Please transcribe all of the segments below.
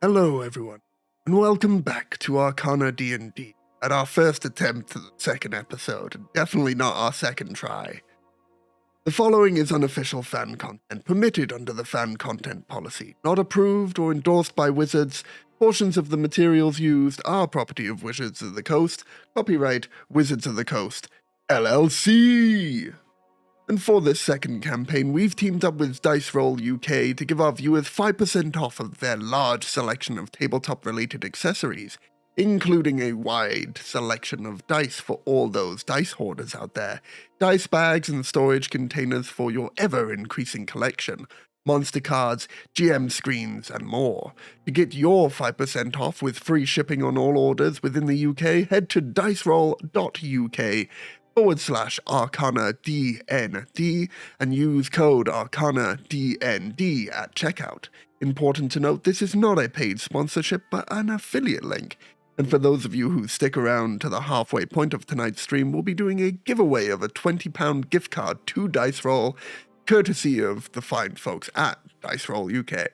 Hello everyone, and welcome back to Arcana D&D, at our first attempt at the second episode, and definitely not our second try. The following is unofficial fan content permitted under the fan content policy, not approved or endorsed by Wizards. Portions of the materials used are property of Wizards of the Coast, copyright Wizards of the Coast, LLC. And for this second campaign, we've teamed up with Dice Roll UK to give our viewers 5% off of their large selection of tabletop-related accessories, including a wide selection of dice for all those dice hoarders out there, dice bags and storage containers for your ever-increasing collection, monster cards, GM screens, and more. To get your 5% off with free shipping on all orders within the UK, head to diceroll.uk/Arcana DND and use code Arcana DND at checkout. Important to note, this is not a paid sponsorship, but an affiliate link. And for those of you who stick around to the halfway point of tonight's stream, we'll be doing a giveaway of a £20 gift card to Dice Roll, courtesy of the fine folks at Dice Roll UK.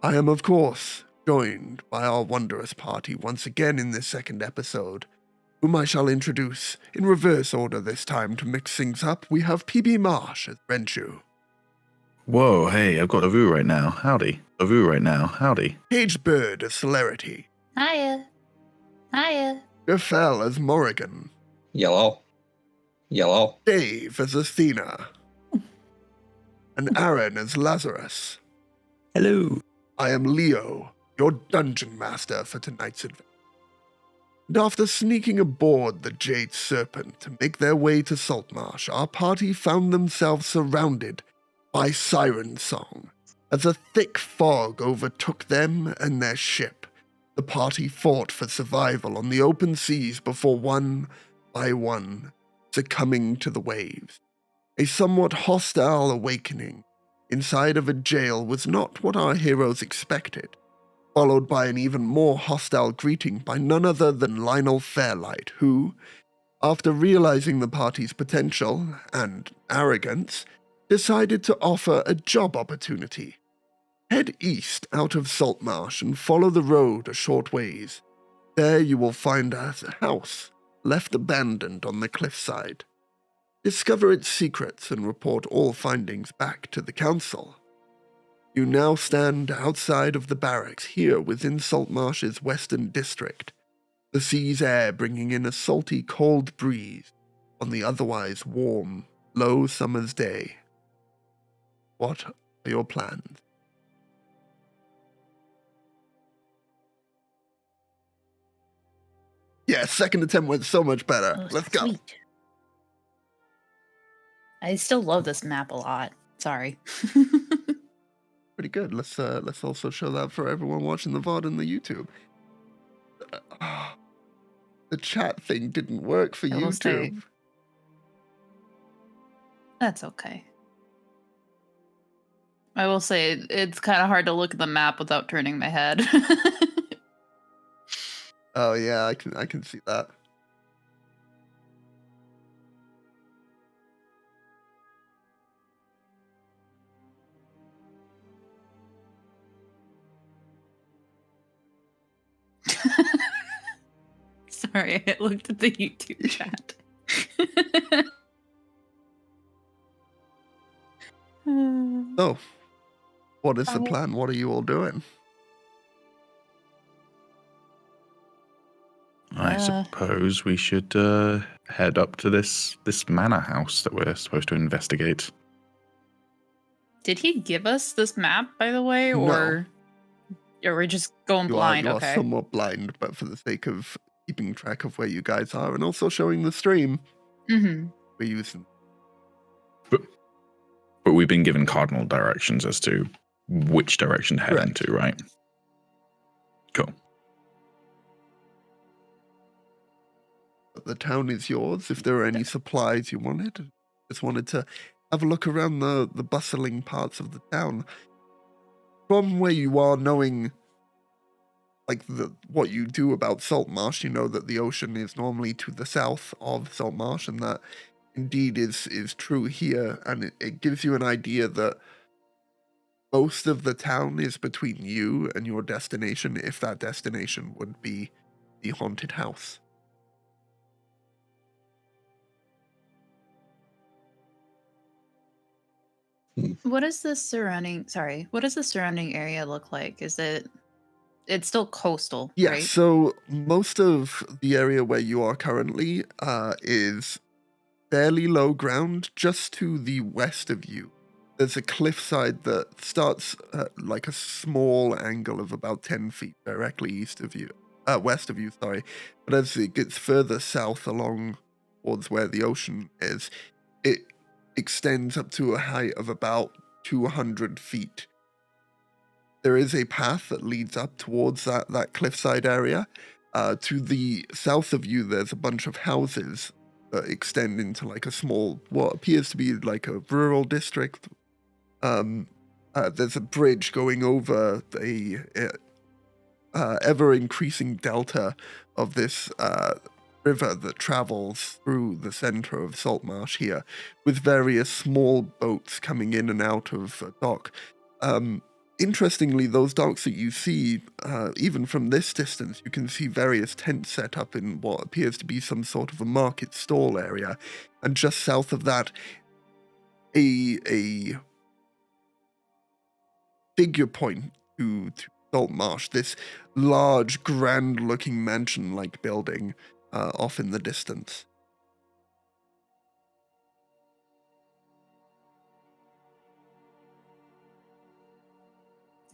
I am, of course, joined by our wondrous party once again in this second episode, whom I shall introduce in reverse order this time to mix things up. We have PB Marsh as Renshu. Whoa, hey, I've got a Vu right now. Howdy. A Vu right now. Howdy. Caged Bird as Celerity. Hiya. Hiya. Gerfel as Morrigan. Yellow. Yellow. Dave as Athena. And Aaron as Lazarus. Hello. I am Leo, your dungeon master for tonight's adventure. And after sneaking aboard the Jade Serpent to make their way to Saltmarsh, our party found themselves surrounded by siren song. As a thick fog overtook them and their ship, the party fought for survival on the open seas before one by one succumbing to the waves. A somewhat hostile awakening inside of a jail was not what our heroes expected, followed by an even more hostile greeting by none other than Lionel Fairlight, who, after realizing the party's potential and arrogance, decided to offer a job opportunity. Head east out of Saltmarsh and follow the road a short ways. There you will find a house left abandoned on the cliffside. Discover its secrets and report all findings back to the council. You now stand outside of the barracks here within Saltmarsh's western district, the sea's air bringing in a salty, cold breeze on the otherwise warm, low summer's day. What are your plans? Yeah, second attempt went so much better. Oh, Let's go. sweet. I still love this map a lot. Sorry. Pretty good. Let's also show that for everyone watching the VOD and the YouTube. The chat thing didn't work for I will say- YouTube. That's okay. I will say it's kind of hard to look at the map without turning my head. Oh yeah, I can see that. Sorry, I looked at the YouTube chat. So, what is the Oh. plan? What are you all doing? I suppose we should head up to this manor house that we're supposed to investigate. Did he give us this map, by the way, No. or are we just going blind? You Okay. are somewhat blind, but for the sake of keeping track of where you guys are and also showing the stream, Mm-hmm. we're using. But we've been given cardinal directions as to which direction to head Correct. into, right? Cool. But the town is yours. If there are any supplies you wanted, just wanted to have a look around the bustling parts of the town. From where you are, knowing like what you do about Saltmarsh, you know that the ocean is normally to the south of Saltmarsh, and that indeed is true here, and it gives you an idea that most of the town is between you and your destination, if that destination would be the haunted house. What is the surrounding? Sorry, what does the surrounding area look like? It's still coastal, Yeah, right? so most of the area where you are currently is fairly low ground. Just to the west of you, there's a cliffside that starts at like a small angle of about 10 feet directly west of you, sorry. But as it gets further south along towards where the ocean is, it extends up to a height of about 200 feet. There is a path that leads up towards that cliffside area. To the south of you, there's a bunch of houses that extend into like a small, what appears to be like a rural district. There's a bridge going over a ever-increasing delta of this river that travels through the center of Saltmarsh here, with various small boats coming in and out of a dock. Interestingly, those docks that you see, even from this distance, you can see various tents set up in what appears to be some sort of a market stall area. And just south of that, a figure point to Saltmarsh, this large, grand-looking mansion-like building off in the distance.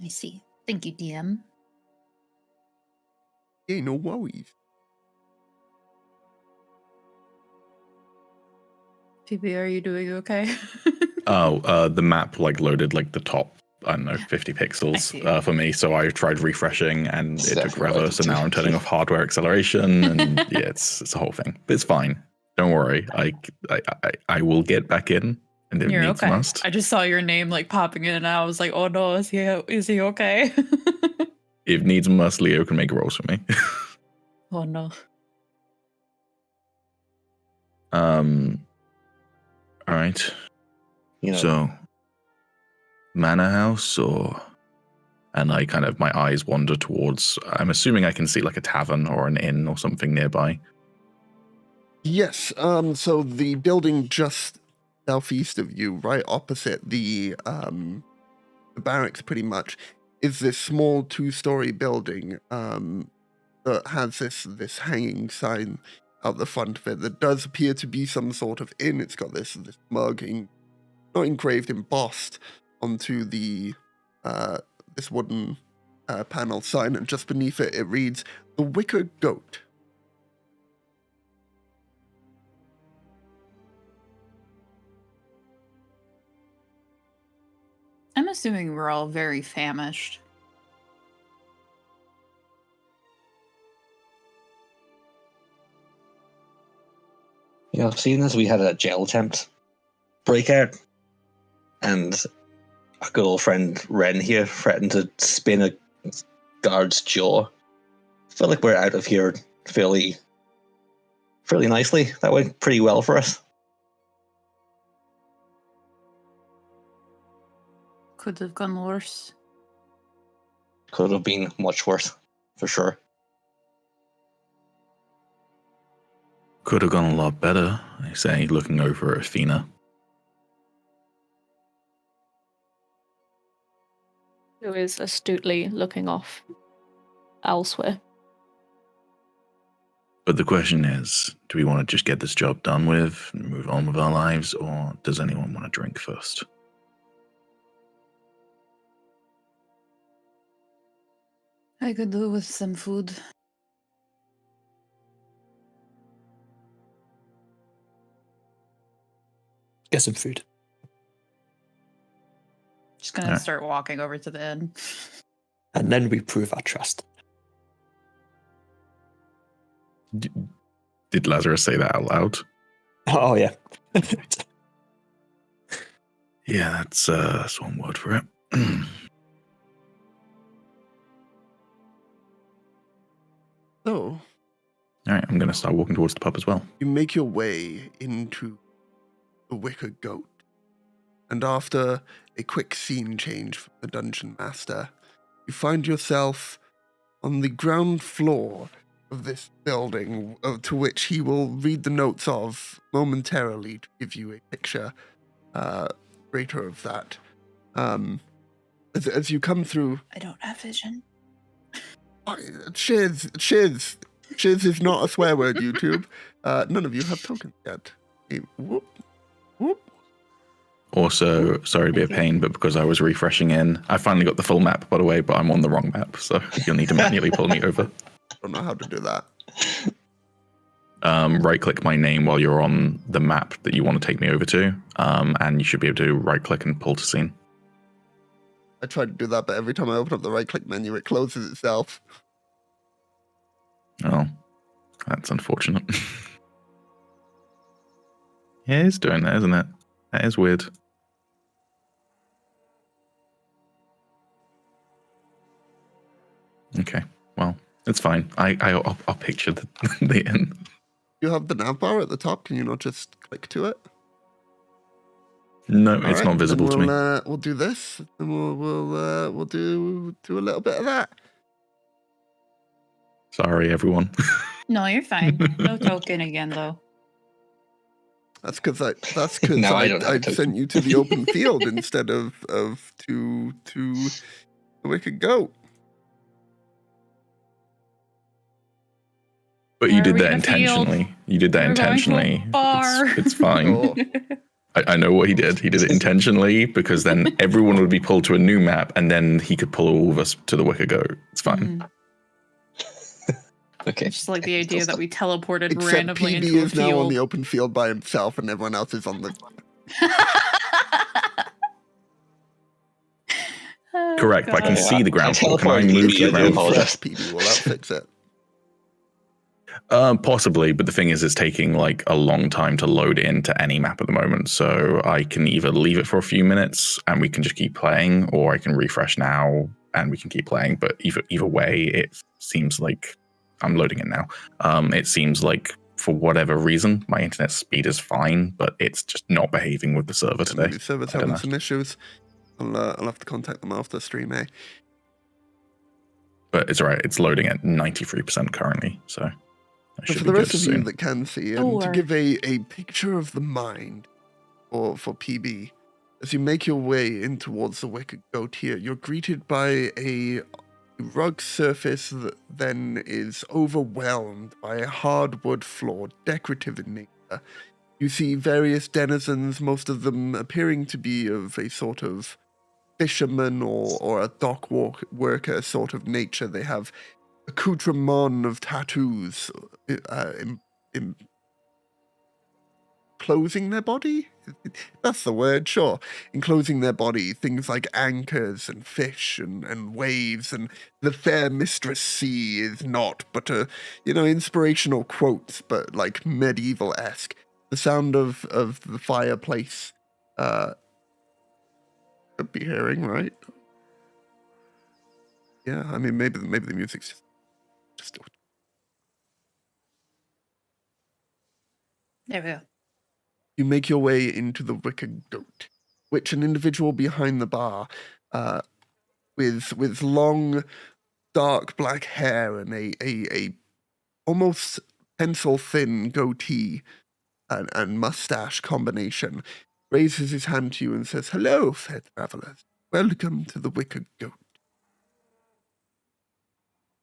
I see. Thank you, DM. Yeah, no worries. PB, are you doing okay? The map like loaded like the top, I don't know, 50 I see. pixels for me. So I tried refreshing and It's it took definitely forever. loaded So too. now I'm turning off hardware acceleration and yeah, it's a whole thing. But it's fine. Don't worry. I will get back in and if You're needs okay. must. I just saw your name like popping in and I was like, oh no, is he okay? If needs must, Leo can make rolls for me. Oh no. All right. You know, So, manor house and I kind of, my eyes wander towards, I'm assuming I can see like a tavern or an inn or something nearby. Yes, so the building just southeast of you, right opposite the barracks pretty much, is this small 2-story building that has this hanging sign out the front of it that does appear to be some sort of inn. It's got this mug, not engraved, embossed onto the this wooden panel sign, and just beneath it, it reads, "The Wicker Goat." I'm assuming we're all very famished. seeing as we had a jail attempt breakout, and our good old friend Ren here threatened to spin a guard's jaw, I feel like we're out of here fairly nicely. That went pretty well for us. Could have gone worse. Could have been much worse, for sure. Could have gone a lot better, I say, looking over at Athena. Who is astutely looking off elsewhere. But the question is, do we want to just get this job done with and move on with our lives, or does anyone want to drink first? I could do with some food. Get some food. Just gonna Alright. start walking over to the inn. And then we prove our trust. Did Lazarus say that out loud? Oh, yeah. Yeah, that's one word for it. So, All right, I'm going to start walking towards the pub as well. you make your way into the Wicker Goat. and after a quick scene change from the Dungeon Master, you find yourself on the ground floor of this building, to which he will read the notes of momentarily to give you a picture greater of that. As you come through... I don't have vision. Shiz is not a swear word, YouTube. None of you have tokens yet. Hey, whoop, whoop. Also, sorry to be a pain, but because I was refreshing in, I finally got the full map, by the way, but I'm on the wrong map, so you'll need to manually pull me over. Don't know how to do that. Right-click my name while you're on the map that you want to take me over to, and you should be able to right-click and pull to scene. I tried to do that, but every time I open up the right-click menu, it closes itself. Oh, that's unfortunate. Yeah, it's doing that, isn't it? That is weird. Okay, well, it's fine. I'll picture the inn. You have the nav bar at the top. Can you not just click to it? No, it's not visible to me. We'll do this, and we'll do a little bit of that. Sorry, everyone. No, you're fine. No token again, though. That's because I sent you to the open field instead of to the Wicked Goat. But you did that intentionally. You did that intentionally. It's fine. Oh. I know what he did. He did it intentionally because then everyone would be pulled to a new map, and then he could pull all of us to the Wicked Goat. It's fine. Okay. Just like the idea that we teleported Except randomly PB into a is now on field. the open field by himself, and everyone else is on the. Oh, Correct, but I can God. see the ground floor. Can I teleported move PB, to the I do ground floor? apologize. PB will fix it. Possibly, but the thing is, it's taking like a long time to load into any map at the moment. So I can either leave it for a few minutes and we can just keep playing, or I can refresh now and we can keep playing. But either way, it seems like I'm loading it now. It seems like for whatever reason, my internet speed is fine, but it's just not behaving with the server today. The server's I don't having know. some issues. I'll have to contact them after stream, eh? But it's all right. It's loading at 93% currently, so I But should for be the rest good of you soon. that can see, and to Sure. give a picture of the mind for PB, as you make your way in towards the Wicked Goat here, you're greeted by a rug surface that then is overwhelmed by a hardwood floor, decorative in nature. You see various denizens, most of them appearing to be of a sort of fisherman or a dock worker sort of nature. They have accoutrement of tattoos enclosing their body? That's the word, sure. Enclosing their body, things like anchors and fish and waves, and the fair mistress sea is not but inspirational quotes, but like medieval-esque. The sound of the fireplace could be hearing, right? Yeah, I mean, maybe the music's just There we go. You make your way into the Wicked Goat, which an individual behind the bar, with long, dark black hair and a almost pencil thin goatee and mustache combination, raises his hand to you and says, "Hello, fair travelers. Welcome to the Wicked Goat.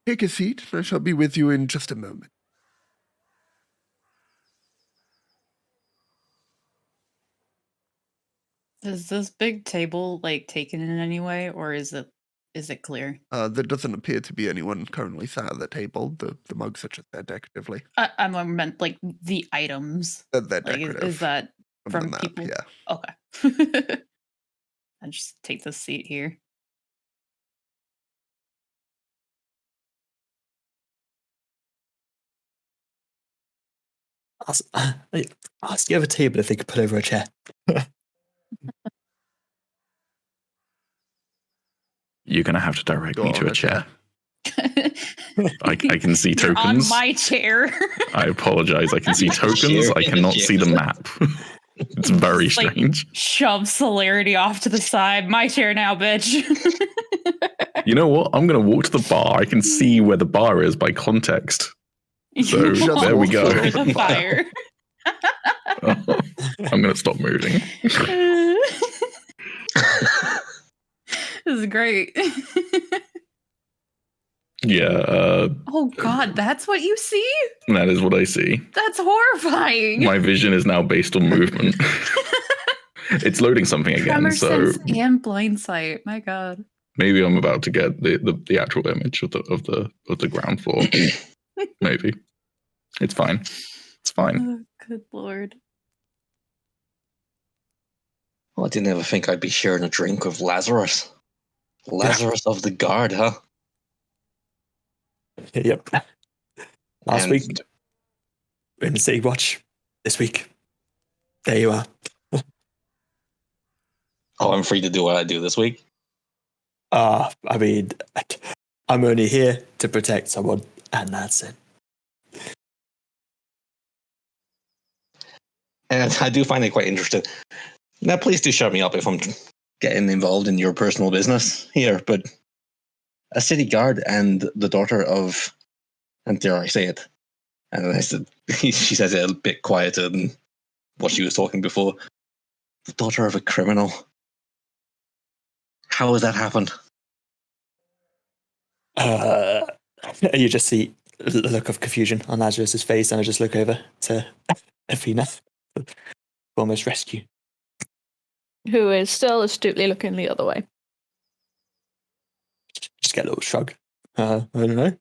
Take a seat, and I shall be with you in just a moment." Is this big table like taken in any way, or is it clear? There doesn't appear to be anyone currently sat at the table. The mugs are just there decoratively. I meant like the items. They're Like, decorative. is that from the from map, people? yeah. Okay. I just take this seat here. Ask the other table if they could put over a chair. You're going to have to direct Go me on, to a okay. chair. I can see You're tokens. on my chair. I apologize. I can see Chair tokens. I in a cannot chair. see the map. It's very Just, like, strange. Shove Celerity off to the side. My chair now, bitch. You know what? I'm going to walk to the bar. I can see where the bar is by context. So You there we walk go. over the fire. I'm going to stop moving. This is great. Yeah. Oh God, that's what you see? That is what I see. That's horrifying. My vision is now based on movement. It's loading something again, Tremor so sense and blind sight. My God. maybe I'm about to get the actual image of the ground floor. Maybe. It's fine. It's fine. Oh, good Lord. Well, I didn't ever think I'd be sharing a drink with Lazarus. Lazarus of the Guard, huh? Yep. Last And- week in City Watch. This week, there you are. Oh, I'm free to do what I do this week. I mean, I'm only here to protect someone, and that's it. And I do find it quite interesting. Now, please do shut me up if I'm getting involved in your personal business here, but a city guard and the daughter of, and dare I say it, and I said, she says it a bit quieter than what she was talking before, the daughter of a criminal. How has that happened? You just see a look of confusion on Lazarus's face, and I just look over to Athena. Almost rescue. Who is still astutely looking the other way. Just get a little shrug. I don't know.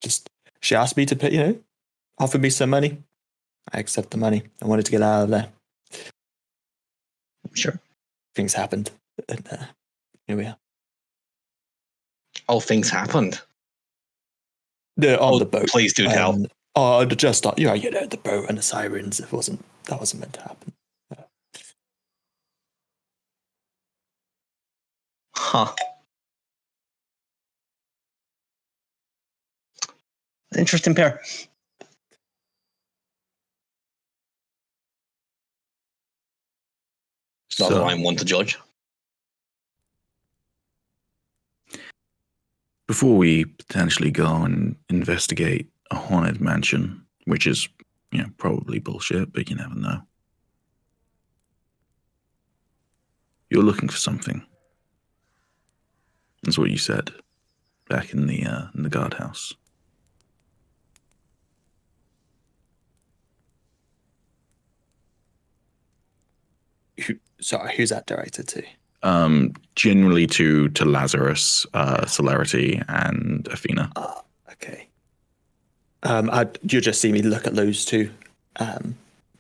Just she asked me to put, offer me some money. I accept the money. I wanted to get out of there. Sure. Things happened, and here we are. Oh, things happened. On the boat. Please do tell. Just the boat and the sirens. That wasn't meant to happen. Huh. Interesting pair. Not that I'm one to judge. Before we potentially go and investigate a haunted mansion, which is, probably bullshit, but you never know. You're looking for something. That's what you said back in the guardhouse. Who's that directed to? Generally to Lazarus, Celerity, and Athena. Okay. You just see me look at those two.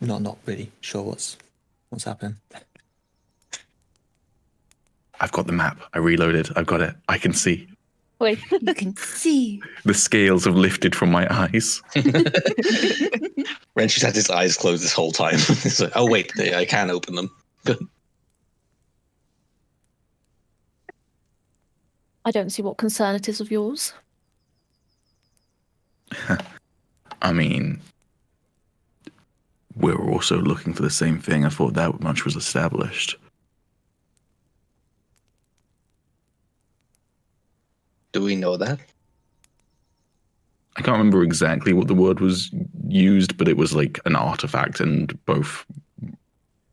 Not really sure what's happening. I've got the map. I reloaded. I've got it. I can see. Wait. You can see. The scales have lifted from my eyes. Wrench has had his eyes closed this whole time. It's like, oh wait, I can open them. Good. I don't see what concern it is of yours. I mean, we're also looking for the same thing. I thought that much was established. Do we know that? I can't remember exactly what the word was used, but it was like an artifact, and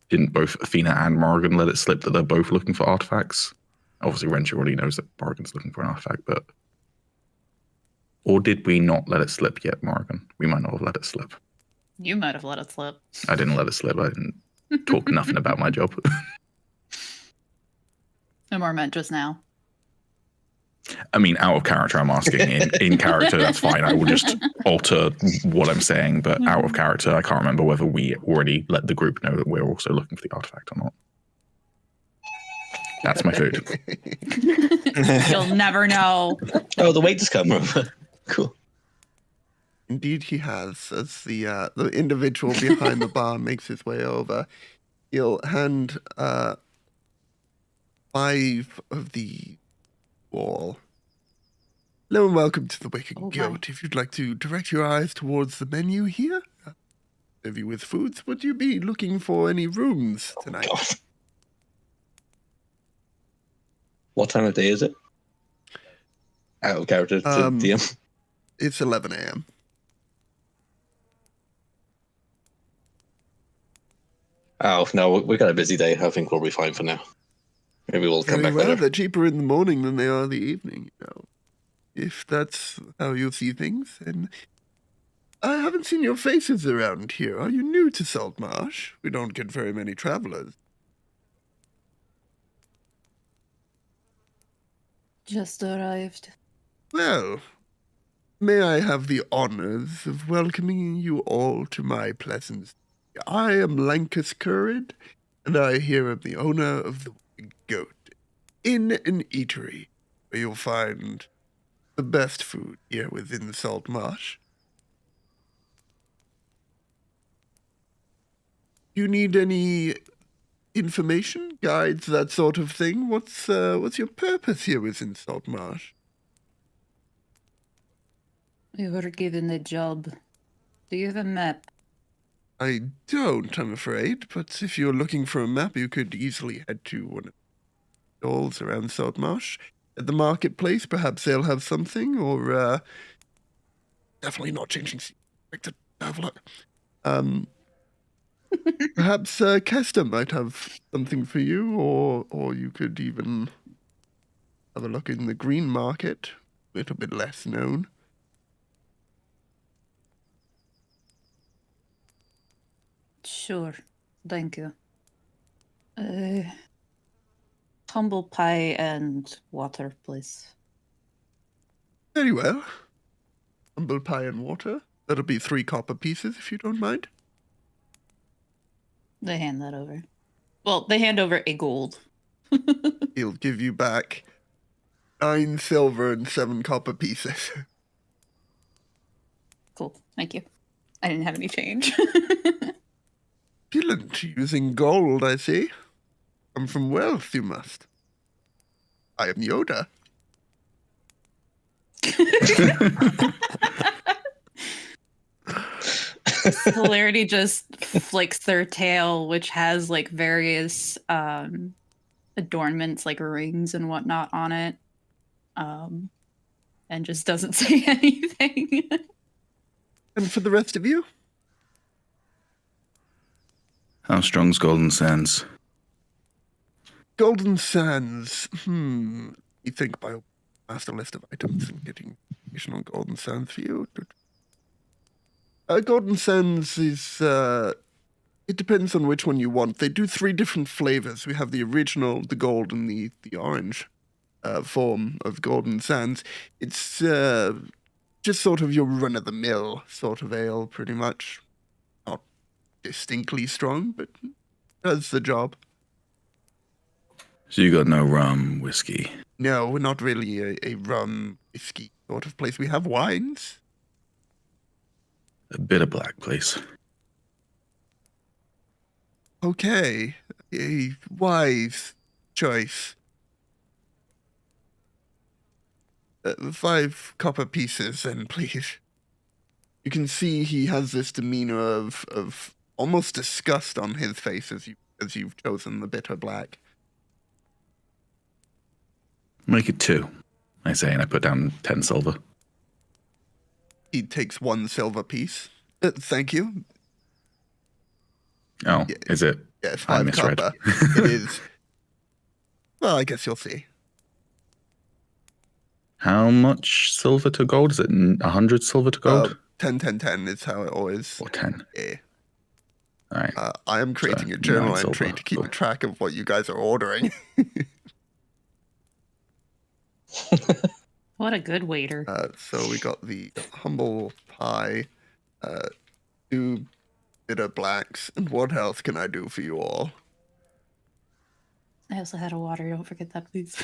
didn't both Athena and Morgan let it slip that they're both looking for artifacts? Obviously, Wrench already knows that Morgan's looking for an artifact, but... Or did we not let it slip yet, Morgan? We might not have let it slip. You might have let it slip. I didn't let it slip. I didn't talk nothing about my job. No more meant just now. I mean, out of character, I'm asking. In character, that's fine. I will just alter what I'm saying, but out of character, I can't remember whether we already let the group know that we're also looking for the artifact or not. That's my food. You'll never know. Oh, the waiter's come over. Cool. Indeed, he has. As the individual behind the bar makes his way over, he'll hand 5 of the wall. Hello and welcome to the Wicked Oh, Goat. If you'd like to direct your eyes towards the menu here. serve you with foods. Would you be looking for any rooms tonight? God. What time of day is it? Out of character to DM. It's 11 a.m. Oh, no, we got a busy day. I think we'll be fine for now. Maybe we'll come Very back well. later. They're cheaper in the morning than they are in the evening, you know. If that's how you see things, then I haven't seen your faces around here. Are you new to Saltmarsh? We don't get very many travelers. Just arrived. Well, may I have the honors of welcoming you all to my pleasant city. I am Lankus Currid, and I here am the owner of the Big Goat Inn and Eatery, where you'll find the best food here within the Saltmarsh. You need any information, guides, that sort of thing? What's your purpose here within Saltmarsh? We were given a job. Do you have a map? I don't, I'm afraid, but if you're looking for a map, you could easily head to one of the stalls around Saltmarsh. At the marketplace, perhaps they'll have something, or, definitely not changing seats. Like to have a look. Perhaps Kester might have something for you, or you could even have a look in the green market, a little bit less known. Sure. Thank you. Humble pie and water, please. Very well. Humble pie and water. That'll be 3 copper pieces, if you don't mind. They hand that over. Well, they hand over a gold. He'll give you back 9 silver and 7 copper pieces. Cool. Thank you. I didn't have any change. Excellent. Using gold, I see. Come from wealth, you must. I am Yoda. Hilarity just flicks their tail, which has like various adornments like rings and whatnot on it, and just doesn't say anything. And for the rest of you? How strong's Golden Sands? Golden Sands. You think by master list of items and getting additional Golden Sands for you. Golden Sands is, it depends on which one you want. They do 3 different flavors. We have the original, the gold, and the orange form of Golden Sands. It's just sort of your run-of-the-mill sort of ale, pretty much. Not distinctly strong, but does the job. So you got no rum, whiskey? No, we're not really a rum, whiskey sort of place. We have wines. A bit of black, please. Okay, a wise choice. 5 copper pieces, then, please. You can see he has this demeanor of almost disgust on his face as you've chosen the bitter black. Make it 2, I say, and I put down 10 silver. He takes 1 silver piece. Thank you. Oh, Yeah, is it? Yeah, it's I 5 misread. copper. It is. Well, I guess you'll see. How much silver to gold? Is it 100 silver to gold? 10, 10, 10 is how it always. Or 10? Yeah. All right. I am creating So, a journal 9 entry silver. to keep Cool. track of what you guys are ordering. What a good waiter. So we got the humble pie, 2 bitter blacks, and what else can I do for you all? I also had a water. Don't forget that, please.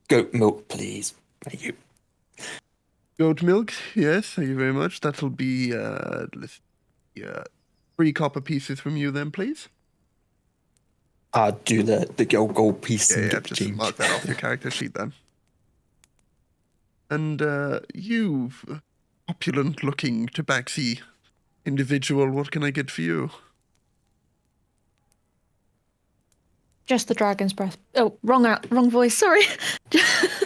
Goat milk, please. Thank you. Goat milk, yes, thank you very much. That'll be 3 copper pieces from you then, please. I'll do the gold piece and Yeah, get the just change. mark that off your character sheet then. And you, opulent-looking tabaxi individual, what can I get for you? Just the dragon's breath. Oh, wrong voice. Sorry. Just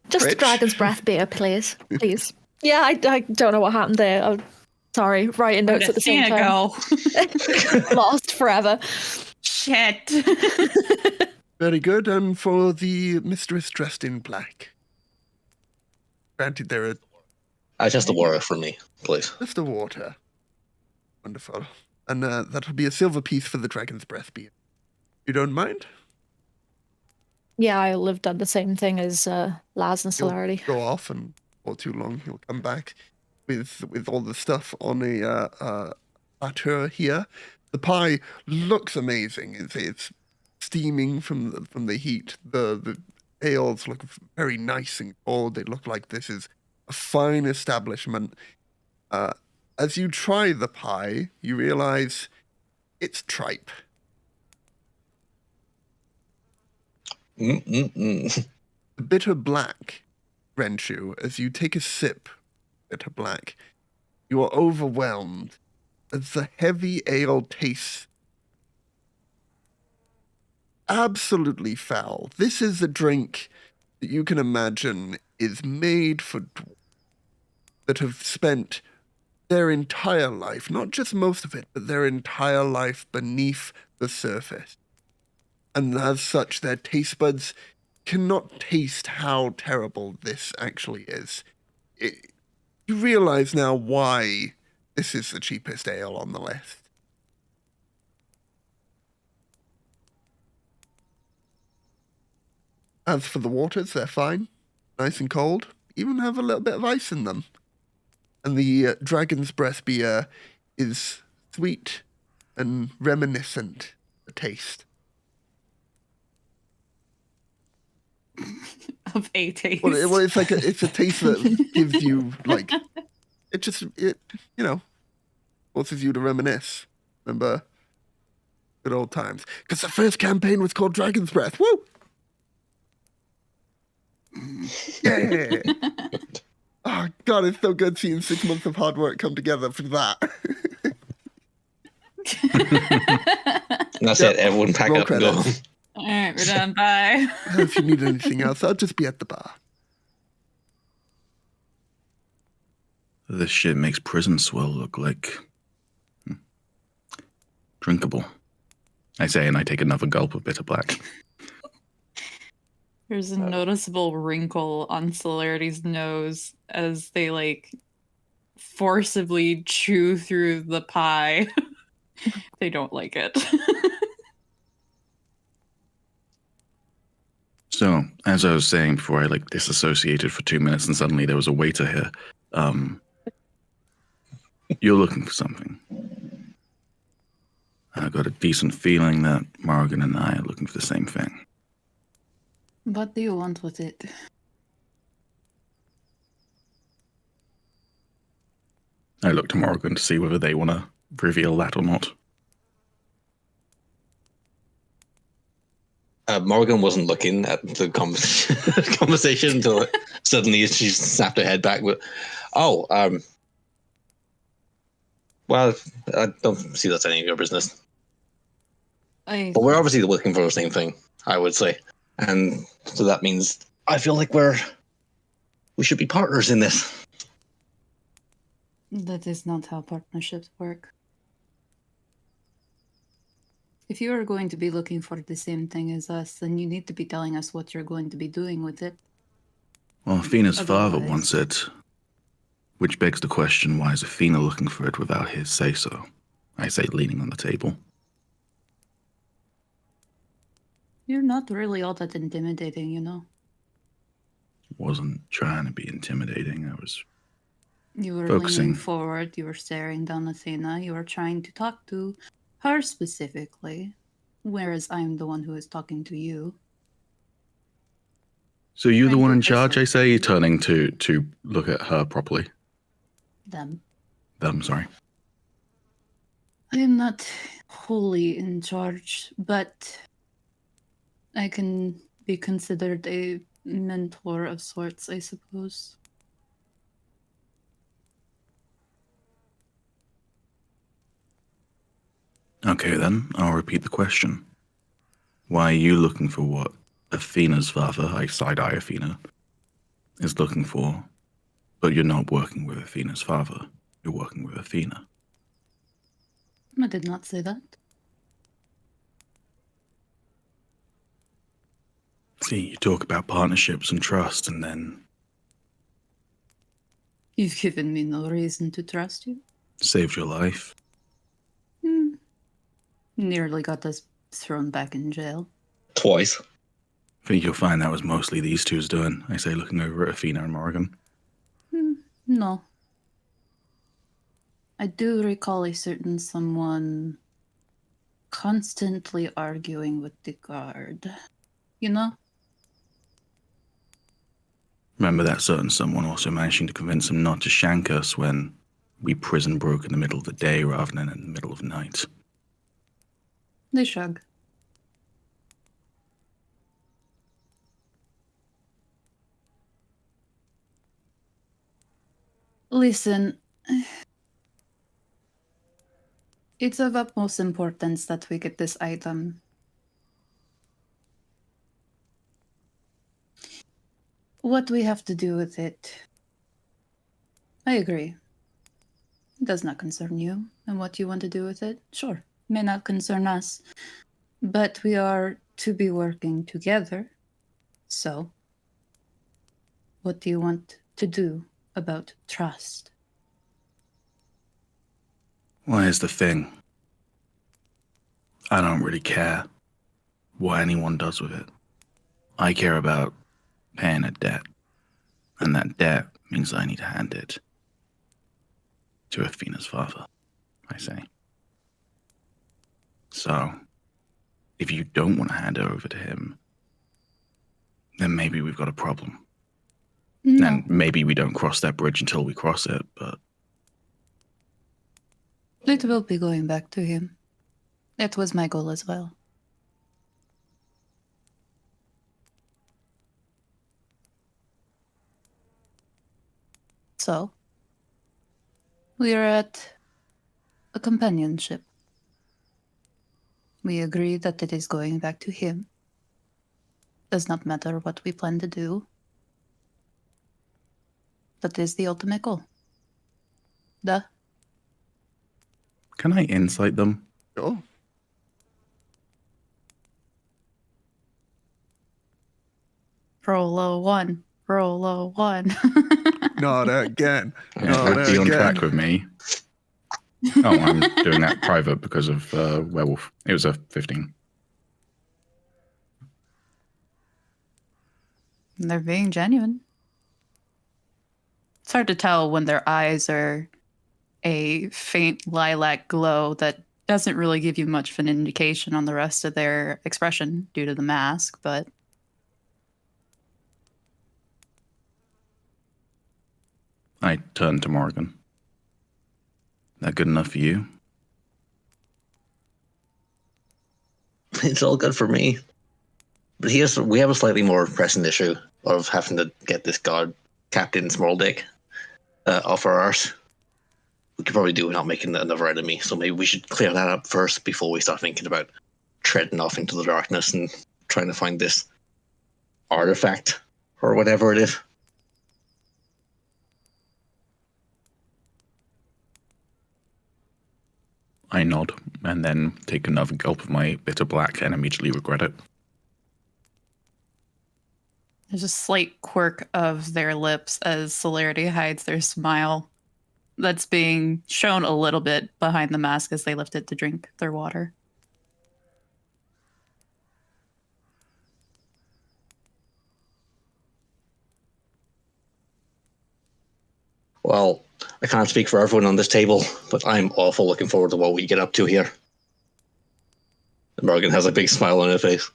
the Rich? dragon's breath beer, please. Please. Yeah, I don't know what happened there. I'm sorry. Writing notes at the same time. Go. Lost forever. Shit. Very good. And for the mistress dressed in black. Granted, there are Just the water for me, please. just the water. Wonderful. And that'll be a silver piece for the dragon's breath beer. You don't mind? Yeah, I'll have done the same thing as Laz and He'll Celerity. go off, and for too long he'll come back with all the stuff on a platter here. The pie looks amazing. It's steaming from the heat. The ales look very nice and cold. They look like this is a fine establishment. As you try the pie, you realize it's tripe. Mm-mm-mm. The bitter black rents you as you take a sip. Bitter black. You are overwhelmed as the heavy ale tastes absolutely foul. This is a drink that you can imagine is made for dwarves that have spent their entire life, not just most of it, but their entire life beneath the surface. And as such, their taste buds cannot taste how terrible this actually is. You realize now why this is the cheapest ale on the list. As for the waters, they're fine, nice and cold, even have a little bit of ice in them. And the Dragon's Breath beer is sweet and reminiscent of taste. Of a taste. Well, it's like it's a taste that gives you like it forces you to reminisce. Remember good old times. Because the first campaign was called Dragon's Breath. Woo! Yeah. Oh God, it's so good seeing 6 months of hard work come together for that. And that's Yep. it. Everyone pack Roll up and go. credits. All right, we're done. Bye. If you need anything else, I'll just be at the bar. This shit makes prison swell look like drinkable. I say, and I take another gulp of bitter black. There's a noticeable wrinkle on Celerity's nose as they like forcibly chew through the pie. They don't like it. So, as I was saying before, I disassociated for 2 minutes, and suddenly there was a waiter here. You're looking for something. I got a decent feeling that Morgan and I are looking for the same thing. What do you want with it? I look to Morgan to see whether they want to reveal that or not. Morgan wasn't looking at the conversation until suddenly she snapped her head back. But well, I don't see that's any of your business. But we're obviously looking for the same thing, I would say, and so that means I feel like we should be partners in this. That is not how partnerships work. If you are going to be looking for the same thing as us, then you need to be telling us what you're going to be doing with it. Well, Athena's father Otherwise- wants it, which begs the question, why is Athena looking for it without his say-so? I say, leaning on the table. You're not really all that intimidating, you know? Wasn't trying to be intimidating. I was You were Focusing. leaning forward, you were staring down Athena, you were trying to talk to her specifically, whereas I'm the one who is talking to you. So you're the Trying one to in charge, I isolate. say, turning to look at her properly. Them. Them, sorry. I am not wholly in charge, but I can be considered a mentor of sorts, I suppose. Okay, then, I'll repeat the question. Why are you looking for what Athena's father, I side-eye Athena, is looking for, but you're not working with Athena's father, you're working with Athena? I did not say that. See, you talk about partnerships and trust, and then You've given me no reason to trust you. saved your life. Nearly got us thrown back in jail. Twice. I think you'll find that was mostly these two's doing, I say, looking over at Athena and Morrigan. No. I do recall a certain someone constantly arguing with the guard. You know? Remember that certain someone also managing to convince him not to shank us when we prison broke in the middle of the day rather than in the middle of the night? They shrug. Listen, it's of utmost importance that we get this item. What we have to do with it, I agree. It does not concern you, and what you want to do with it, sure, may not concern us. But we are to be working together. So, what do you want to do about trust? Well, here's the thing. I don't really care what anyone does with it. I care about paying a debt. And that debt means I need to hand it to Athena's father, I say. So, if you don't want to hand it over to him, then maybe we've got a problem. No. And maybe we don't cross that bridge until we cross it, but It will be going back to him. That was my goal as well. So, we are at a companionship. We agree that it is going back to him. Does not matter what we plan to do. That is the ultimate goal. Duh. can I insight them? Oh, Roll 1. Roll 1. not again. Yeah, Not would be on again. track with me. Oh, I'm doing that private because of werewolf. It was a 15. They're being genuine. It's hard to tell when their eyes are a faint lilac glow that doesn't really give you much of an indication on the rest of their expression due to the mask, but I turned to Morrigan. That good enough for you? It's all good for me. But we have a slightly more pressing issue of having to get this god Captain Smalldick off our arse. We could probably do without making another enemy, so maybe we should clear that up first before we start thinking about treading off into the darkness and trying to find this artifact or whatever it is. I nod and then take another gulp of my bitter black and immediately regret it. there's a slight quirk of their lips as Celerity hides their smile that's being shown a little bit behind the mask as they lift it to drink their water. Well, I can't speak for everyone on this table, but I'm awful looking forward to what we get up to here. Morgan has a big smile on her face.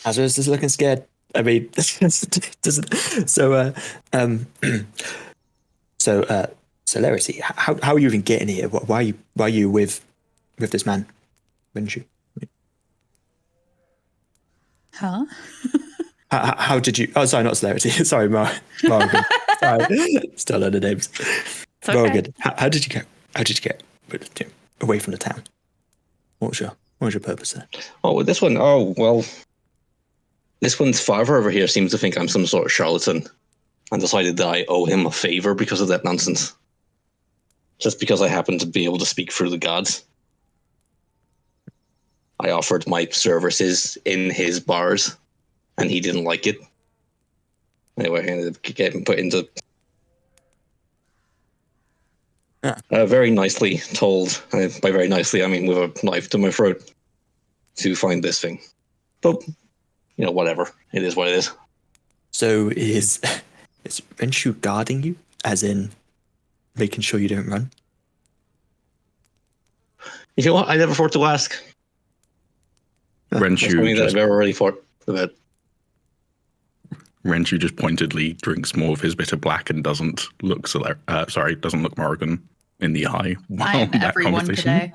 Azra's just looking scared. I mean, Celerity, how are you even getting here? Why are you with this man? Wouldn't you? Huh? How did you? Oh, sorry, not Celerity. Sorry, Morgan. Sorry. Still learn the names. It's Well, okay. good. How did you go? How did you get away from the town? What was your purpose there? Oh, with this one. Oh, well. This one's father over here seems to think I'm some sort of charlatan and decided that I owe him a favor because of that nonsense. Just because I happen to be able to speak through the gods. I offered my services in his bars, and he didn't like it. Anyway, I ended up getting put into... very nicely told, by very nicely I mean with a knife to my throat, to find this thing. But, whatever. It is what it is. So is Renshu guarding you? As in, making sure you don't run? You know what? I never thought to ask. Renshu something that I've ever really thought about. Renshu just pointedly drinks more of his bitter black and doesn't look doesn't look Morrigan in the eye. I'm everyone today.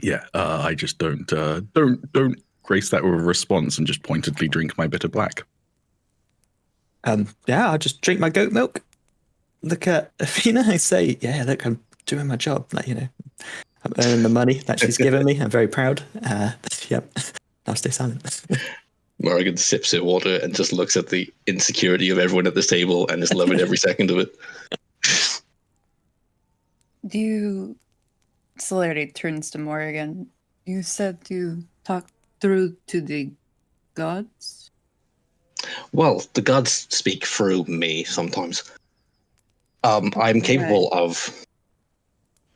Yeah, I just don't grace that with a response and just pointedly drink my bitter black. Yeah, I'll just drink my goat milk. Look at Athena. I say, yeah, look, I'm doing my job. Like, I'm earning the money that she's given me. I'm very proud. Yep. I'll stay silent. Morrigan sips her water and just looks at the insecurity of everyone at this table and is loving every second of it. Celerity turns to Morrigan. You said you talked through to the gods? Well, the gods speak through me sometimes. I'm capable of...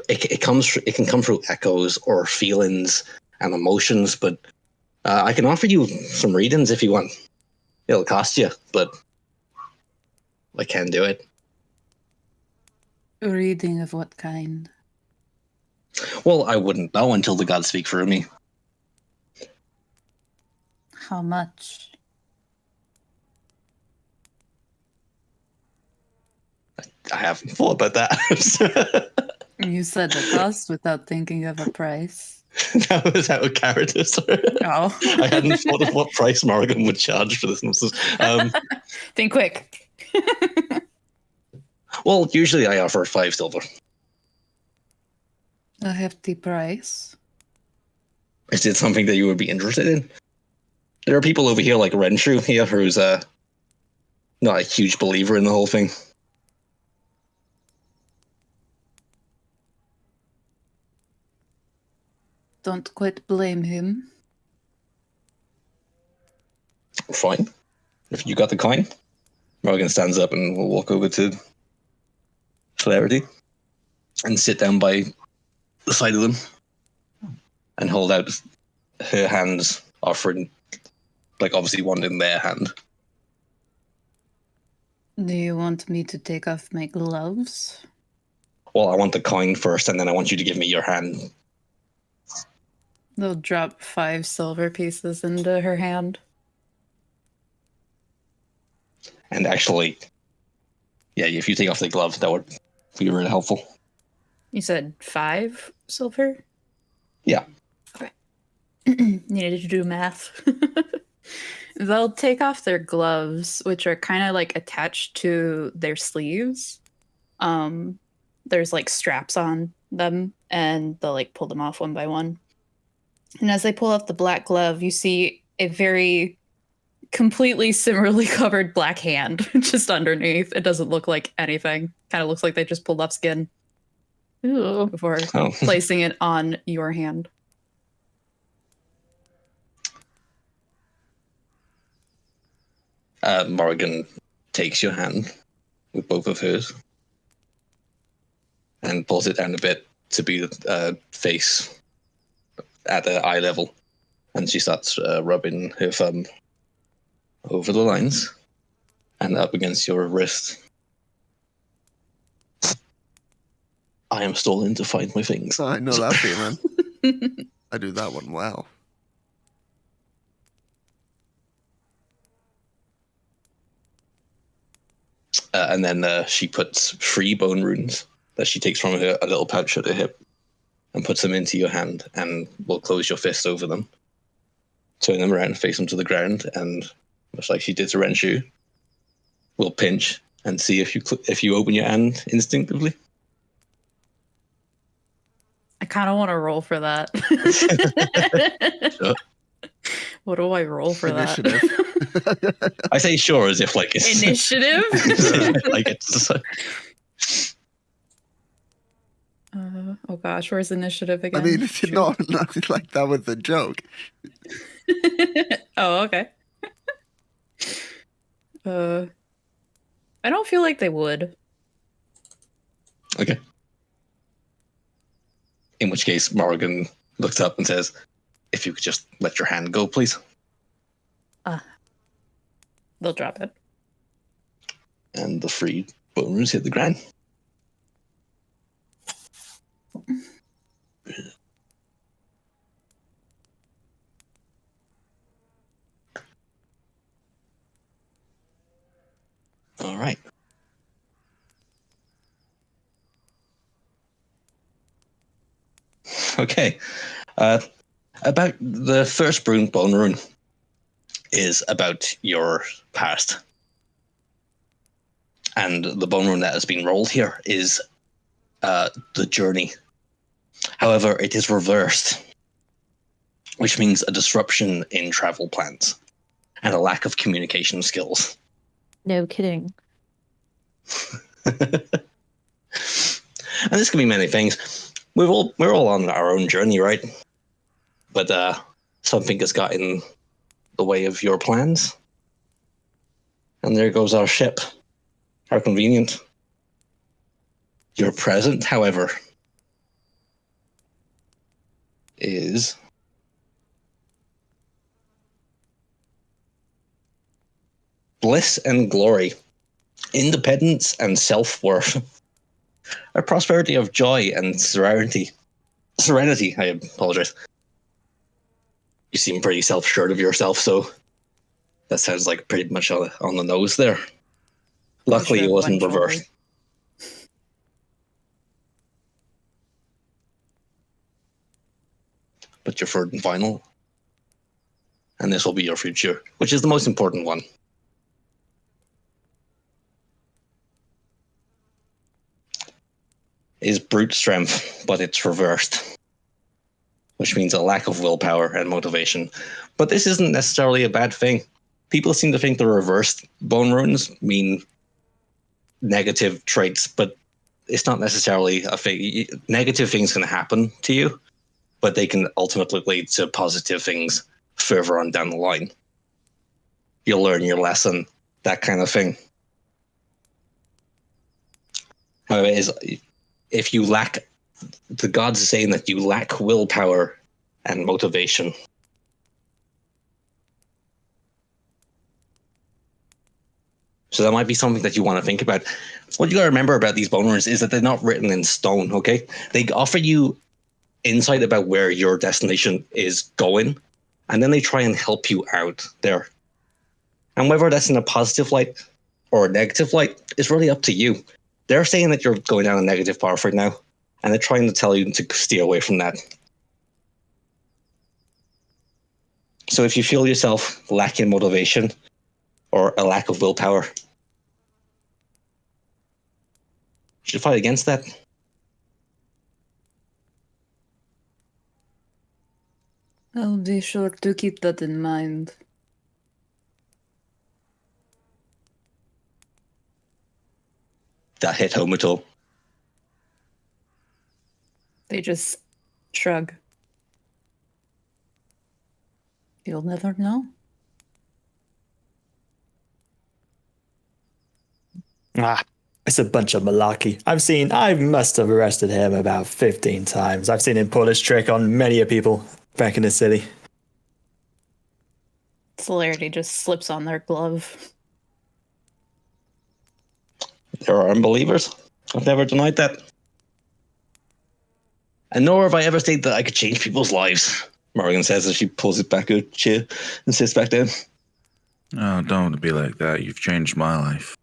It can come through echoes or feelings and emotions, but I can offer you some readings if you want. It'll cost you, but I can do it. A reading of what kind? Well, I wouldn't know until the gods speak through me. How much? I haven't thought about that. You said the cost without thinking of a price. That was out of character, sir. Oh. I hadn't thought of what price Morrigan would charge for this nonsense. Think quick. Well, usually I offer 5 silver. A hefty price. Is it something that you would be interested in? There are people over here like Renshu here who's not a huge believer in the whole thing. Don't quite blame him. Fine. If you got the coin, Morgan stands up and will walk over to Celerity and sit down by the side of them and hold out her hands, offering, obviously one in their hand. Do you want me to take off my gloves? Well, I want the coin first, and then I want you to give me your hand. They'll drop 5 silver pieces into her hand. And actually, yeah, if you take off the glove, that would be really helpful. You said 5 silver? Yeah. Okay. Needed to do math. They'll take off their gloves, which are kind of attached to their sleeves. There's straps on them, and they'll pull them off one by one. And as they pull off the black glove, you see a very completely similarly covered black hand just underneath. It doesn't look like anything. Kind of looks like they just pulled off skin. Ooh. Before placing it on your hand. Morrigan takes your hand with both of hers and pulls it down a bit to be the face at the eye level, and she starts rubbing her thumb over the lines and up against your wrist. I am stalling to find my things. I know that feeling. I do that one well. And then she puts 3 bone runes that she takes from a little pouch at her hip and puts them into your hand, and will close your fist over them. Turn them around, face them to the ground, and much like she did to Renshu, will pinch and see if you open your hand instinctively. I kind of want to roll for that. Sure. What do I roll for Initiative. that? I say sure as if like it's Initiative? I get to decide. Oh gosh, where's initiative again? I mean, it's not nothing like that was a joke. Oh, okay. I don't feel like they would. Okay. In which case, Morgan looks up and says, "If you could just let your hand go, please." They'll drop it. And the free bone runes hit the ground. All right. Okay. About the first bone rune is about your past. And the bone rune that has been rolled here is the journey. However, it is reversed, which means a disruption in travel plans and a lack of communication skills. No kidding. And this can be many things. We're all on our own journey, right? But something has got in the way of your plans. And there goes our ship. How convenient. Your present, however, is bliss and glory, independence and self-worth, a prosperity of joy and serenity. I apologize. You seem pretty self-assured of yourself, so that sounds like pretty much on the nose there. Luckily, it wasn't reversed. But your third and final, and this will be your future, which is the most important one. Is brute strength, but it's reversed, which means a lack of willpower and motivation. But this isn't necessarily a bad thing. People seem to think the reversed bone runes mean negative traits, but it's not necessarily a thing. Negative things can happen to you, but they can ultimately lead to positive things further on down the line. You'll learn your lesson, that kind of thing. However, if you lack, the gods are saying that you lack willpower and motivation. So that might be something that you want to think about. What you got to remember about these bone runes is that they're not written in stone, okay? They offer you insight about where your destination is going, and then they try and help you out there. And whether that's in a positive light or a negative light is really up to you. They're saying that you're going down a negative path right now, and they're trying to tell you to steer away from that. So if you feel yourself lacking motivation or a lack of willpower, you should fight against that. I'll be sure to keep that in mind. That hit home at all. They just shrug. You'll never know. It's a bunch of malarkey. I must have arrested him about 15 times. I've seen him pull this trick on many a people back in the city. Celerity just slips on their glove. There are unbelievers. I've never denied that. And nor have I ever said that I could change people's lives, Morgan says as she pulls it back her chair and sits back down. Oh, don't be like that. You've changed my life.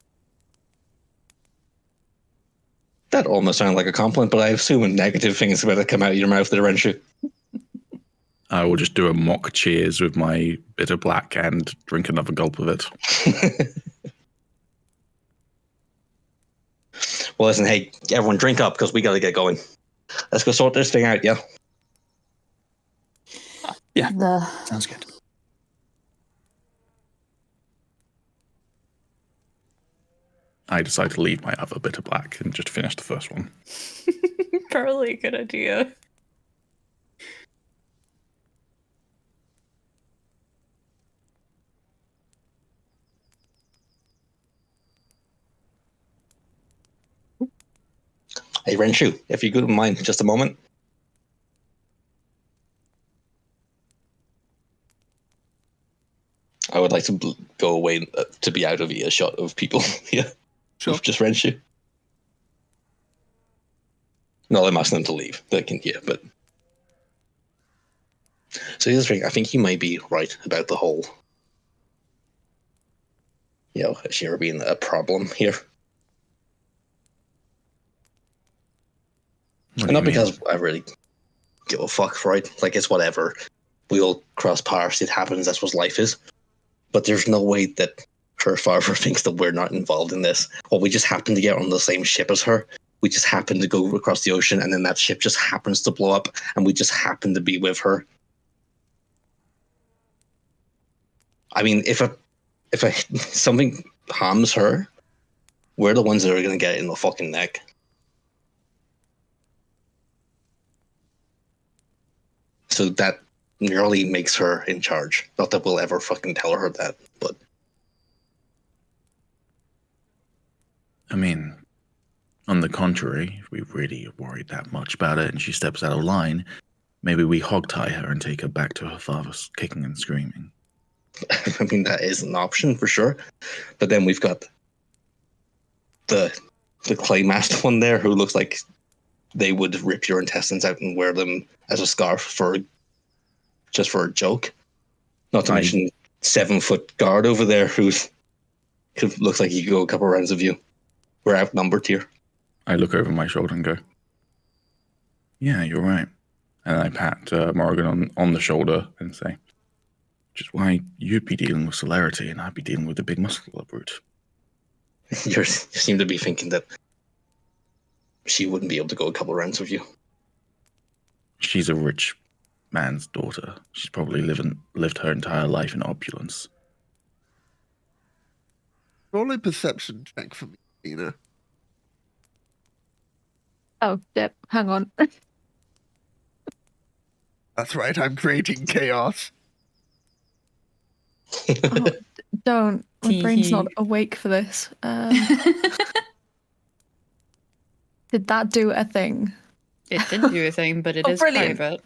That almost sounded like a compliment, but I assume a negative thing is about to come out of your mouth that around you. I will just do a mock cheers with my bitter black and drink another gulp of it. Well, listen, hey, everyone drink up because we got to get going. Let's go sort this thing out, yeah? Yeah, The sounds good. I decide to leave my other bit of black and just finish the first one. Probably a good idea. Hey, Renshu, if you couldn't mind, just a moment. I would like to go away to be out of earshot of people here. Sure. With just Renshu. Not I'm asking them to leave. They can hear, but... So here's the thing. I think you may be right about the whole... Ashira being a problem here. And not because I really give a fuck, right? Like, it's whatever. We all cross paths. It happens. That's what life is. But there's no way that her father thinks that we're not involved in this. Or we just happen to get on the same ship as her. We just happen to go across the ocean, and then that ship just happens to blow up, and we just happen to be with her. I mean, if something harms her, we're the ones that are going to get it in the fucking neck. So that nearly makes her in charge. Not that we'll ever fucking tell her that, but... I mean, on the contrary, if we really worried that much about it and she steps out of line, maybe we hogtie her and take her back to her father's kicking and screaming. I mean, that is an option for sure. But then we've got the clay masked one there who looks like they would rip your intestines out and wear them as a scarf just for a joke. Not to mention 7-foot guard over there who looks like he could go a couple rounds of you. We're outnumbered here. I look over my shoulder and go, yeah, you're right. And I pat Morrigan on the shoulder and say, which is why you'd be dealing with celerity and I'd be dealing with the big muscular brute. You seem to be thinking that she wouldn't be able to go a couple rounds with you. She's a rich man's daughter. She's probably lived her entire life in opulence. Roll a perception check for me, Tina. Oh, yep. Hang on. That's right, I'm creating chaos. Oh, don't. My brain's not awake for this. Did that do a thing? It did do a thing, but it is brilliant. private.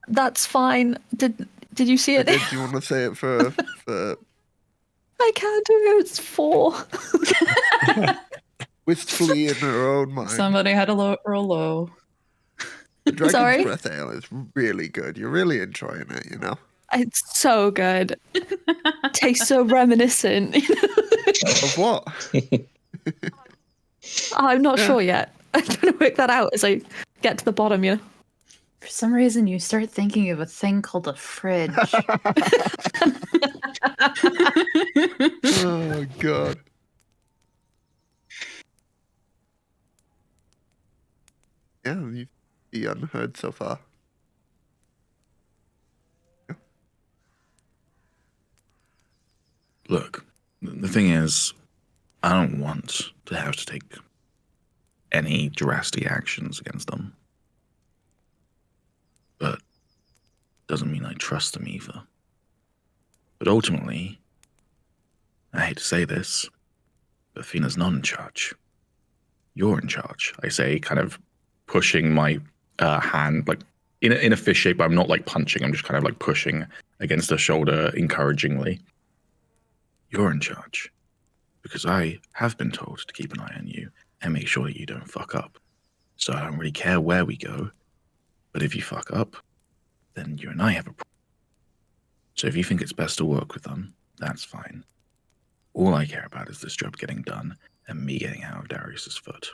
That's fine. Did you see it? Do you want to say it for... I can't do it. It's 4. Wistfully in her own mind. Somebody had to roll low. The Dragon's Breath Ale is really good. You're really enjoying it, you know? It's so good. Tastes so reminiscent. Of what? I'm not sure yet. I'm trying to work that out as I get to the bottom, you know? For some reason, you start thinking of a thing called a fridge. Oh, God. Yeah, you've been unheard so far. Yeah. Look, the thing is, I don't want to have to take any drastic actions against them. But doesn't mean I trust them either. But ultimately, I hate to say this, but Athena's not in charge. You're in charge, I say, kind of pushing my hand, like in a fist shape, but I'm not like punching, I'm just kind of like pushing against her shoulder encouragingly. You're in charge. Because I have been told to keep an eye on you and make sure that you don't fuck up. So I don't really care where we go, but if you fuck up, then you and I have a problem. So if you think it's best to work with them, that's fine. All I care about is this job getting done and me getting out of Darius's foot.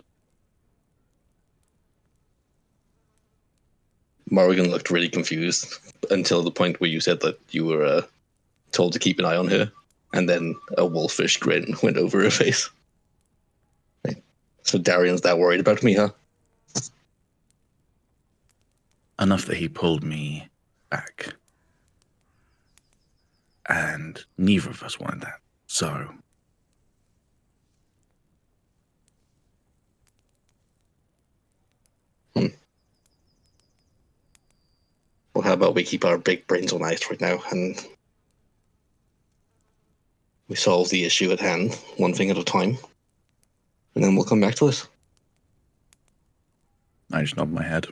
Morrigan looked really confused until the point where you said that you were told to keep an eye on her, and then a wolfish grin went over her face. So Darian's that worried about me, huh? Enough that he pulled me back. And neither of us wanted that. So Well, how about we keep our big brains on ice right now and we solve the issue at hand, one thing at a time, and then we'll come back to it. I just nod my head.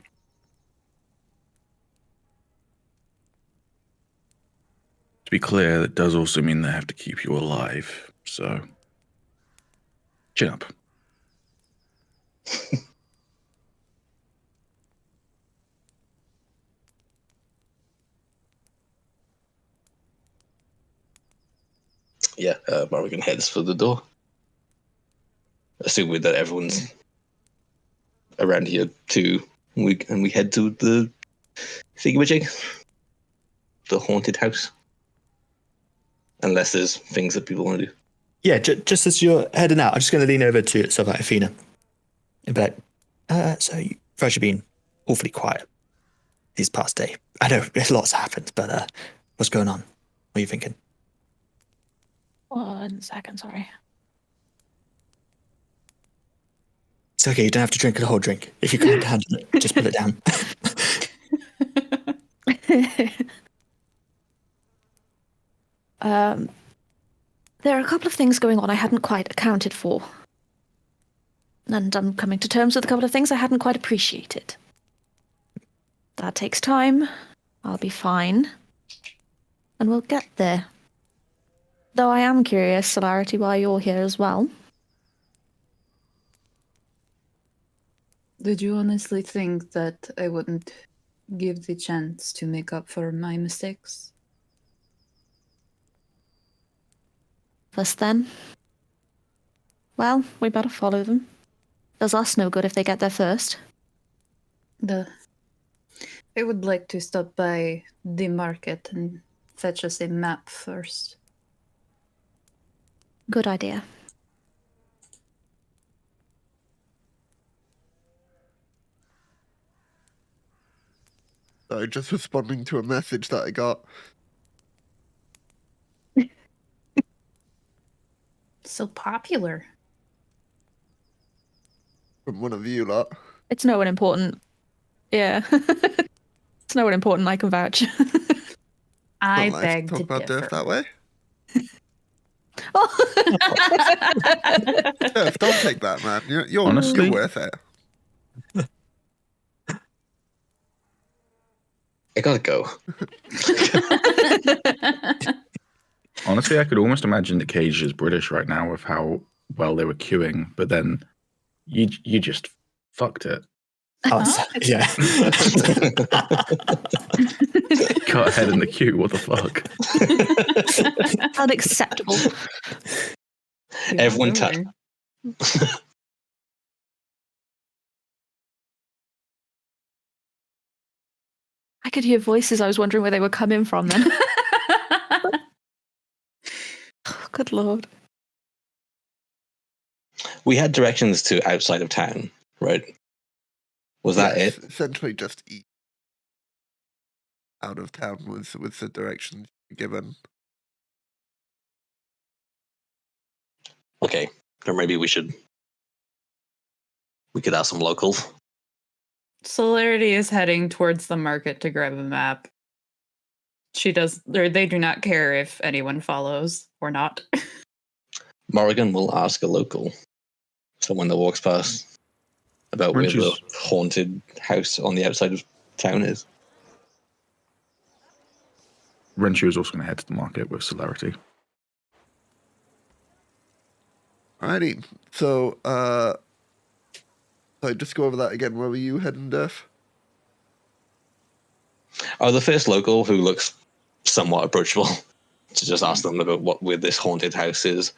To be clear, that does also mean they have to keep you alive. So chin up. Yeah, Morrigan heads for the door. Assuming that everyone's around here too, and we head to the thingamajig, the haunted house. Unless there's things that people want to do. Yeah, just as you're heading out, I'm just going to lean over to stuff like Athena. And be like, so you've actually been awfully quiet these past day. I know lots happened, but what's going on? What are you thinking? 1 second, sorry. It's okay, you don't have to drink the whole drink. If you can't handle it, just put it down. There are a couple of things going on I hadn't quite accounted for. And I'm coming to terms with a couple of things I hadn't quite appreciated. That takes time. I'll be fine. And we'll get there. Though I am curious, Solarity, why you're here as well. Did you honestly think that I wouldn't give the chance to make up for my mistakes? First then. Well, we better follow them. Does us no good if they get there first. I would like to stop by the market and fetch us a map first. Good idea. Sorry, just responding to a message that I got. So popular. From one of you lot. It's no one important. Yeah. It's no one important, I can vouch. I Not nice beg to talk to about differ. Durf that way. Oh. Durf, don't take that, man. You're Honestly? worth it. I gotta go. Honestly, I could almost imagine that Cage is British right now with how well they were queuing, but then you just fucked it. Oh, yeah. Cut ahead in the queue. What the fuck? Unacceptable. Everyone tap. I could hear voices. I was wondering where they were coming from then. Oh, good lord. We had directions to outside of town, right? Was that Yes, it? essentially just eat. Out of town was the direction given. Okay, or maybe we could ask some locals. Solarity is heading towards the market to grab a map. They do not care if anyone follows or not. Morrigan will ask a local, someone that walks past, about where the haunted house on the outside of town is. Renchu is also going to head to the market with Celerity. Alrighty, so just go over that again. Where were you heading, Durf? Oh, the first local who looks somewhat approachable to just ask them about where this haunted house is,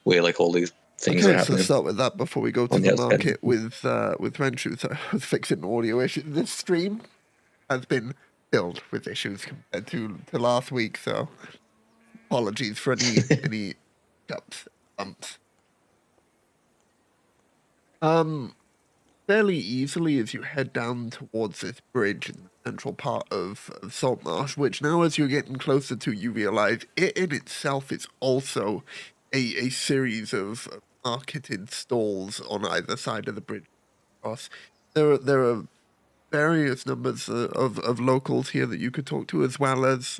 where like all these things are Okay, so happening. start with that before we go to On the the outside. market with Renchu. So I was fixing audio issues. This stream has been filled with issues compared to last week, so apologies for any bumps. Fairly easily as you head down towards this bridge in the central part of Saltmarsh, which now as you're getting closer to, you realize it in itself is also a series of marketed stalls on either side of the bridge across. There are various numbers of locals here that you could talk to, as well as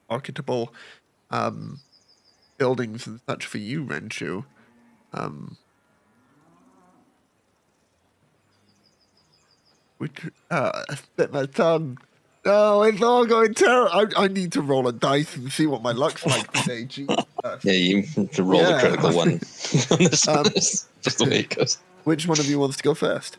marketable buildings and such for you, Renshu. I bit my tongue. No, it's all going terrible. I need to roll a dice and see what my luck's like today. Jesus. Yeah, you have to roll a critical one on this. Just the way it goes. Which one of you wants to go first?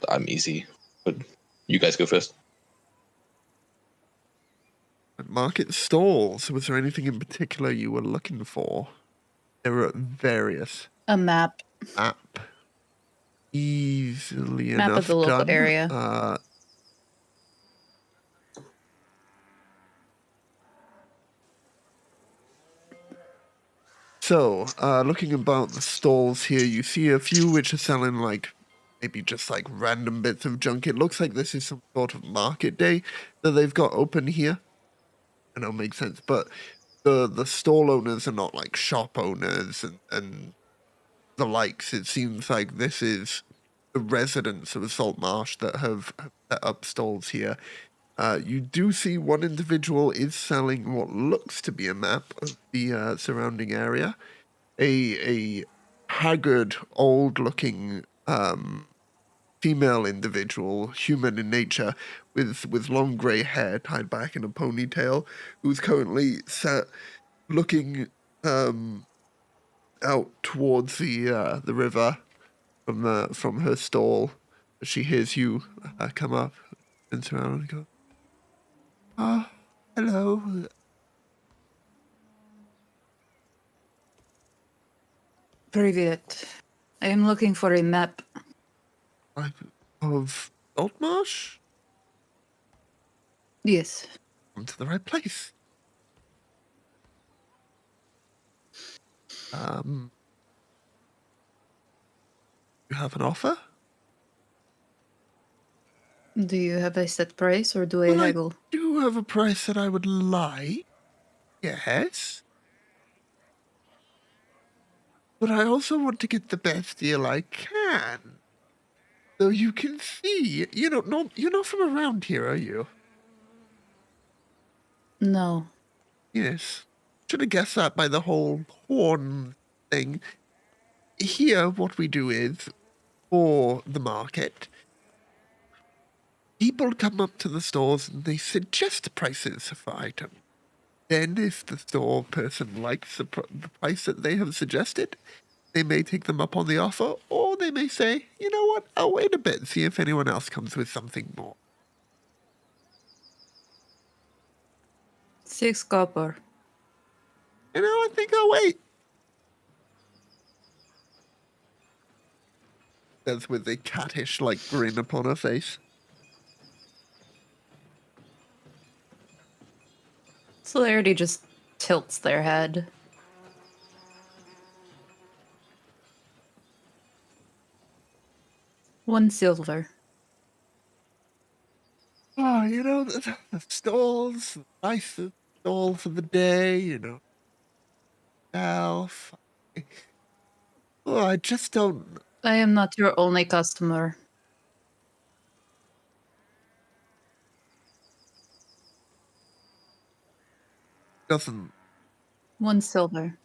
I'm easy, but you guys go first. Market stalls. Was there anything in particular you were looking for? There were various. A map. Map. Easily Map enough of the local done. area. So, looking about the stalls here, you see a few which are selling like maybe just like random bits of junk. It looks like this is some sort of market day that they've got open here. I know, makes sense, but the stall owners are not like shop owners and the likes. It seems like this is the residents of Saltmarsh that have set up stalls here. You do see one individual is selling what looks to be a map of the surrounding area. A haggard, old-looking female individual, human in nature, with long grey hair tied back in a ponytail, who's currently sat looking out towards the river from her stall. She hears you come up and surround and go, hello. Privet. I am looking for a map. Of Saltmarsh? Yes. Come to the right place. You have an offer? Do you have a set price or do I Well, haggle? I do have a price that I would like. Yes. But I also want to get the best deal I can. So you can see, you're not from around here, are you? No. Yes. Should have guessed that by the whole horn thing. Here, what we do is, for the market, people come up to the stores and they suggest prices for items. Then, if the store person likes the price that they have suggested, they may take them up on the offer, or they may say, you know what, I'll wait a bit and see if anyone else comes with something more. 6 copper. You know, I think I'll wait. Says with a cattish, grin upon her face. Celerity just tilts their head. $1 silver. Oh, you know, the stalls, nice stall for the day, you know. Elf. Oh, I just don't. I am not your only customer. Doesn't. $1 silver.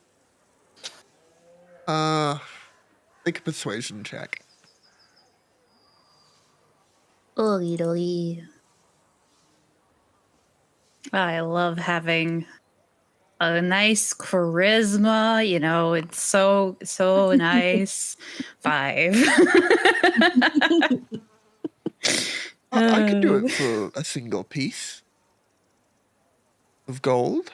Make a persuasion check. Oogly. I love having a nice charisma, you know, it's so nice. 5. I could do it for a single piece of gold.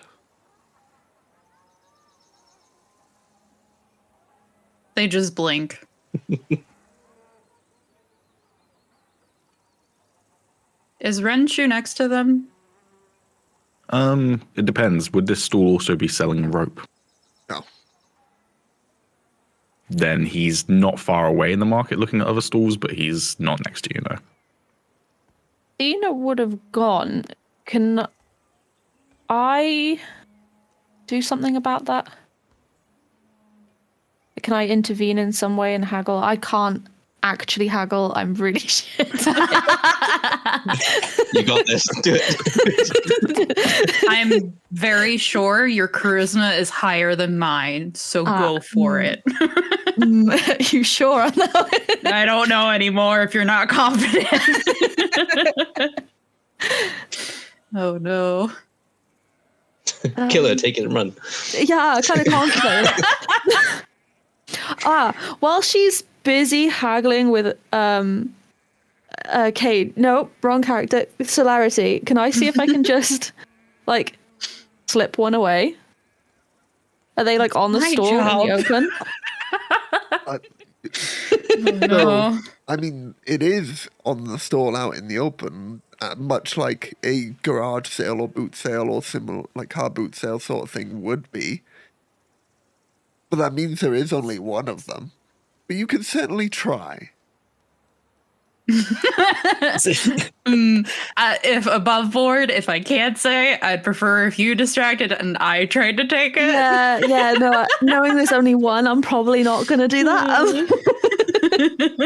They just blink. Is Renshu next to them? It depends. Would this stall also be selling rope? No. Then he's not far away in the market looking at other stalls, but he's not next to you, no. Athena would have gone. Can I do something about that? Can I intervene in some way and haggle? I can't actually haggle. I'm really shit. You got this. Do it. I'm very sure your charisma is higher than mine, so go for it. You sure on that one? I don't know anymore if you're not confident. Oh no. Kill her, take it and run. Yeah, kind of confident. While she's busy haggling with Cade, no, wrong character, Celerity, can I see if I can just like slip one away? Are they like on the My store in the job. open? No. I mean, it is on the stall out in the open, much like a garage sale or boot sale or similar, like car boot sale sort of thing would be. But that means there is only one of them. But you can certainly try. If above board, if I can't say, I'd prefer if you distracted and I tried to take it. Yeah, no, knowing there's only one, I'm probably not going to do that.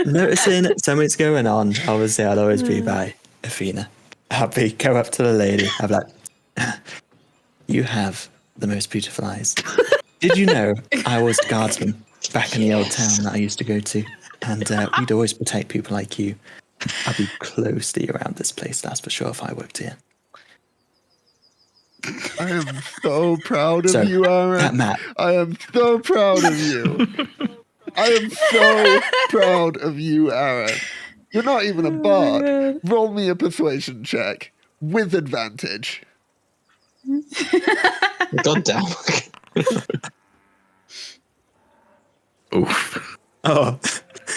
Noticing something's going on, obviously I'll always be by Athena. I'll go up to the lady. I'll be like, you have the most beautiful eyes. Did you know I was a guardsman back in the old town that I used to go to? And we'd always protect people like you. I'd be closely around this place, that's for sure, if I worked here. I am so proud of So, you, Aaron. that map. I am so proud of you. I am so proud of you, Aaron. You're not even a bard. Roll me a persuasion check with advantage. God damn. Oof. Oh,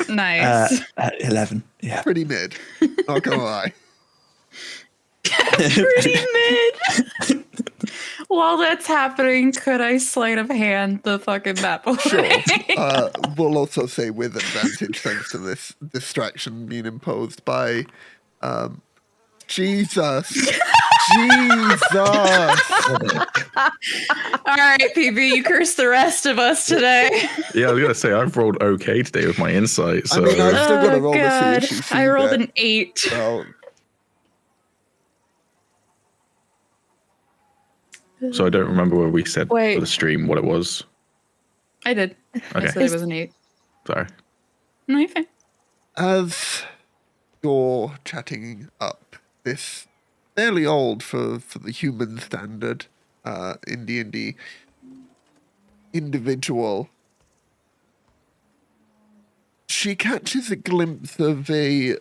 Nice. 11. Yeah. Pretty mid. Not gonna lie. Pretty mid. While that's happening, could I sleight of hand the fucking map away? Sure. We'll also say with advantage thanks to this distraction being imposed by Jesus. Jesus. All right, PB, you curse the rest of us today. Yeah, I was gonna say I've rolled okay today with my insight. So I mean, I've still got to Oh, roll God. to see if she sees I rolled it. an 8. So, I don't remember where we said Wait. for the stream what it was. I did. I Okay, said it was an 8. sorry. No, you're fine. as you're chatting up this fairly old for the human standard in D&D individual, she catches a glimpse of a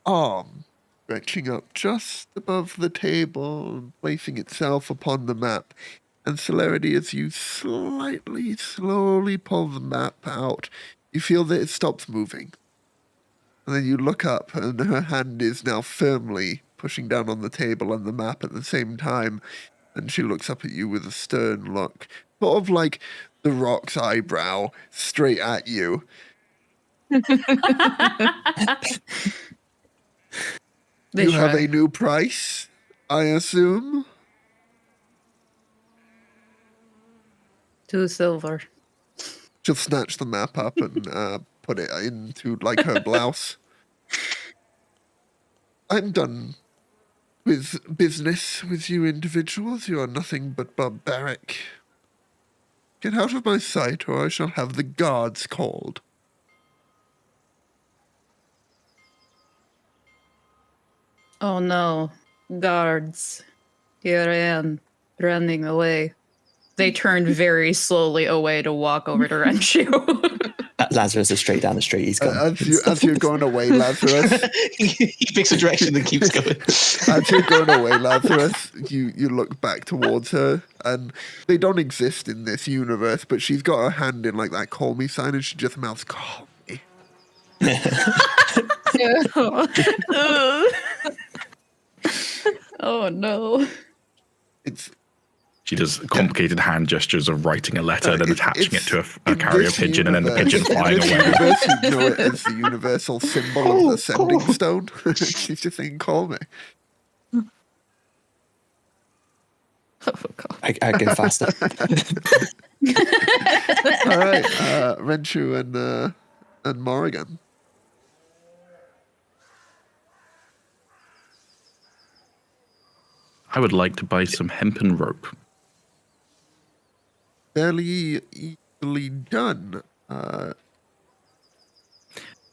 arm stretching up just above the table and placing itself upon the map. And Celerity, as you slowly pull the map out, you feel that it stops moving. And then you look up, and her hand is now firmly pushing down on the table and the map at the same time. And she looks up at you with a stern look, sort of like the Rock's eyebrow, straight at you. They You have try. a new price, I assume? 2 silver. She'll snatch the map up and put it into, like, her blouse. I'm done with business with you individuals. You are nothing but barbaric. Get out of my sight, or I shall have the guards called. Oh no. Guards. Here I am, running away. They turn very slowly away to walk over to Renshu. Lazarus is straight down the street. He's gone. As you're going away, Lazarus, He picks a direction and keeps going. as you're going away, Lazarus, you look back towards her, and they don't exist in this universe, but she's got her hand in, like, that call me sign, and she just mouths, call me. Oh no. it's She does complicated hand gestures of writing a letter, then attaching it to a in carrier this pigeon, and then the pigeon universe- flying in this away. universe, you know it as the universal symbol of the sending stone. She's just saying, "Call me." Oh, God. I go faster. All right, Renshu and Morrigan. I would like to buy some hempen rope. Fairly easily done.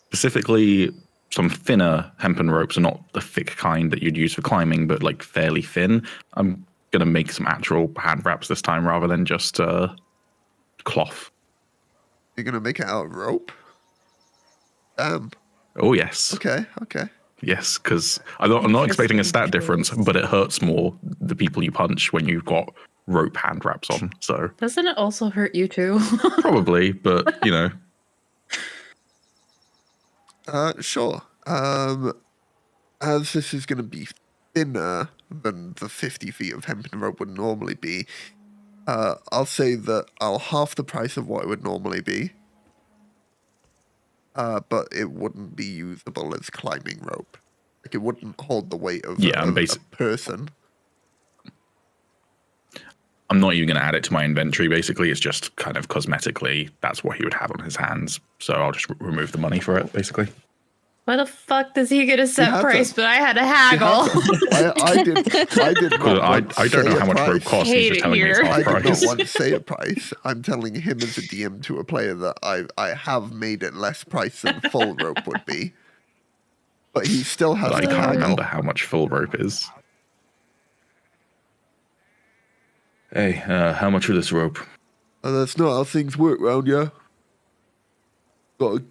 Specifically, some thinner hempen ropes are not the thick kind that you'd use for climbing, but like fairly thin. I'm going to make some actual hand wraps this time rather than just cloth. You're gonna make it out of rope? Damn. Oh, yes. Okay. Yes, because I'm not expecting a stat difference, but it hurts more the people you punch when you've got rope hand wraps on. So Doesn't it also hurt you too? probably, but you know. Sure. As this is gonna be thinner than the 50 feet of hempen rope would normally be, I'll say that I'll half the price of what it would normally be. But it wouldn't be usable as climbing rope. Like, it wouldn't hold the weight of a person. I'm not even going to add it to my inventory, basically. It's just kind of cosmetically, that's what he would have on his hands. So I'll just remove the money for it, basically. Why the fuck does he get a set had price, to- but I had to haggle? I did not I don't know how much rope costs. He's Hate just it telling me it's here. half I did not price. want to say a price. I'm telling him as a DM to a player that I have made it less price than full rope would be. But he still has But I to can't haggle. remember how much full rope is. Hey, how much for this rope? That's not how things work round here. Got to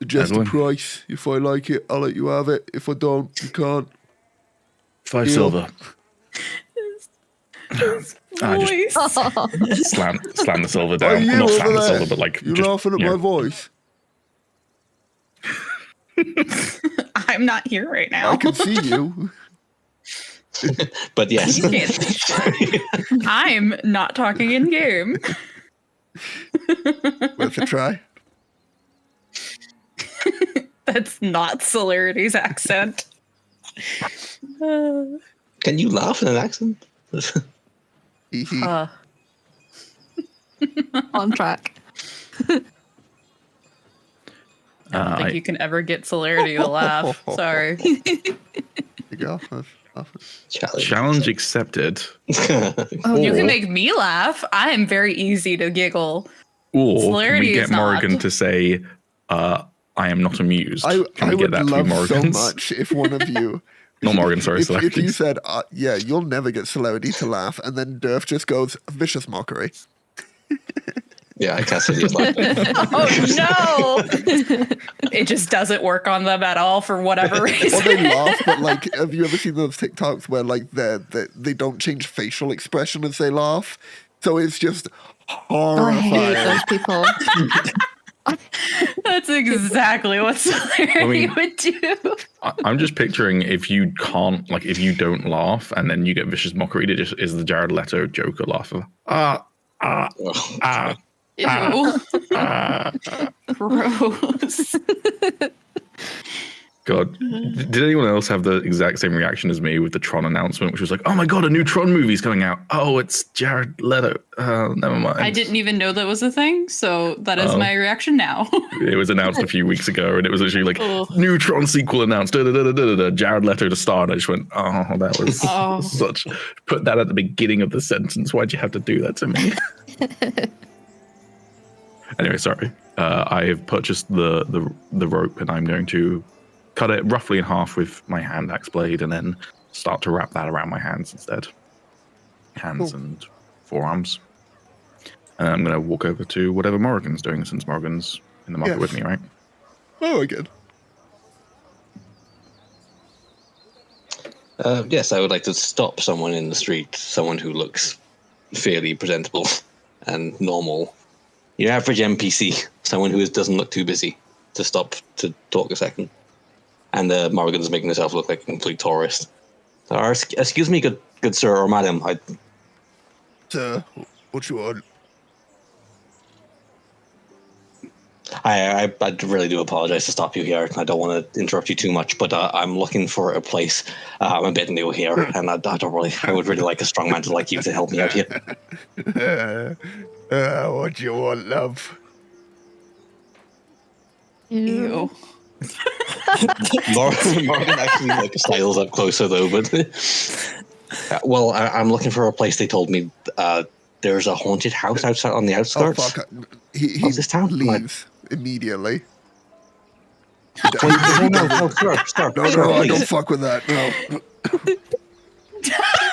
adjust the Evelyn? price. If I like it, I'll let you have it. If I don't, you can't. 5 Deal. silver. I Voice. just slam the silver down. you Not over slam the there? silver, but like You just, laughing at you my know, voice? I'm not here right now. I can see you. But yes. You can't see shit. I'm not talking in game. Worth a try. That's not Celerity's accent. Can you laugh in an accent? Hee hee. On track. I don't think you can ever get Celerity to laugh. Sorry. There you go. challenge accepted. Oh, You Or- can make me laugh. I am very easy to giggle. Or can Celerity we get is not. Morrigan to say, I am not amused? I Can we would get that to be love so Morrigan's? much if one of you. Not Morrigan, sorry, if you Celerity's. said, yeah, you'll never get Celerity to laugh, and then Durf just goes, vicious mockery. Yeah, I can't say he's laughing. Oh no! It just doesn't work on them at all for whatever Or reason. they laugh, but like, have you ever seen those TikToks where like they don't change facial expression as they laugh? So it's just Oh, I hate horrifying. those people. That's exactly what Celerity would do. I'm just picturing if you can't, like, if you don't laugh and then you get vicious mockery, it just is the Jared Leto Joker laugher. Ew. Gross. God. Did anyone else have the exact same reaction as me with the Tron announcement, which was like, oh my God, a new Tron movie's coming out. Oh, it's Jared Leto. Never mind. I didn't even know that was a thing, so that is Oh. my reaction now. It was announced a few weeks ago, and it was literally like, Ugh. new Tron sequel announced, Jared Leto to star. And I just went, oh, that was Oh. such. Put that at the beginning of the sentence. Why'd you have to do that to me? Anyway, sorry. I have purchased the rope, and I'm going to cut it roughly in half with my hand axe blade, and then start to wrap that around my hands instead. Hands and forearms. And I'm going to walk over to whatever Morrigan's doing, since Morrigan's in the market Yes. with me, right? Oh, again. Yes, I would like to stop someone in the street, someone who looks fairly presentable and normal. Your average NPC, someone who doesn't look too busy, to stop to talk a second. And Morrigan's making herself look like a complete tourist. Excuse me, good sir or madam. Sir, what you want? I really do apologize to stop you here. I don't want to interrupt you too much, but I'm looking for a place. I'm a bit new here, and I would really like a strong man like you to help me out here. What you want, love? Ew. Morgan actually styles up closer though, but I'm looking for a place. They told me there's a haunted house outside on the outskirts. Oh fuck! He this town leaves immediately. No, sir, I don't fuck with that. No.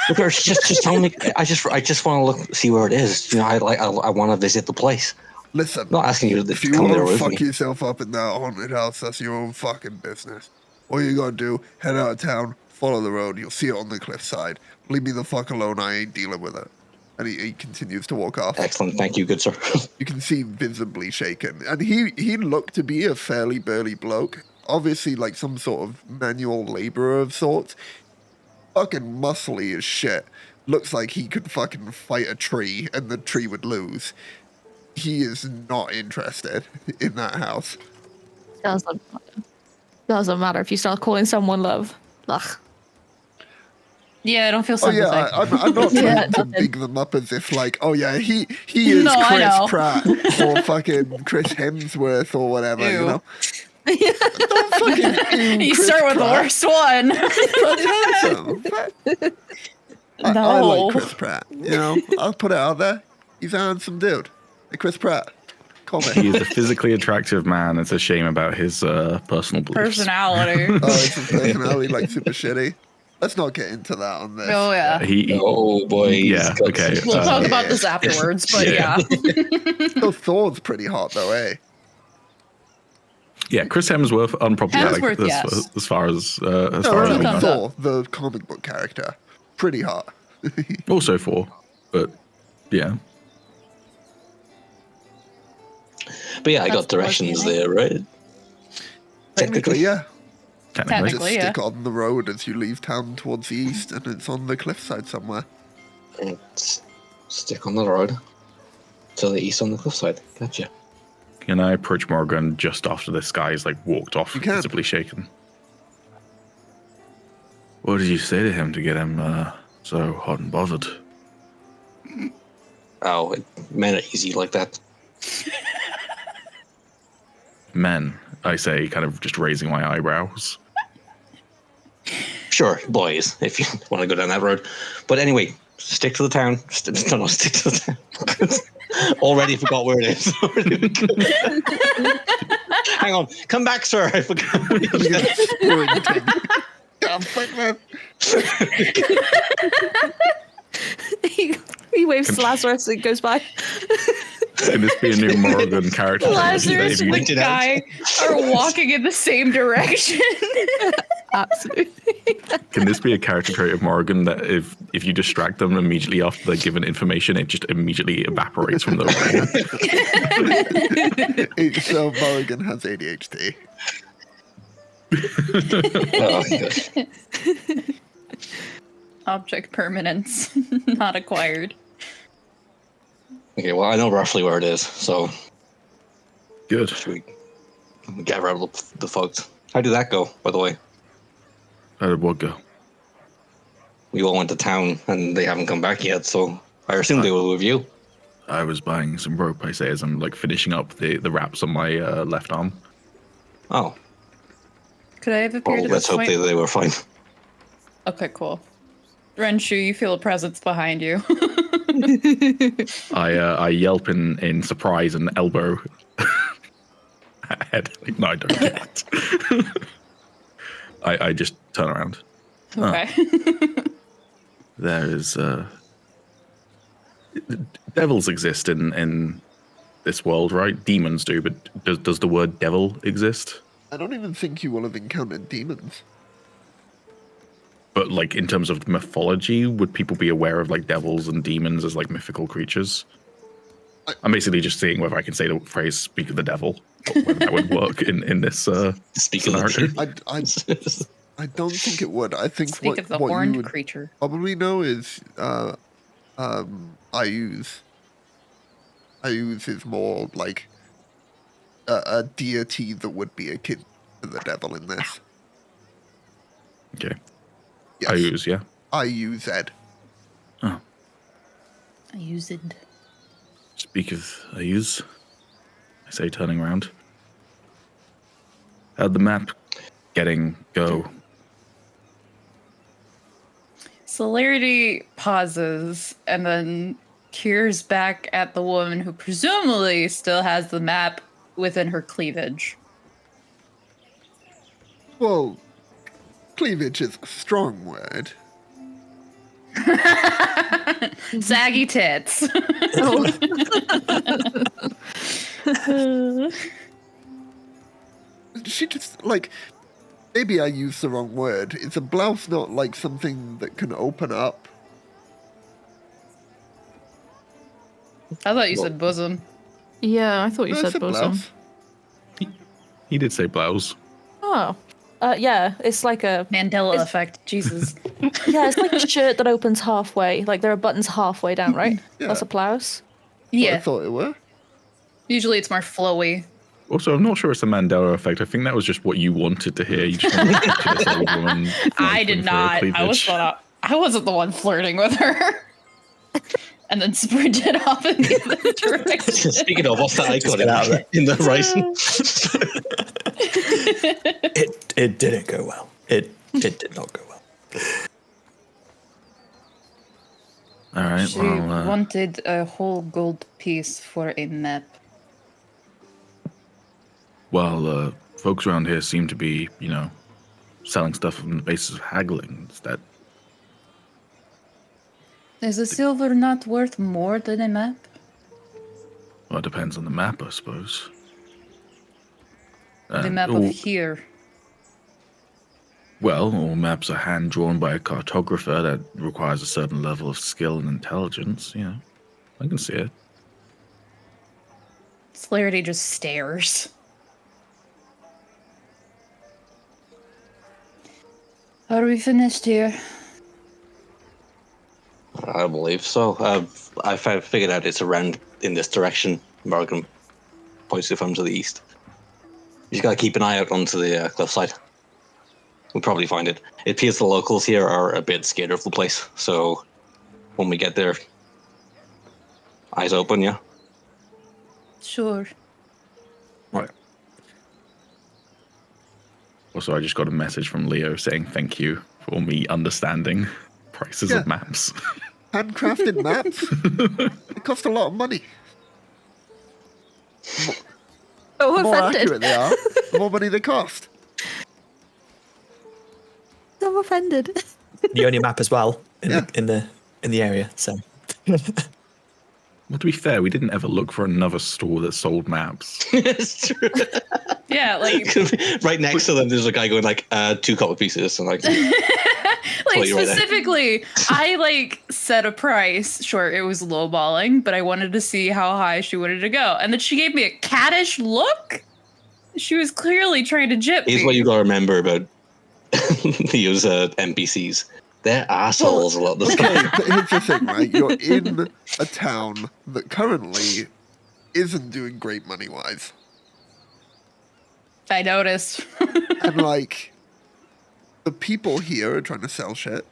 Look, just tell me. I just want to see where it is. You know, I want to visit the place. Listen, I'm not asking you to if you come there want to with fuck me. yourself up in that haunted house, that's your own fucking business. All you gotta do, head out of town, follow the road, you'll see it on the cliffside. Leave me the fuck alone, I ain't dealing with it. And he continues to walk off. Excellent, thank you, good sir. You can see visibly shaken. And he looked to be a fairly burly bloke. Obviously, like some sort of manual laborer of sorts. Fucking muscly as shit. Looks like he could fucking fight a tree and the tree would lose. He is not interested in that house. Doesn't matter if you start calling someone love. Ugh. Yeah, I don't feel Oh sympathetic. yeah, I'm not trying to big them up as if like, oh yeah, he is No, I know. Chris Pratt or fucking Chris Hemsworth or whatever, Ew. you know. Don't fucking ew You Chris start with Pratt. the worst one. Handsome. I No. like Chris Pratt. You know, I'll put it out there. He's a handsome dude. Hey, Chris Pratt, call me. He is a physically attractive man. It's a shame about his personal beliefs. Personality. Oh, it's his personality, like super shitty. Let's not get into that on this. Oh yeah. Oh boy. Yeah, okay. We'll talk about yeah. this afterwards, but Yeah. yeah. Thor's pretty hot though, eh? Yeah, Chris Hemsworth, unproblematic Hemsworth, yes. as far as No, we know. thumbs Thor, the comic book character, pretty hot. Also 4, but yeah. But yeah, I That's got directions the there, right? Technically, yeah. Technically. Just yeah. stick on the road as you leave town towards the east, and it's on the cliffside somewhere. And stick on the road to the east on the cliffside. Gotcha. Can I approach Morgan just after this guy's like walked off, You can. visibly shaken? What did you say to him to get him so hot and bothered? Oh, it made it easy like that. Men, I say, kind of just raising my eyebrows. Sure, boys, if you want to go down that road. But anyway, stick to the town. Stick to the town. Already forgot where it is. Hang on. Come back, sir. I forgot. God, fuck, man. he waves to Lazarus and goes by. Can this be a new Morgan character? Lazarus and Maybe. the guy are walking in the same direction. Absolutely. Can this be a character trait of Morgan that if you distract them immediately after they're given information, it just immediately evaporates from the room? So Mulligan has ADHD. Oh, good. Object permanence, not acquired. Okay, well, I know roughly where it is, so Good. should we get rid of the folks? How did that go, by the way? How did what go? We all went to town, and they haven't come back yet, so I assume they were with you. I was buying some rope, I say, as I'm like finishing up the wraps on my left arm. Oh, Could I have appeared well, at let's this hope point? they were fine. Okay, cool. Renshu, you feel a presence behind you. I yelp in surprise and elbow ahead. Like, no, I don't do that. I just turn around. Okay. There is devils exist in this world, right? Demons do, but does the word devil exist? I don't even think you will have encountered demons. But like in terms of mythology, would people be aware of like devils and demons as like mythical creatures? I'm basically just seeing whether I can say the phrase "speak of the devil," or whether that would work in this Speak of scenario. the I don't think it would. I think Speak of the what you horned would creature. probably know is Ayuz. Ayuz is more like a deity that would be akin to the devil in this. Okay. Yes. Ayuz, yeah. Ayuz. Oh. I use it. Speak of Ayuz, I say, turning around. How'd the map go? Celerity pauses and then peers back at the woman who presumably still has the map within her cleavage. Well, cleavage is a strong word. Saggy tits. She just, like, maybe I used the wrong word. Is a blouse not like something that can open up? I thought you said bosom. Yeah, I thought you No, said it's a bosom. blouse. He did say blouse. Oh. Yeah, it's like a Mandela effect. Jesus. yeah, it's like a shirt that opens halfway. Like there are buttons halfway down, right? Yeah. That's a blouse. I Yeah. thought it were. Usually it's more flowy. Also, I'm not sure it's the Mandela effect. I think that was just what you wanted to hear. You just wanted to picture this old woman. I going did for her not. cleavage. I wasn't the one flirting with her. And then sprinted off in the other direction. Speaking of, what's that icon get out of in the horizon? It didn't go well. It did not go well. All right, She well, wanted a whole gold piece for a map. folks around here seem to be, selling stuff on the basis of haggling. Is that Is a silver not worth more than a map? well, it depends on the map, I suppose. The map of here. Well, all maps are hand drawn by a cartographer. That requires a certain level of skill and intelligence. I can see it. Celerity just stares. Are we finished here? I believe so. I figured out it's around in this direction. Morgan points the thumb to the east. You just gotta keep an eye out onto the cliffside. We'll probably find it. It appears the locals here are a bit scared of the place, so when we get there, eyes open, yeah? Sure. Right. Also, I just got a message from Leo saying thank you for me understanding prices of maps. Handcrafted maps? It cost a lot of money. Oh, The more offended. accurate they are, the more money they cost. So offended. The only map as well in Yeah. the area. So Well, to be fair, we didn't ever look for another store that sold maps. It's true. Yeah, like Right next to them, there's a guy going like, 2 copper pieces, and like, like you're right there. specifically, I set a price. Sure, it was lowballing, but I wanted to see how high she wanted to go, and then she gave me a cattish look. She was clearly trying to jip me. here's what you gotta remember about these NPCs. They're assholes a lot of the Okay, time. but here's the thing, right? You're in a town that currently isn't doing great money-wise. I noticed. And, the people here are trying to sell shit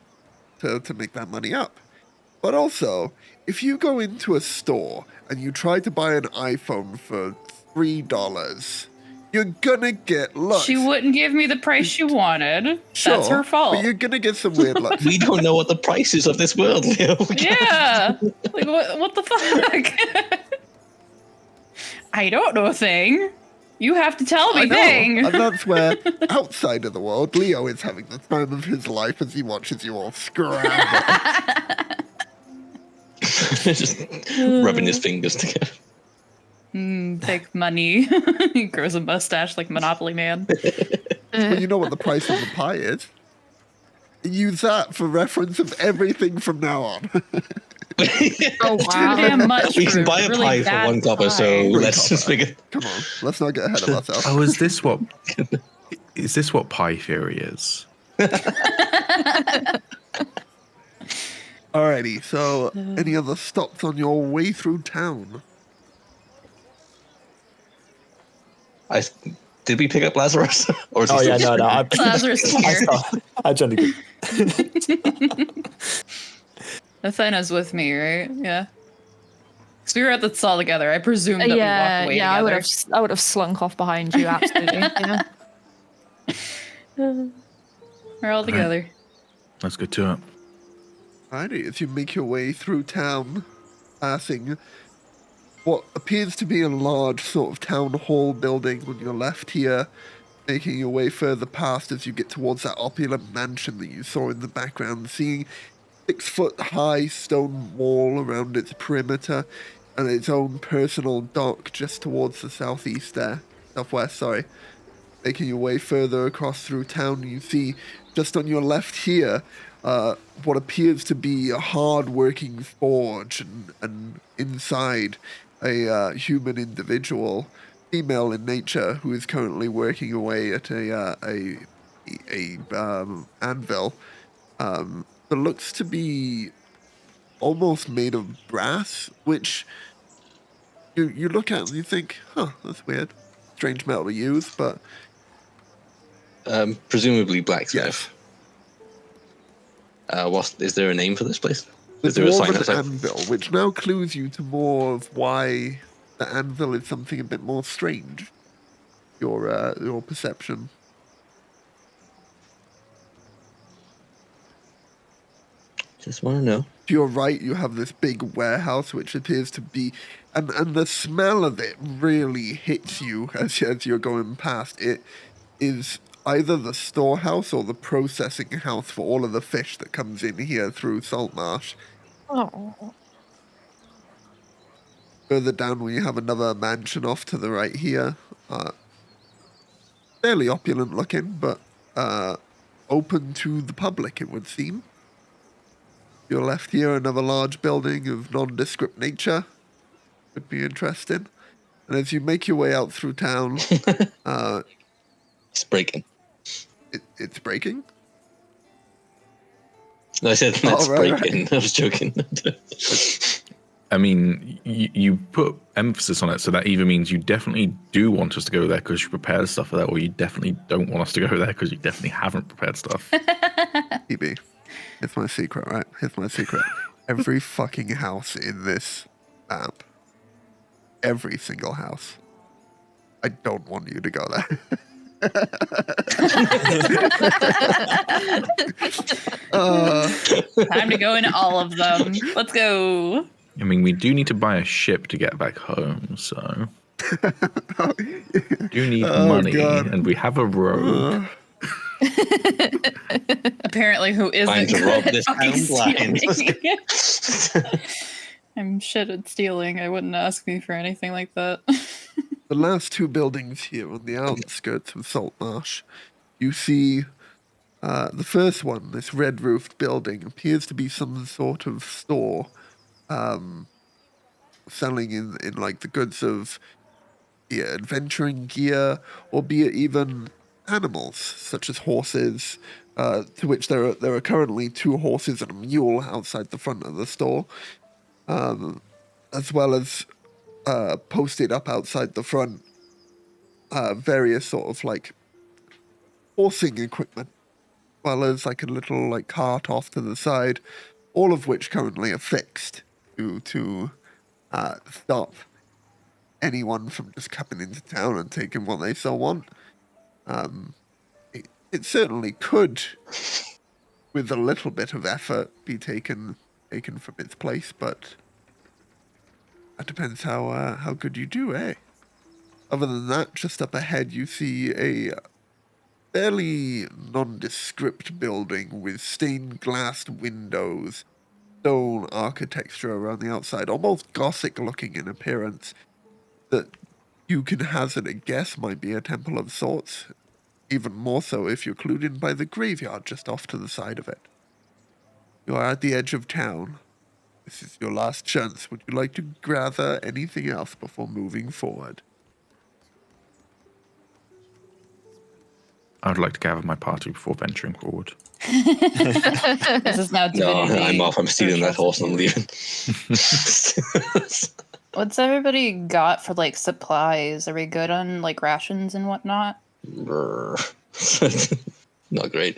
to make that money up. But also, if you go into a store and you try to buy an iPhone for $3, you're gonna get looks. She wouldn't give me the price she wanted. Sure, That's her fault. But you're gonna get some weird looks. We don't know what the price is of this world, Leo. Yeah. What the fuck? I don't know a thing. You have to tell me I know, thing. and that's where, outside of the world, Leo is having the time of his life as he watches you all scramble. Just rubbing his fingers together. Take money. He grows a mustache like Monopoly Man. But you know what the price of the pie is. Use that for reference of everything from now on. Oh, Too wow. damn much. We for can buy a really pie for bad 1 copper, so pie. let's just figure. Come on, let's not get ahead of ourselves. Oh, is this what Pie Theory is? Alrighty, so any other stops on your way through town? Did we pick up Lazarus? Or is he Oh still yeah, no. Lazarus is here. I jumped. Athena's with me, right? Yeah. Because we were at the stall together. I presume that we walked away I together. I would have slunk off behind you, absolutely. Yeah. We're all together. Let's get to it. Alrighty, as you make your way through town, passing what appears to be a large sort of town hall building on your left here, making your way further past as you get towards that opulent mansion that you saw in the background, seeing 6-foot-high stone wall around its perimeter and its own personal dock just towards the southwest, sorry. Making your way further across through town, you see just on your left here what appears to be a hard-working forge, and inside a human individual, female in nature, who is currently working away at a anvil that looks to be almost made of brass, which you look at and you think, huh, that's weird. Strange metal to use, but... presumably blacksmith. Yes. Is there a name for this place? Is There's there a more sign of an outside? anvil, which now clues you to more of why the anvil is something a bit more strange. Your perception. Just want to know. To your right, you have this big warehouse, which appears to be, and the smell of it really hits you as you're going past. It is either the storehouse or the processing house for all of the fish that comes in here through Saltmarsh. Oh. Further down, we have another mansion off to the right here. Fairly opulent looking, but open to the public, it would seem. Your left here, another large building of nondescript nature. Could be interesting. And as you make your way out through town, It's breaking. it's breaking. No, I said that's right. breaking. I was joking. I mean, you put emphasis on it, so that either means you definitely do want us to go there because you prepared stuff for that, or you definitely don't want us to go there because you definitely haven't prepared stuff. TB. Here's my secret, right? Here's my secret. Every fucking house in this map, every single house, I don't want you to go there. Time to go in all of them. Let's go. I mean, we do need to buy a ship to get back home, so do need money, God. and we have a road. Apparently, who Trying isn't to rob good at this fucking town stealing? I'm shit at stealing. I wouldn't ask me for anything like that. The last two buildings here on the outskirts of Saltmarsh, you see the first one, this red-roofed building, appears to be some sort of store selling in like the goods of adventuring gear, or be it even animals, such as horses, to which there are currently 2 horses and a mule outside the front of the store, as well as posted up outside the front, various sort of like horsing equipment, as well as like a little like cart off to the side, all of which currently are fixed to stop anyone from just coming into town and taking what they so want. It certainly could, with a little bit of effort, be taken from its place, but that depends how good you do, eh? Other than that, just up ahead, you see a fairly nondescript building with stained glass windows, stone architecture around the outside, almost Gothic-looking in appearance, that you can hazard a guess might be a temple of sorts. Even more so if you're clued in by the graveyard just off to the side of it. You are at the edge of town. This is your last chance. Would you like to gather anything else before moving forward? I would like to gather my party before venturing forward. This is now No, divinity. I'm off. I'm stealing that horse and I'm leaving. What's everybody got for like supplies? Are we good on like rations and whatnot? Not great.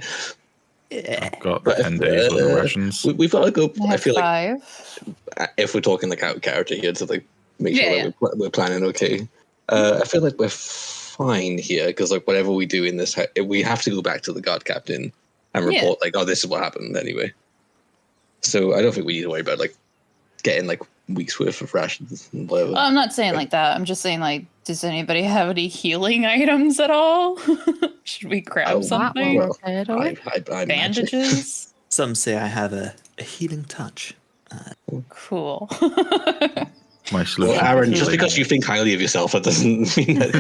I've got But 10 days worth of rations. We've got to go. I I have feel like 5. if we're talking like out of character here to like make sure Yeah, that we're planning okay. I feel like we're fine here because like whatever we do in this, we have to go back to the guard captain and report like, oh, this is what happened anyway. So I don't think we need to worry about like getting like weeks worth of rations and whatever. Well, I'm not saying like that. I'm just saying like, does anybody have any healing items at all? Should we grab Oh, something? well, Okay, do we? I Bandages? Some say I have a healing touch. Cool. My solution. Well, Aaron, is just because you think highly of yourself, that doesn't mean that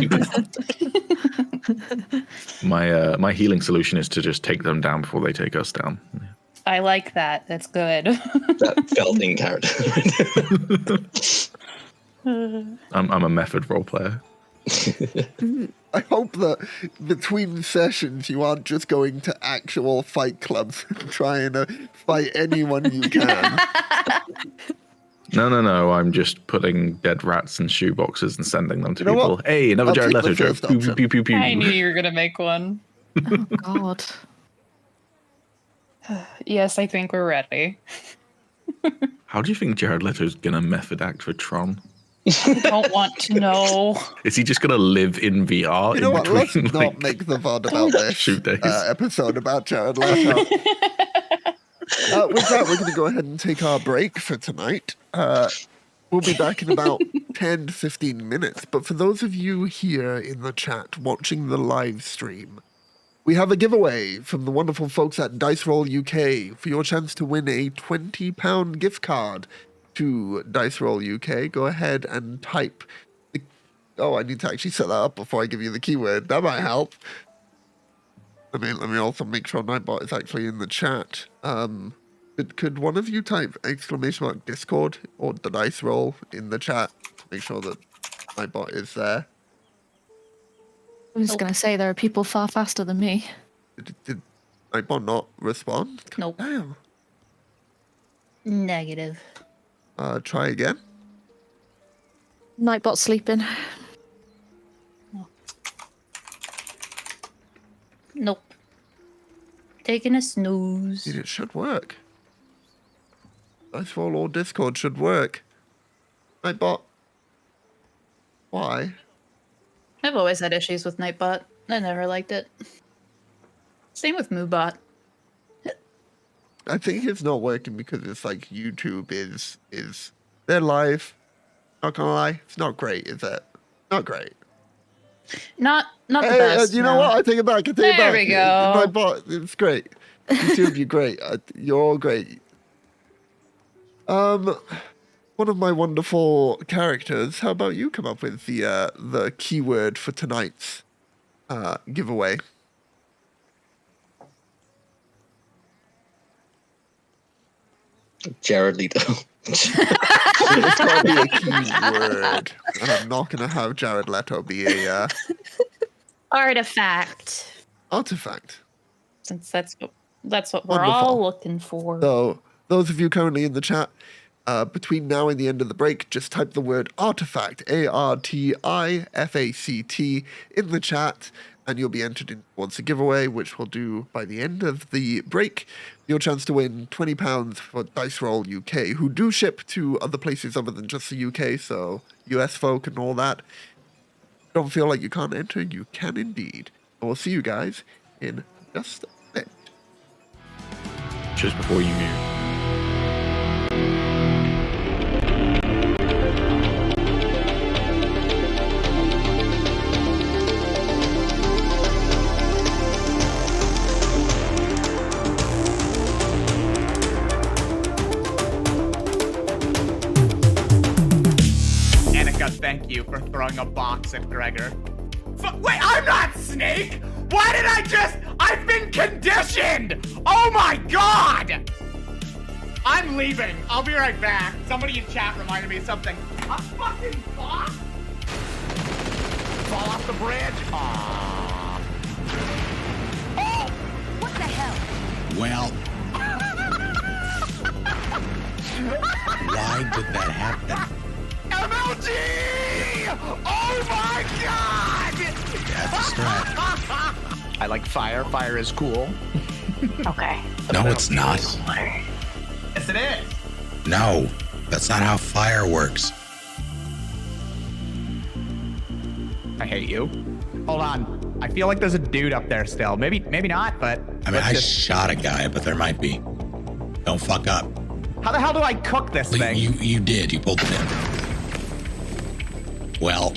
you. my healing solution is to just take them down before they take us down. I like that. That's good. That felt in character. I'm a method role player. I hope that between sessions you aren't just going to actual fight clubs and trying to fight anyone you can. No. I'm just putting dead rats in shoe boxes and sending them to You know people. what? Hey, another I'll Jared take the Leto joke. first Pew, option. pew, pew, pew, I knew pew. you were going to make one. Oh, God. Yes, I think we're ready. How do you think Jared Leto's gonna method act for Tron? I don't want to know. Is he just gonna live in VR You know in what? Let's between not make the VOD about this shoot days? episode about Jared Leto. With that, we're going to go ahead and take our break for tonight. We'll be back in about 10 to 15 minutes. But for those of you here in the chat watching the live stream, we have a giveaway from the wonderful folks at Dice Roll UK for your chance to win a £20 gift card to Dice Roll UK. Go ahead and type the... Oh, I need to actually set that up before I give you the keyword. That might help. Let me also make sure Nightbot is actually in the chat. Could one of you type ! Discord or the Dice Roll in the chat to make sure that Nightbot is there? I was going to say there are people far faster than me. Did Nightbot not respond? Nope. Damn. Negative. Try again. Nightbot sleeping. Nope. Taking a snooze. Dude, it should work. Dice Roll or Discord should work. Nightbot. Why? I've always had issues with Nightbot. I never liked it. Same with Moobot. I think it's not working because it's like YouTube is they're live. Not gonna lie, it's not great, is it? Not great. Not the Hey, best. you know no. what? I take it back. I take it back. There we go. My bot, it's great. YouTube, you're great. You're all great. One of my wonderful characters. How about you come up with the keyword for tonight's giveaway? Jared Leto. It's got to be a keyword, and I'm not going to have Jared Leto be a Artifact. artifact. Since that's what we're Wonderful. all looking for. So, those of you currently in the chat, between now and the end of the break, just type the word artifact, ARTIFACT, in the chat, and you'll be entered in towards a giveaway, which we'll do by the end of the break. Your chance to win £20 for Dice Roll UK, who do ship to other places other than just the UK, so US folk and all that. Don't feel like you can't enter, you can indeed. And we'll see you guys in just a bit. Just before you mute. Annika, thank you for throwing a box at Gregor. Wait, I'm not Snake! Why did I've been conditioned! Oh my god! I'm leaving. I'll be right back. Somebody in chat reminded me of something. A fucking box? Fall off the bridge? Aww. Well, why did that happen? MLG! Oh my god! That's a stretch. I like fire. Fire is cool. Okay. No, it's not. Yes, it is. No, that's not how fire works. I hate you. Hold on. I feel like there's a dude up there still. Maybe not, but... I mean, I shot a guy, but there might be. Don't fuck up. How the hell do I cook this thing? You did. You pulled it in. Well...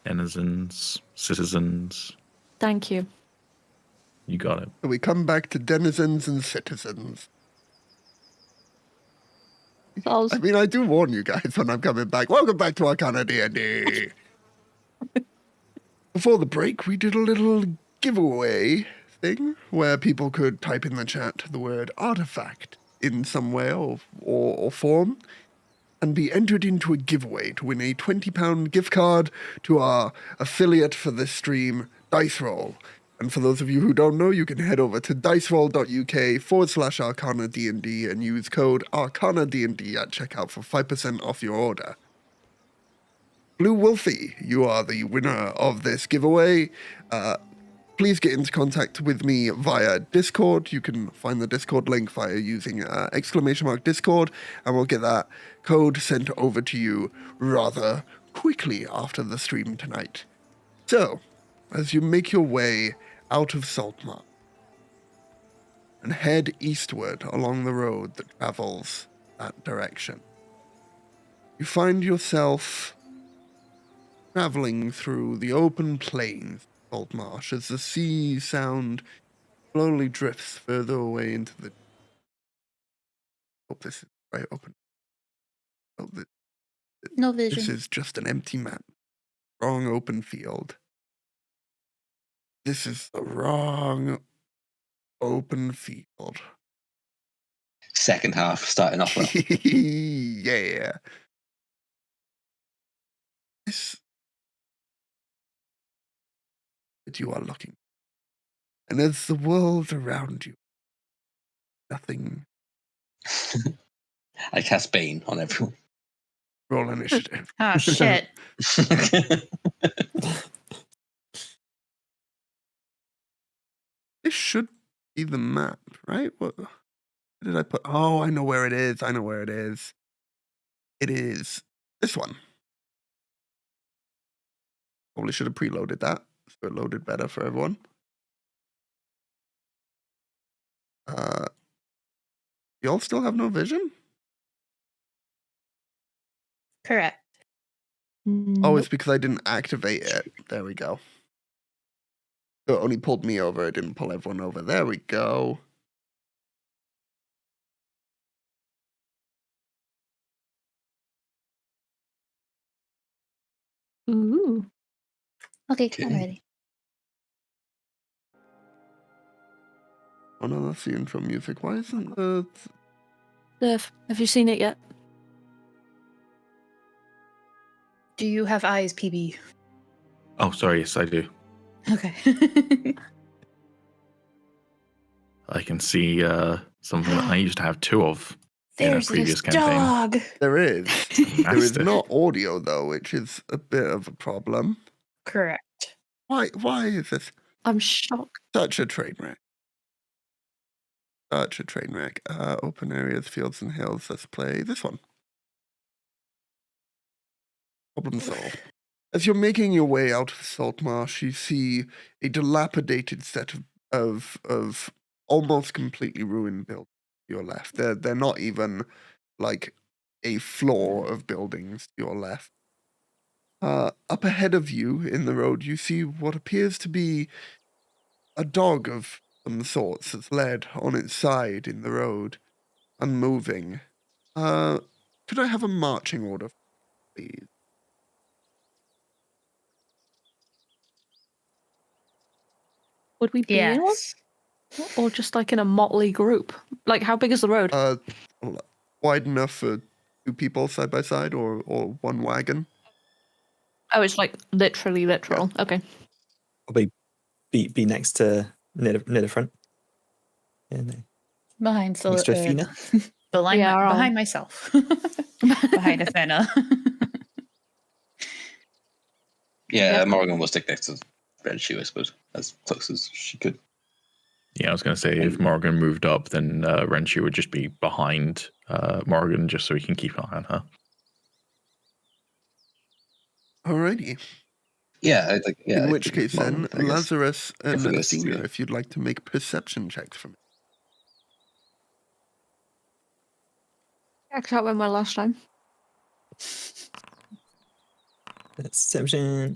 Denizens, citizens, Thank you. you got it. So we come back to denizens and citizens. Falls. I mean, I do warn you guys when I'm coming back. Welcome back to Arcana D&D. Before the break, we did a little giveaway thing where people could type in the chat the word artifact in some way or form and be entered into a giveaway to win a £20 gift card to our affiliate for this stream, Dice Roll. And for those of you who don't know, you can head over to diceroll.uk/Arcana D&D and use code Arcana D&D at checkout for 5% off your order. Blue Wolfie, you are the winner of this giveaway. Please get into contact with me via Discord. You can find the Discord link via using !Discord, and we'll get that code sent over to you rather quickly after the stream tonight. So, as you make your way out of Saltmarsh and head eastward along the road that travels that direction, you find yourself traveling through the open plains of Saltmarsh as the sea sound slowly drifts further away into the... Hope this is right open. Oh, No vision. this is just an empty map. Wrong open field. This is the wrong open field. Second half starting off well. Yeah. This that you are looking. And as the world around you, nothing. I cast Bane on everyone. Roll initiative. Ah, shit. This should be the map, right? What did I put? Oh, I know where it is. It is this one. Probably should have preloaded that, so it loaded better for everyone. Y'all still have no vision? Correct. Oh, it's because I didn't activate it. There we go. So it only pulled me over. It didn't pull everyone over. There we go. Ooh. Okay, I'm Okay. ready. Oh no, that's the intro music. Why isn't the... Dev, have you seen it yet? Do you have eyes, PB? Oh, sorry. Yes, I do. Okay. I can see something that I used to have two of in a There's previous this campaign. dog. There is. There is Fantastic. not audio, though, which is a bit of a problem. Correct. Why is this I'm shocked. such a train wreck? Such a train wreck. Open areas, fields and hills. Let's play this one. Problem solved. As you're making your way out of Saltmarsh, you see a dilapidated set of almost completely ruined buildings to your left. They're not even like a floor of buildings to your left. Up ahead of you in the road, you see what appears to be a dog of some sorts that's led on its side in the road, unmoving. Could I have a marching order, please? Would we be in one? Yes. Or just like in a motley group? Like, how big is the road? Wide enough for 2 people side by side, or 1 wagon? Oh, it's like literally literal. Okay. Probably be next to near the front. Yeah, no. Behind Next to Athena. behind myself. Behind Athena. Yeah, Morgan will stick next to Red Shoe, I suppose, as close as she could. Yeah, I was going to say, if Morgan moved up, then Renshu would just be behind Morgan, just so he can keep an eye on her. Alrighty. Yeah, I think. Yeah, In which case, Morgan, then, I guess. Lazarus and for this, Athena, yeah. if you'd like to make perception checks for me. Checked out when my last time. Perception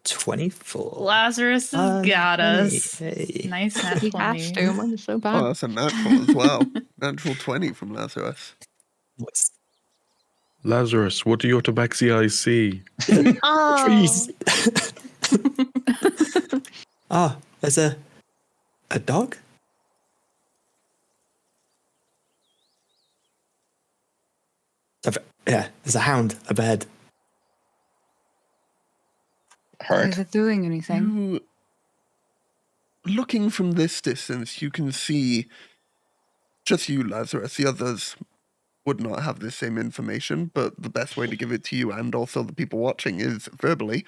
24. Lazarus has got us. Hey. Nice nat He 20. has to. Mine is so bad. Oh, that's a natural as well. Natural 20 from Lazarus. What's Lazarus, what do your tabaxi eyes see? Oh. trees? Ah, there's a dog? Yeah, there's a hound up ahead. Hurt. Is it doing anything? Looking from this distance, you can see just you, Lazarus. The others would not have the same information, but the best way to give it to you and also the people watching is verbally.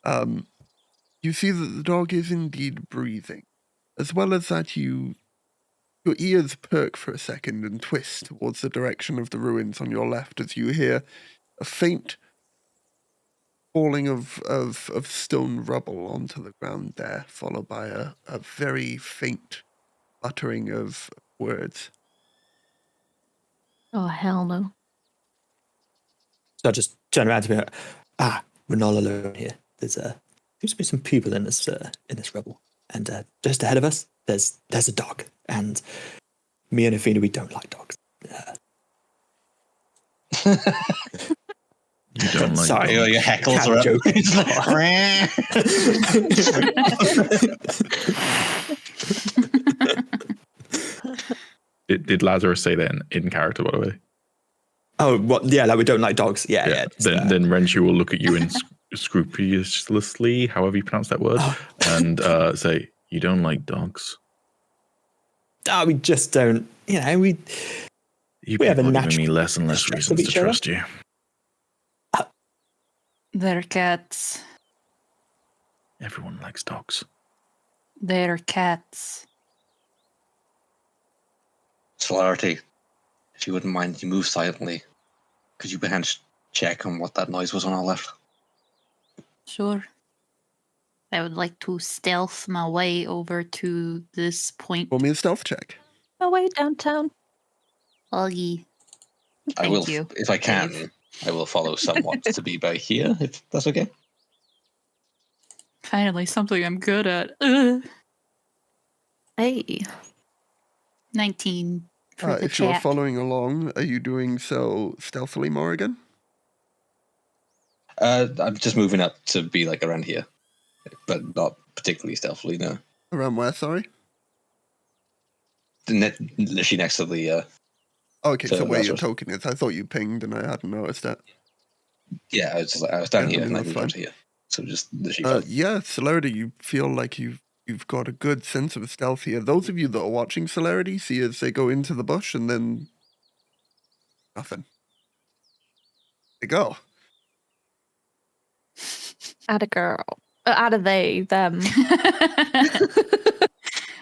You see that the dog is indeed breathing. As well as that, your ears perk for a second and twist towards the direction of the ruins on your left as you hear a faint falling of stone rubble onto the ground there, followed by a very faint uttering of words. Oh, hell no. So I just turn around to be like, we're not alone here. There's seems to be some people in this rubble. And just ahead of us, there's a dog. And me and Athena, we don't like dogs. You don't like Sorry, dogs. your heckles Cat are up. joke. It's like, Did Lazarus say that in character, by the way? Oh, what? Yeah, like we don't like dogs. Yeah. Then Renshu will look at you and scrupulously, however you pronounce that word, and say, "You don't like dogs." We just don't. You know, we You have a people are giving natural me less and less distrust of reasons to each other. trust you. They're cats. Everyone likes dogs. They're cats. Celerity, if you wouldn't mind, you move silently. Could you perhaps check on what that noise was on our left? Sure. I would like to stealth my way over to this point. Roll me a stealth check. No way downtown. Oggy. I will, Thank you. if I can, I will follow somewhat to be by here, if that's okay. Finally, something I'm good at. Hey. 19 for the If you're chat. following along, are you doing so stealthily, Morrigan? I'm just moving up to be like around here, but not particularly stealthily, no. Around where, sorry? Literally next to the, Okay, so where your Lazarus. token is. I thought you pinged and I hadn't noticed that. yeah, I was down Yeah, here and I that's moved fine. up to here. So just literally. Yeah, Celerity, you feel like you've got a good sense of stealth here. Those of you that are watching Celerity see as they go into the bush and then nothing. They go. Add a girl. Add a they, them.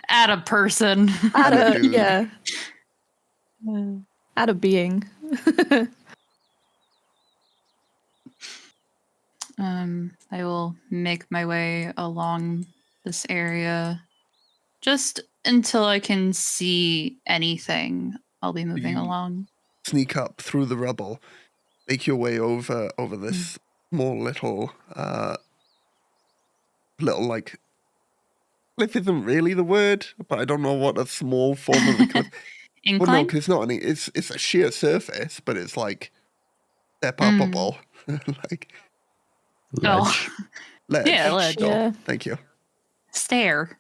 At a person. Add a a, dude. yeah. Add a being. I will make my way along this area just until I can see anything. I'll be moving You- along. Sneak up through the rubble, make your way over this small little like cliff isn't really the word, but I don't know what a small form of a cliff. Well, no, Incline? because it's not any. It's a sheer surface, but it's like step upable, like Ledge. ledge. Yeah, ledge. Oh, Yeah. thank you. Stair.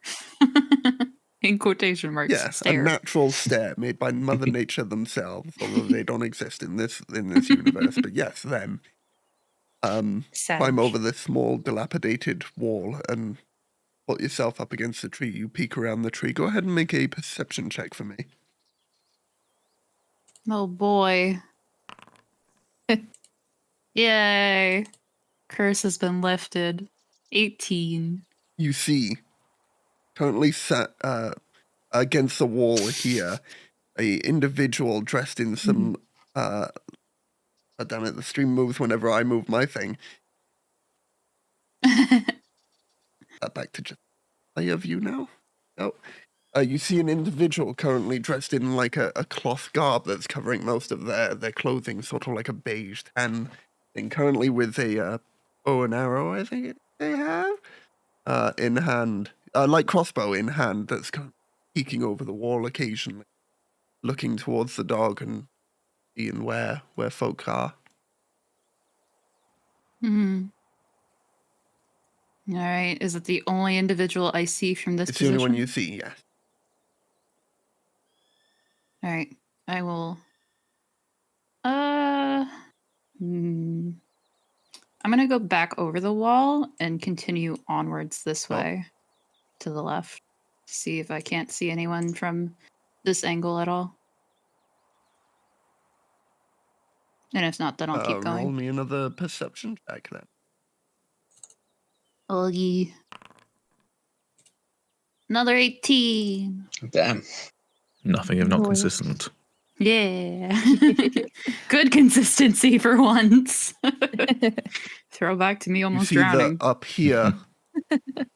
In quotation marks. Yes, a Stair. natural stair made by Mother Nature themselves, although they don't exist in this universe. But yes, them. Climb Savage. over this small, dilapidated wall and put yourself up against the tree. You peek around the tree. Go ahead and make a perception check for me. Oh boy. Yay. Curse has been lifted. 18. You see, currently sat against the wall here, a individual dressed in some. Damn it! The stream moves whenever I move my thing. Back to just play of you now. Oh, you see an individual currently dressed in like a cloth garb that's covering most of their clothing, sort of like a beige tan thing. Currently with a bow and arrow, I think they have in hand, like crossbow in hand. That's kind of peeking over the wall occasionally, looking towards the dog and seeing where folk are. Hmm. All right. Is it the only individual I see from this It's the position? only one you see, yes. All right. I will. I'm gonna go back over the wall and continue onwards this way to the left. See if I can't see anyone from this angle at all. And if not, then I'll keep Roll going. me another perception check then. Oh, yeah. Another 18. Damn. Nothing if not Nice. consistent. Yeah. Good consistency for once. Throwback to me You almost see drowning. that up here,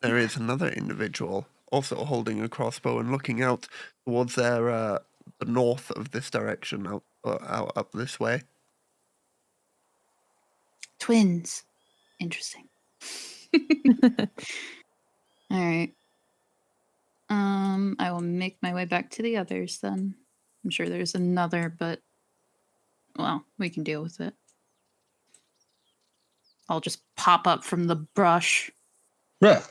there is another individual also holding a crossbow and looking out towards the north of this direction, out up this way. Twins. Interesting. All right. I will make my way back to the others then. I'm sure there's another, but well, we can deal with it. I'll just pop up from the brush. Yeah.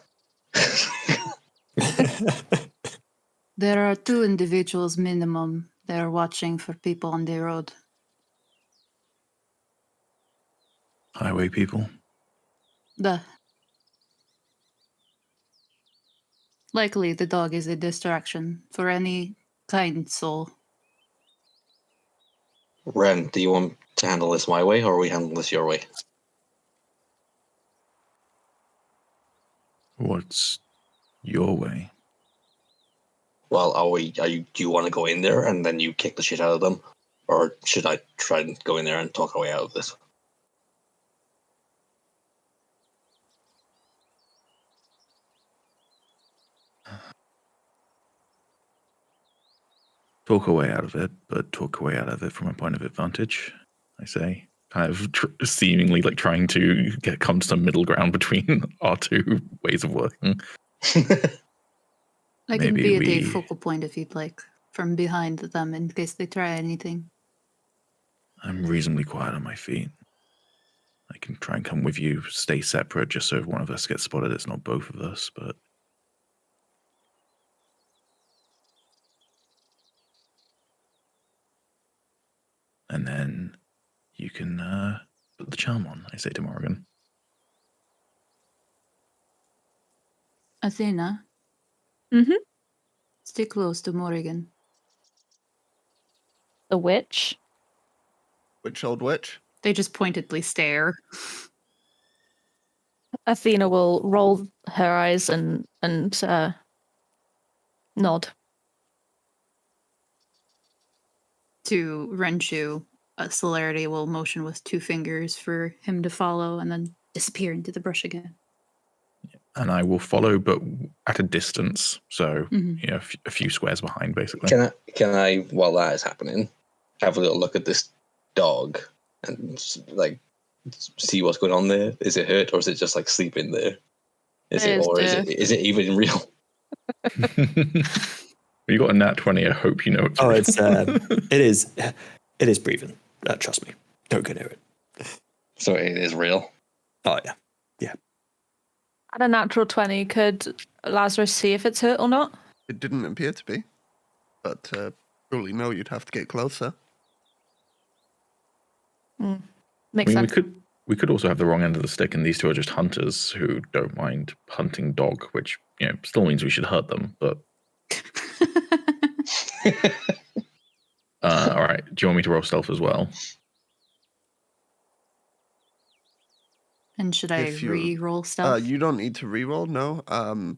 There are 2 individuals minimum. They are watching for people on the road. Highway people. Likely the dog is a distraction for any kind soul. Ren, do you want to handle this my way, or we handle this your way? What's your way? Well, do you want to go in there and then you kick the shit out of them? Or should I try and go in there and talk our way out of this? Talk a way out of it, but talk a way out of it from a point of advantage, I say. Kind of seemingly like trying to come to some middle ground between our two ways of working. I can Maybe be a we- focal point if you'd like, from behind them in case they try anything. I'm reasonably quiet on my feet. I can try and come with you, stay separate, just so if one of us gets spotted, it's not both of us, but... And then you can put the charm on, I say to Morrigan. Athena, Mm-hmm. stay close to Morrigan. The witch. Which old witch? They just pointedly stare. Athena will roll her eyes and nod. To Renshu, Celerity will motion with 2 fingers for him to follow and then disappear into the brush again. And I will follow, but at a distance. So, Mhm. you know, a few squares behind, basically. Can I, while that is happening, have a little look at this dog and like see what's going on there? Is it hurt or is it just like sleeping there? Is it even real? You got a nat 20. I hope you know it's Oh, real. it is breathing. Trust me. Don't go near it. So it is real. Oh yeah. At a natural 20, could Lazarus see if it's hurt or not? It didn't appear to be, but truly no, you'd have to get closer. Makes sense. We could also have the wrong end of the stick, and these two are just hunters who don't mind hunting dog, which still means we should hurt them. But all right, do you want me to roll stealth as well? And should I re-roll stealth? You don't need to re-roll, no.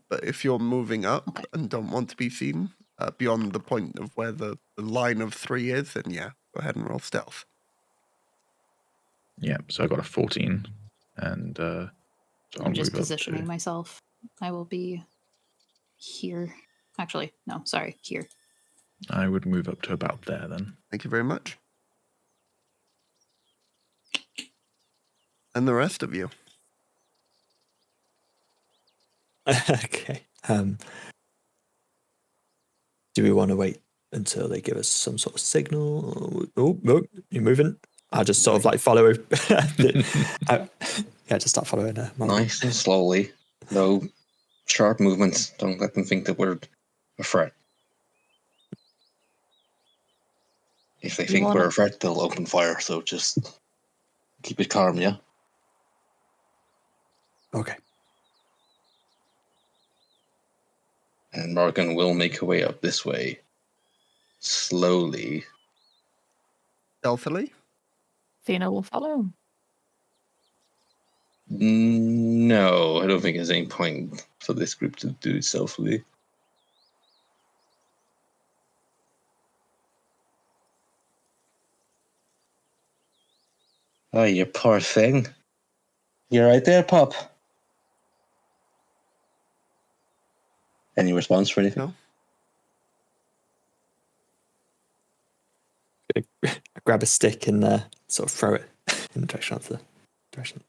But if you're moving up Okay. and don't want to be seen beyond the point of where the line of 3 is, then yeah, go ahead and roll stealth. Yeah, so I got a 14, and so I'm just move up positioning to- myself. I will be here. Actually, no, sorry, here. I would move up to about there then. Thank you very much. And the rest of you. Okay. Do we want to wait until they give us some sort of signal? Oh, no, you're moving. I'll just sort of like follow. Just start following her. Nice and slowly. No sharp movements. Don't let them think that we're a threat. If they think we're a threat, they'll open fire. So just keep it calm, yeah? Okay. And Morgan will make her way up this way. Slowly. Stealthily? Athena will follow. No, I don't think there's any point for this group to do it stealthily. Oh, you poor thing. You right there, Pop? Any response for anything? No. I grab a stick and sort of throw it in the direction of the direction.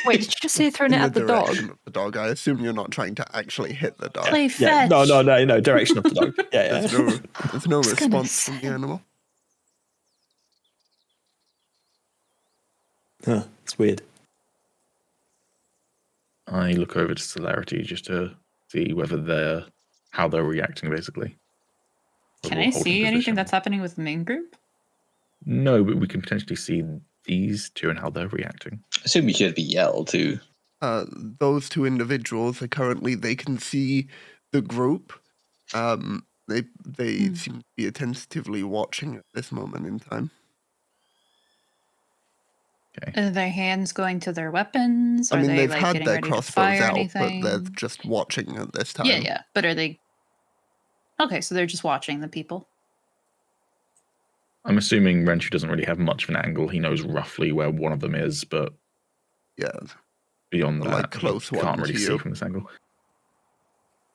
Wait, did you just say throwing it In at the direction dog? of the dog. I assume you're not trying to actually hit the dog. Play fetch. Yeah, no, direction of the dog. Yeah. There's no was gonna response from the say. animal. Huh, it's weird. I look over to Celerity just to see how they're reacting, basically. Can We'll I hold see in anything position. that's happening with the main group? No, but we can potentially see these two and how they're reacting. I assume you should be yelled too. Those two individuals are currently, they can see the group. They seem to be attentively watching at this moment in time. Okay. Are their hands going to their weapons? I Are mean, they they've like had getting their ready to crossbows fire out, anything? but they're just watching at this time. Yeah. But are they? Okay, so they're just watching the people. I'm assuming Renshu doesn't really have much of an angle. He knows roughly where one of them is, but Yeah. beyond that, Like close he one can't really to see you. from this angle.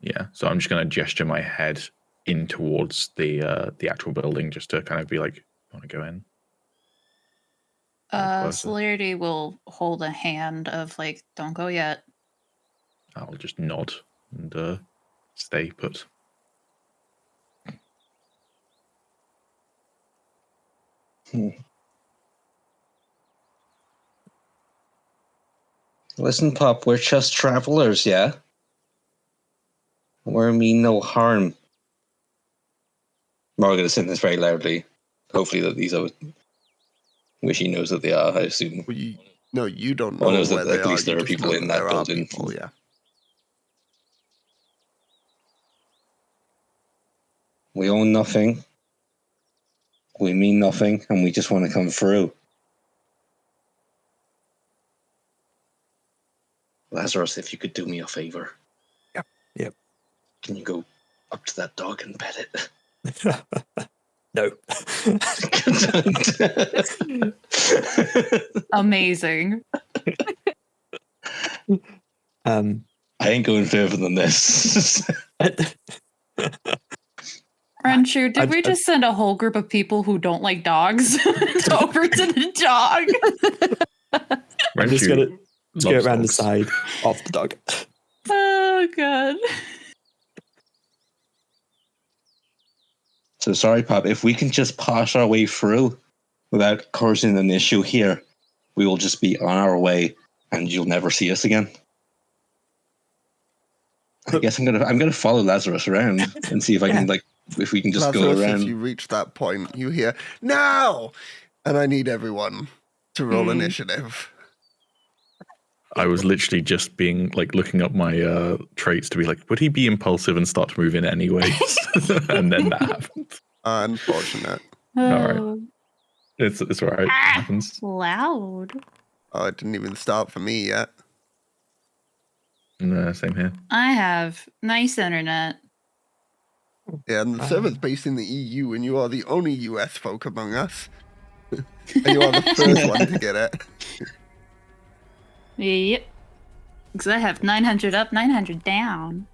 Yeah, so I'm just going to gesture my head in towards the actual building, just to kind of be like, "You want to go in?" Closer. Celerity will hold a hand of like, don't go yet. I'll just nod and stay put. Listen, Pop, we're just travelers, yeah? We're mean no harm. Morgan is saying this very loudly. Hopefully that these are... Wish he knows that they are, I assume. No, you don't know Oh, knows where that they at are. least there you are just people know in that there are building. people, yeah. We own nothing. We mean nothing, and we just want to come through. Lazarus, if you could do me a favor. Yep. Can you go up to that dog and pet it? No. Amazing. I ain't going further than this. Renshu, did we just send a whole group of people who don't like dogs over to the dog? I'm just gonna go loves around the dogs. side of the dog. Oh god. So sorry, Pop. If we can just pass our way through without causing an issue here, we will just be on our way, and you'll never see us again. I guess I'm gonna follow Lazarus around and see if I can if we can just Lazarus, go around. If you reach that point, you hear now, and I need everyone to roll initiative. I was literally just being looking up my traits to be like, would he be impulsive and start to move in anyways? And then that happened. Unfortunate. All right. It's all right. It happens. Loud. Oh, it didn't even start for me yet. No, same here. I have nice internet. Yeah, and the server's based in the EU, and you are the only US folk among us. And you are the first one to get it. Yep. Because I have 900 up, 900 down.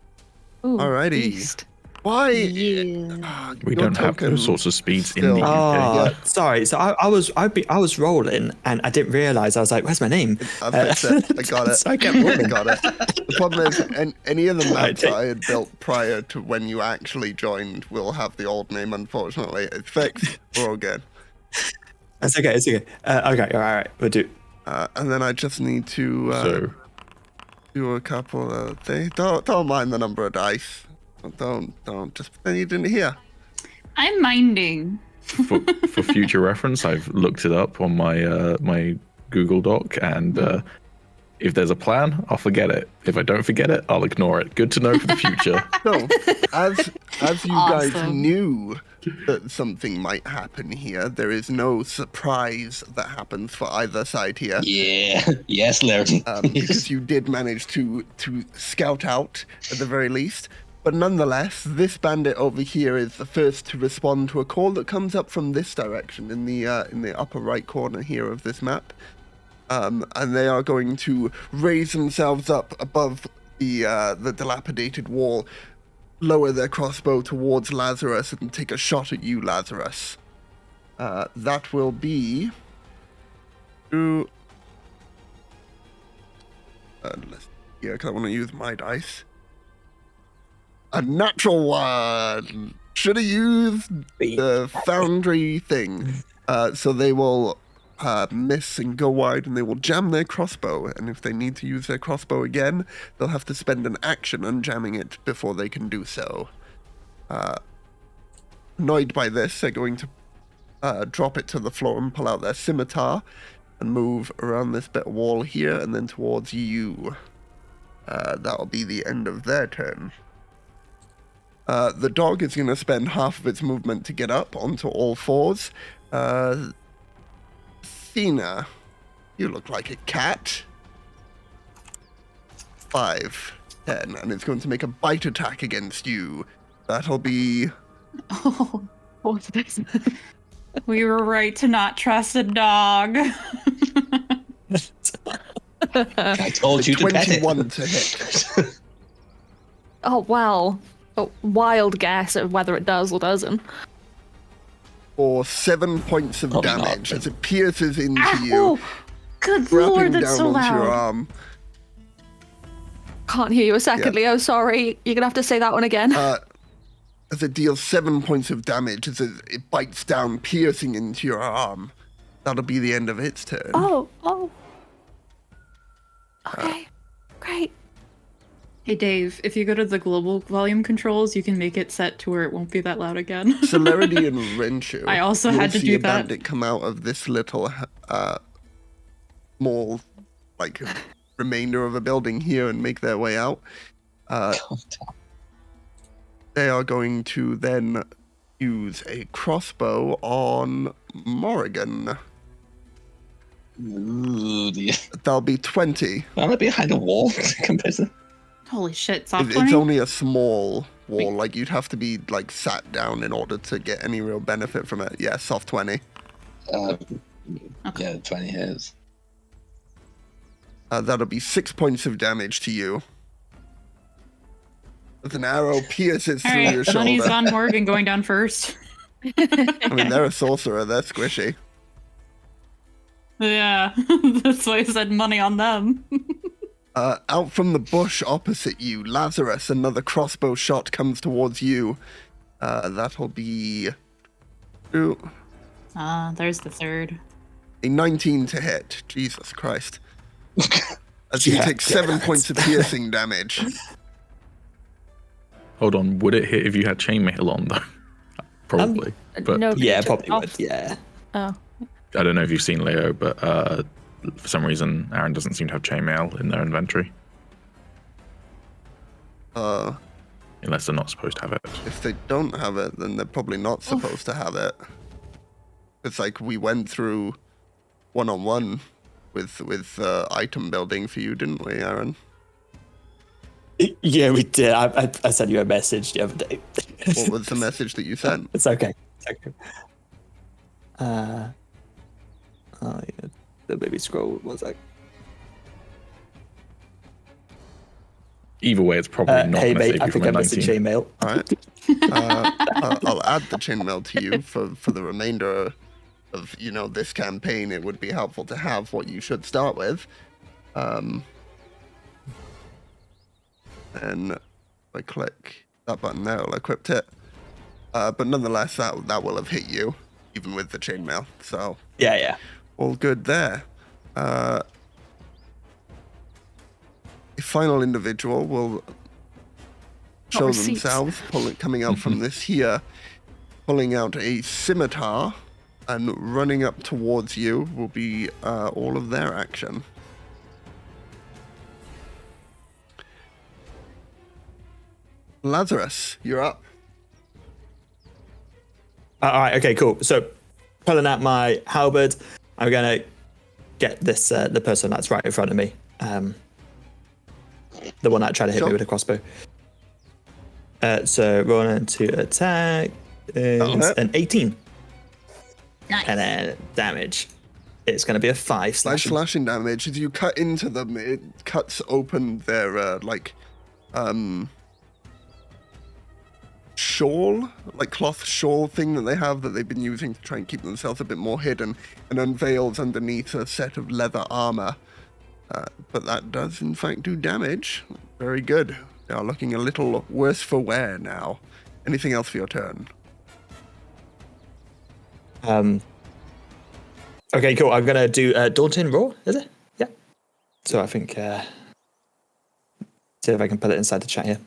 Ooh, Alrighty. beast. Why? Yeah. We don't have those sorts of speeds in still- the UK. Oh, sorry. So I was rolling and I didn't realize. I was like, "Where's my name?" I fixed it. I got it. So I kept rolling. I got it. The problem is, any of the maps Right. that I had built prior to when you actually joined will have the old name, unfortunately. It's fixed. We're all good. It's okay. It's okay. Okay. All right. We'll do. And then I just need to So do a couple of things. Don't mind the number of dice. Don't just pretend you didn't hear. I'm minding. for future reference, I've looked it up on my my Google Doc, and if there's a plan, I'll forget it. If I don't forget it, I'll ignore it. Good to know for the future. So, as you guys Awesome. knew that something might happen here, there is no surprise that happens for either side here. Yeah. Yes, Laird. Because you did manage to scout out at the very least. But nonetheless, this bandit over here is the first to respond to a call that comes up from this direction in the upper right corner here of this map. And they are going to raise themselves up above the dilapidated wall, lower their crossbow towards Lazarus, and take a shot at you, Lazarus. That will be... let's yeah, because I want to use my dice. A natural one! Should have used the foundry thing. So they will miss and go wide, and they will jam their crossbow. And if they need to use their crossbow again, they'll have to spend an action unjamming it before they can do so. Annoyed by this, they're going to drop it to the floor and pull out their scimitar and move around this bit of wall here and then towards you. That'll be the end of their turn. The dog is going to spend half of its movement to get up onto all fours. Athena, you look like a cat. 5, 10, and it's going to make a bite attack against you. That'll be... Oh, what's this? We were right to not trust a dog. I told you to pet it. 21 to hit. Oh, well. A wild guess at whether it does or doesn't. For 7 points of Probably not, damage but- as it pierces into you, Oh, good wrapping lord, that's down so onto your loud. arm. Can't hear you a second, Leo. Sorry. You're going to have to say that one again. As it deals 7 points of damage as it bites down, piercing into your arm. That'll be the end of its turn. Oh. Okay. Great. Hey Dave, if you go to the global volume controls, you can make it set to where it won't be that loud again. Celerity and Renshu. I also you'll had to see do a that. bandit come out of this little small, remainder of a building here and make their way out. They are going to then use a crossbow on Morrigan. Ooh, That'll be 20. I'm behind a wall compared to... Holy shit, soft It's 20? only a small wall. Like, you'd have to be, sat down in order to get any real benefit from it. Yeah, soft 20. Yeah, 20 hits. That'll be 6 points of damage to you. As an arrow pierces through your Alright, money's shoulder. on Morgan going down first. I mean, they're a sorcerer. They're squishy. Yeah, that's why I said money on them. Out from the bush opposite you, Lazarus, another crossbow shot comes towards you. That'll be There's the third. a 19 to hit. Jesus Christ. As you take 7 points of piercing damage. Hold on, would it hit if you had chainmail on though? Probably. But no, Yeah, you took probably it would. off. Yeah. Oh, I don't know if you've seen Leo, but for some reason, Aaron doesn't seem to have chainmail in their inventory. Unless they're not supposed to have it. If they don't have it, then they're probably not supposed to have it. It's like we went through one-on-one with item building for you, didn't we, Aaron? Yeah, we did. I sent you a message the other day. What was the message that you sent? It's okay. It's okay. Oh, yeah. The baby scroll was like, Either way, it's probably not hey going to mate, save I you think from I a missed a 19. chainmail. All right. I'll add the chainmail to you for the remainder of this campaign. It would be helpful to have what you should start with. And if I click that button there, I'll equip it. But nonetheless, that will have hit you, even with the chainmail. So Yeah. all good there. A final individual will show receipts. themselves, coming out from this here, pulling out a scimitar and running up towards you will be all of their action. Lazarus, you're up. All right. Okay. Cool. So, pulling out my halberd, I'm gonna get this the person that's right in front of me. The one that tried to hit me Sure. with a crossbow. So rolling to attack is hit. an 18, Nice. and then damage. It's gonna be a 5 Like slashing. slashing damage, as you cut into them, it cuts open their shawl, like cloth shawl thing that they have that they've been using to try and keep themselves a bit more hidden, and unveils underneath a set of leather armor. But that does in fact do damage. Very good. They are looking a little worse for wear now. Anything else for your turn? Okay, cool. I'm gonna do Daunting Roar. Is it? Yeah. So I think see if I can put it inside the chat here.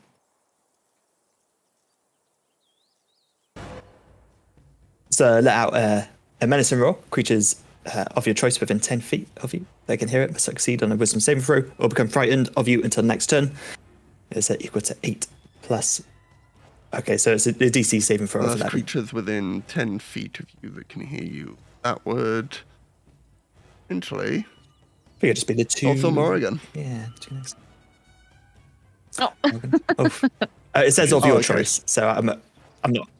So let out a menacing roar. Creatures of your choice within 10 feet of you, they can hear it, must succeed on a wisdom saving throw or become frightened of you until next turn. Is equal to 8 plus. Okay, so it's a DC saving throw of There's 11. creatures within 10 feet of you that can hear you. That would potentially I think it'd just be the two. also Morrigan. Yeah, two next. Oh. It says of your okay. choice, so I'm not.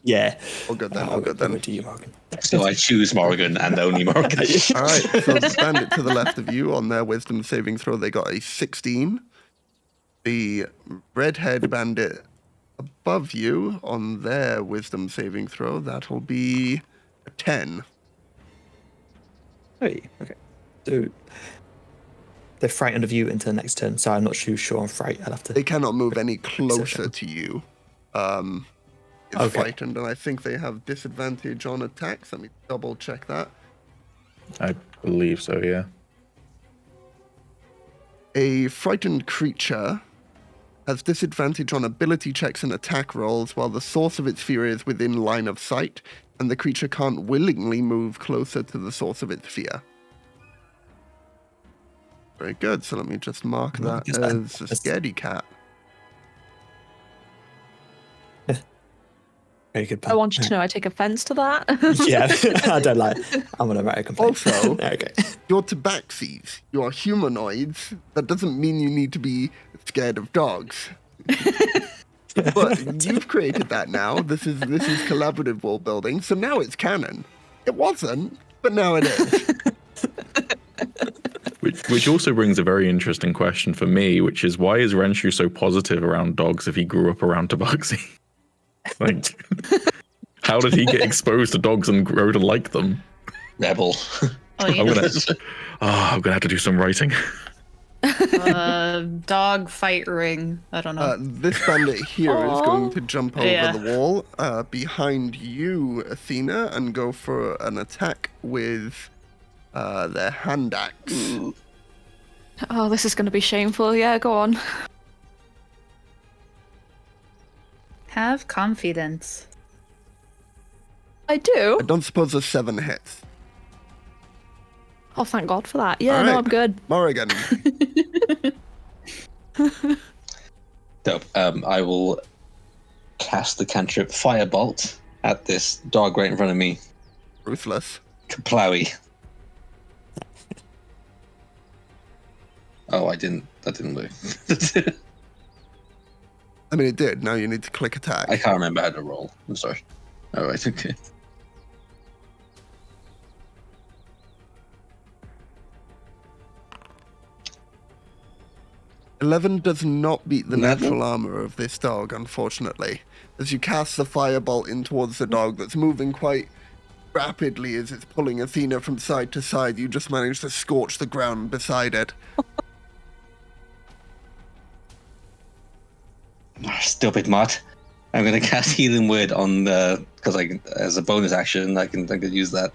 Yeah. All good then, all I'll good go then. to you, Morgan. So I choose Morgan and only Morgan. All right, so the bandit to the left of you on their wisdom saving throw, they got a 16. The redhead bandit above you on their wisdom saving throw, that'll be a 10. Hey, okay. So they're frightened of you until next turn, so I'm not too sure on fright. I'll have to. They cannot move any closer to you. It's Okay. frightened, and I think they have disadvantage on attacks. Let me double check that. I believe so, yeah. A frightened creature has disadvantage on ability checks and attack rolls while the source of its fear is within line of sight, and the creature can't willingly move closer to the source of its fear. Very good, so let me just mark that Is as that- a scaredy cat. Very good. I want you to know I take offense to that. Yeah, I don't like. I'm gonna write a complaint. Also- okay. You're tabaxis. You are humanoids. That doesn't mean you need to be scared of dogs. But you've created that now. This is collaborative world building, so now it's canon. It wasn't, but now it is. Which also brings a very interesting question for me, which is why is Renshu so positive around dogs if he grew up around Tabaxi? Like, how did he get exposed to dogs and grow to like them? Rebel. Oh, you I'm know. gonna have to do some writing. Dog fight ring. I don't know. This bandit here is going to jump over Yeah. the wall behind you, Athena, and go for an attack with their hand axe. Oh, this is going to be shameful. Yeah, go on. Have confidence. I do. I don't suppose a 7 hits. Oh, thank God for that. Yeah, All no, right. I'm good. Morrigan. Dope. I will cast the cantrip Firebolt at this dog right in front of me. Ruthless. Kaplowy. Oh, that didn't work. I mean, it did. Now you need to click attack. I can't remember how to roll. I'm sorry. All right, okay. $11 does not beat the 11? natural armor of this dog, unfortunately. As you cast the firebolt in towards the dog that's moving quite rapidly as it's pulling Athena from side to side, you just manage to scorch the ground beside it. Stupid Mott. I'm gonna cast Healing Word on because I can, as a bonus action, I can use that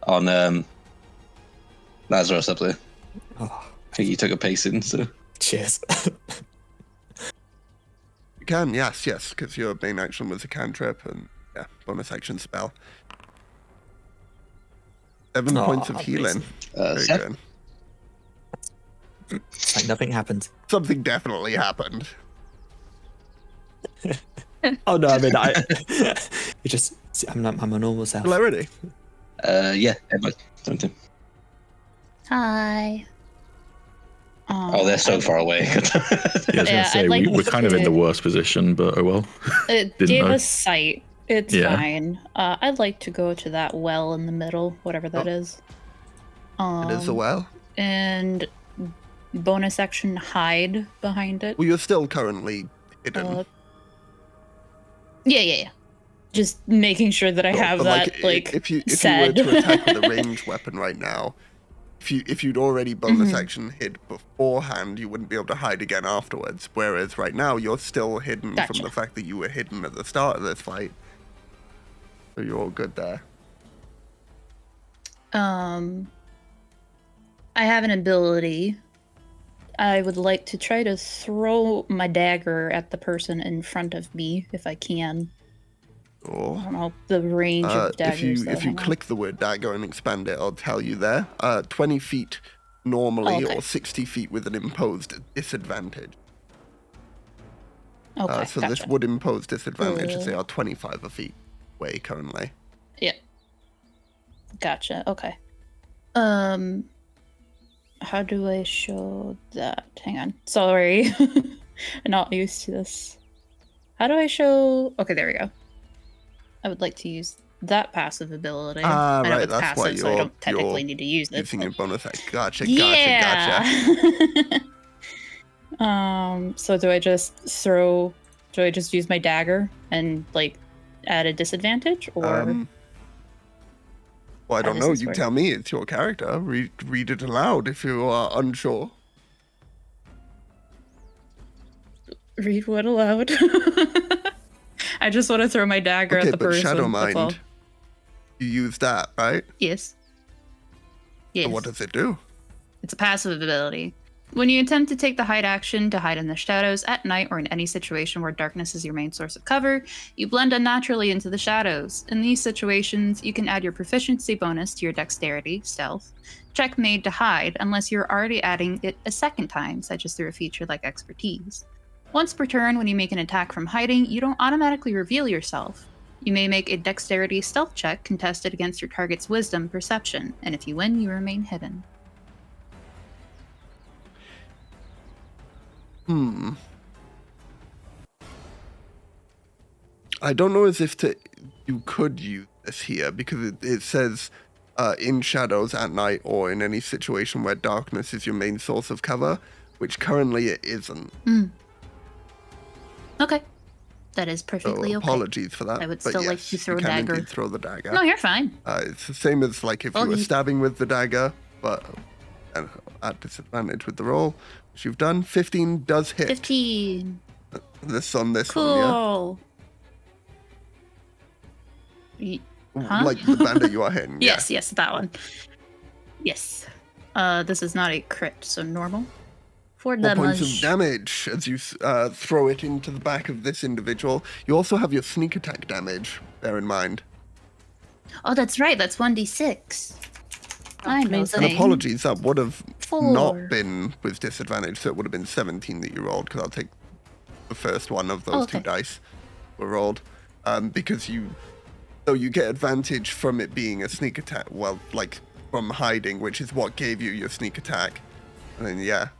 on Lazarus up there. Oh, I think he took a pace in, so cheers. You can, yes, because your main action was a cantrip and, yeah, bonus action spell. 7 Aw, points of healing. Very 7. good. It's like nothing happened. Something definitely happened. Oh no, I mean, you just, I'm my normal self. Hilarity. Yeah, but something. Hi. Oh, they're so far away. Yeah, I was Yeah, gonna say I'd like we're kind of in the worst position, but oh well. It Didn't gave know. us sight. It's Yeah. fine. I'd like to go to that well in the middle, whatever that is. It is a well. And bonus action hide behind it. Well, you're still currently hidden. Yeah. Just making sure that I Sure, have but, that if you said. were to attack with a ranged weapon right now, if you'd already bonus action hid beforehand, you wouldn't be able to hide again afterwards. Whereas right now you're still hidden Gotcha. from the fact that you were hidden at the start of this fight. So you're all good there. I have an ability. I would like to try to throw my dagger at the person in front of me if I can. I Or don't know the range of daggers. if you click the word dagger and expand it, I'll tell you there. 20 feet normally, Okay. or 60 feet with an imposed disadvantage. Okay, So gotcha. this would impose disadvantage as they Uh, are 25 feet away currently. Yeah. Gotcha. Okay. How do I show that? Hang on. Sorry. I'm not used to this. How do I show? Okay, there we go. I would like to use that passive ability. Ah, I know right, it's that's passive, why so I you're- don't technically you're need to use it. Using your bonus act. Gotcha. Yeah. So do I just use my dagger and add a disadvantage, or Well, I How don't does know. this You work? tell me. It's your character. Read it aloud if you are unsure. read what aloud? I just want to throw my dagger Okay, at the but person. Shadow that's all. Mind, you use that, right? Yes. Yes. So what does it do? It's a passive ability. When you attempt to take the hide action to hide in the shadows at night or in any situation where darkness is your main source of cover, you blend unnaturally into the shadows. In these situations, you can add your proficiency bonus to your dexterity, stealth, check made to hide, unless you're already adding it a second time, such as through a feature like expertise. Once per turn, when you make an attack from hiding, you don't automatically reveal yourself. You may make a dexterity stealth check contested against your target's wisdom perception, and if you win, you remain hidden. I don't know as if you could use this here because it says in shadows at night or in any situation where darkness is your main source of cover, which currently it isn't. Okay. That is So perfectly okay. apologies for that. I would but still like yes, to throw you a can dagger. indeed throw the dagger. No, you're fine. It's the same as like if you were you- stabbing with the dagger, but at disadvantage with the roll, which you've done. 15 does hit. 15. This on this Cool. one, Huh? Like the bandit you are hitting. Yes, that one. Yes. This is not a crit, so normal. 4 4 points of damage. damage as you throw it into the back of this individual. You also have your sneak attack damage, bear in mind. Oh, that's right. That's 1d6. I know And things. apologies, that would have 4. not been with disadvantage, so it would have been 17 that you rolled, because I'll take the first one of those 2 dice were rolled. Because you get advantage from it being a sneak attack, from hiding, which is what gave you your sneak attack. And then, a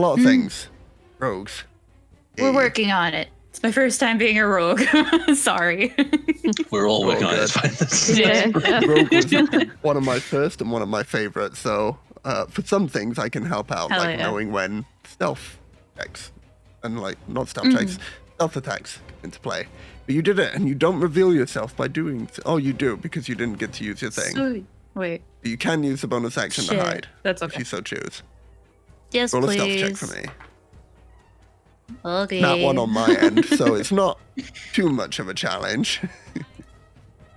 lot of things. Rogues. We're working on it. It's my first time being a rogue. Sorry. We're all working on it. Rogue was one of my first and one of my favorites, so for some things I can help out, Hell yeah. knowing when stealth checks, and not stealth checks, stealth attacks come into play. But you did it, and you don't reveal yourself by doing... Oh, you do, because you didn't get to use your thing. Sweet. Wait. You can use the bonus action to hide, That's if okay. you so choose. Yes, Roll please. a stealth check for me. Okay. That one on my end, so it's not too much of a challenge.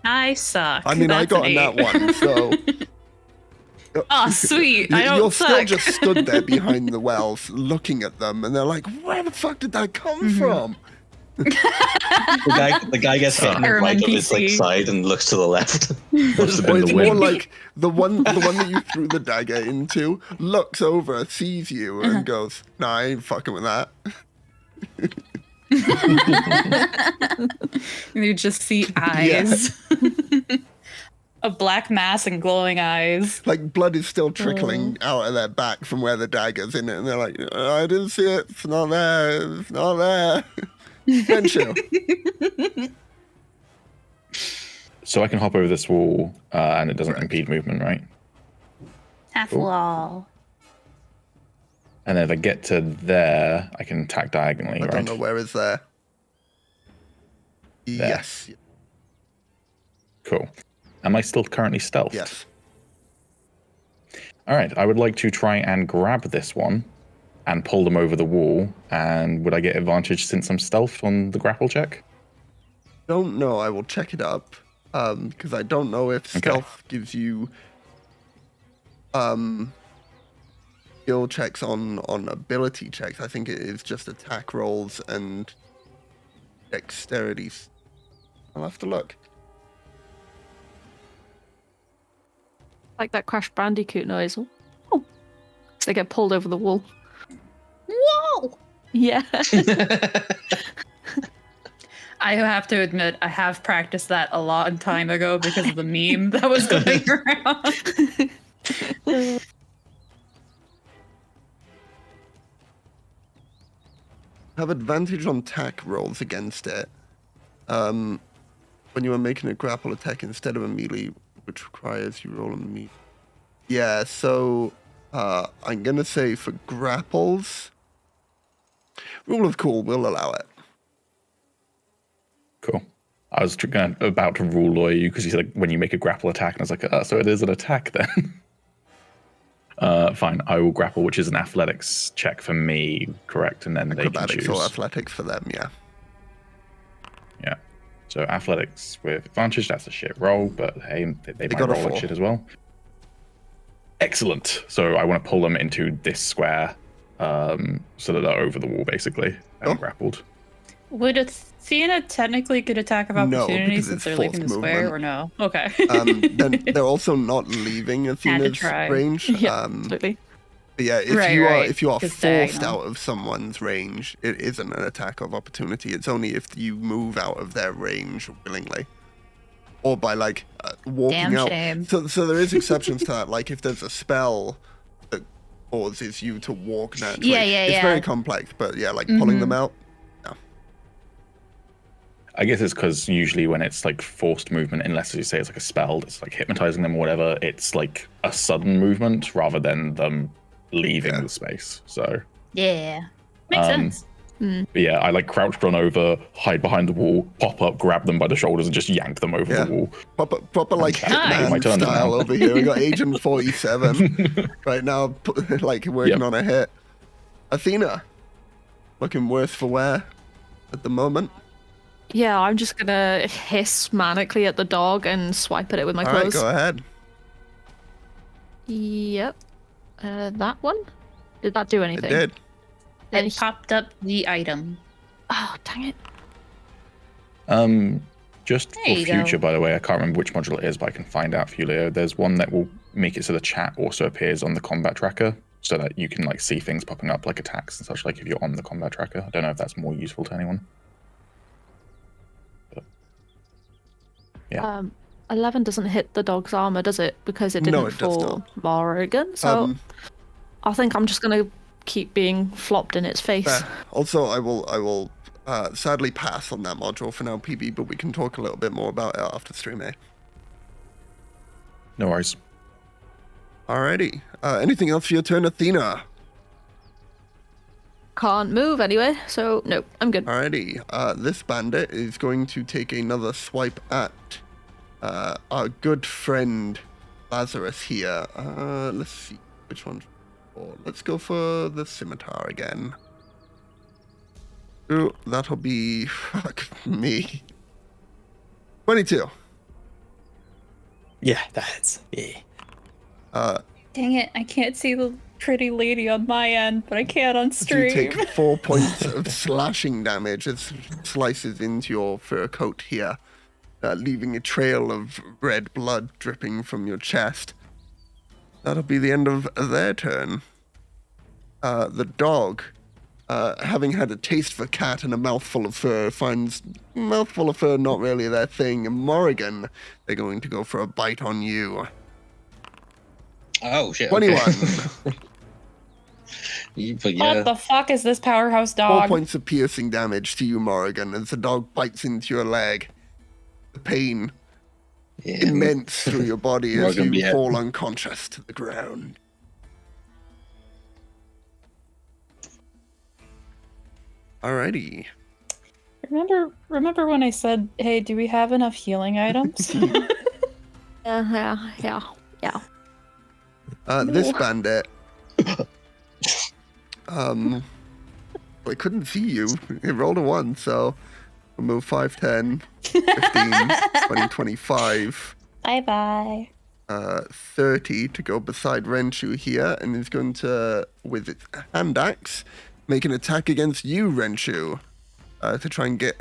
I suck. I mean, I That's got an on that 8. one, so... Oh, sweet. I don't You're suck. still just stood there behind the wells looking at them, and they're like, where the fuck did that come from? The guy gets hit on his side and looks to the left. Must have Or been it's the more wind. like the one that you threw the dagger into looks over, sees you, and goes, nah, I ain't fucking with that. You just see eyes. A black mass and glowing eyes. Like, blood is still trickling out of their back from where the dagger's in it, and they're like, I didn't see it, it's not there, it's not there. Don't you? So I can hop over this wall, and it doesn't Correct. impede movement, right? Half Cool. wall. And then if I get to there, I can attack diagonally, I right? don't know where is there. Yes. Cool. Am I still currently stealthed? Yes. All right. I would like to try and grab this one and pull them over the wall. And would I get advantage since I'm stealthed on the grapple check? Don't know. I will check it up because I don't know if stealth gives you skill checks on ability checks. I think it is just attack rolls and dexterity. I'll have to look. Like that Crash Bandicoot noise. Oh. So they get pulled over the wall. Whoa! Yeah. I have to admit, I have practiced that a long time ago because of the meme that was going around. Have advantage on attack rolls against it. When you are making a grapple attack instead of a melee, which requires you roll a melee. Yeah, so I'm gonna say for grapples, rule of cool will allow it. Cool. I was about to rule lawyer you because you said when you make a grapple attack, and I was like, so it is an attack then. Fine, I will grapple, which is an athletics check for me, correct? And then they can Acrobatics choose. or athletics for them, yeah. Yeah. So athletics with advantage, that's a shit roll, but hey, they might got a roll like 4. shit as well. Excellent. So I want to pull them into this square so that they're over the wall, basically, and grappled. Would Athena technically get attack of No, opportunity because since it's they're leaving the forced square, movement. or no? Okay. Then they're also not leaving Athena's try. range. Yeah, absolutely. But yeah, if Right, you are just forced diagonal. out of someone's range, it isn't an attack of opportunity. It's only if you move out of their range willingly, or by walking Damn out. shame. So there is exceptions to that. Like if there's a spell that causes you to walk naturally. Yeah, It's yeah. very complex, but yeah, pulling them out. I guess it's because usually when it's like forced movement, unless as you say it's like a spell that's like hypnotizing them or whatever, it's like a sudden movement rather than them leaving the space. So Yeah. Makes sense. But yeah, I like crouch run over, hide behind the wall, pop up, grab them by the shoulders, and just yank them over the wall. Proper like Nice. My Hitman turn style now. over here. We got Agent 47 right now, like working on a hit. Athena, looking worse for wear at the moment. Yeah, I'm just gonna hiss manically at the dog and swipe at it with my All right, claws. go ahead. Yep. That one? Did that do anything? It did. Then It popped up the item. Oh, dang it. Just There for you go. future, by the way, I can't remember which module it is, but I can find out for you later. There's one that will make it so the chat also appears on the combat tracker, so that you can like see things popping up like attacks and such, like if you're on the combat tracker. I don't know if that's more useful to anyone. But, yeah. 11 doesn't hit the dog's armor, does it? Because it didn't No, it does for not. Morrigan. So I think I'm just gonna keep being flopped in its face. Fair. Also, I will sadly pass on that module for now, PB, but we can talk a little bit more about it after stream, eh? No worries. Alrighty. Anything else for your turn, Athena? Can't move anyway, so no, I'm good. Alrighty. This bandit is going to take another swipe at our good friend Lazarus here. Let's see which one. Let's go for the scimitar again. Ooh, that'll be fuck me. 22. Yeah, that's yeah. Dang it, I can't see the pretty lady on my end, but I can on You stream. take 4 points of slashing damage as it slices into your fur coat here, leaving a trail of red blood dripping from your chest. That'll be the end of their turn. The dog, having had a taste for cat and a mouthful of fur, finds mouthful of fur not really their thing. Morrigan, they're going to go for a bite on you. Oh shit. 21. Okay. But yeah. What the fuck is this powerhouse 4 dog? points of piercing damage to you, Morrigan, as the dog bites into your leg. The pain Yeah. immense through your body as Morgan, you yeah. fall unconscious to the ground. Alrighty. Remember when I said, "Hey, do we have enough healing items?" Yeah. This bandit. I couldn't see you. It rolled a 1, so we'll move 5, 10, 15, 20, 25. Bye. 30 to go beside Renshu here, and is going to, with its hand axe, make an attack against you, Renshu, to try and get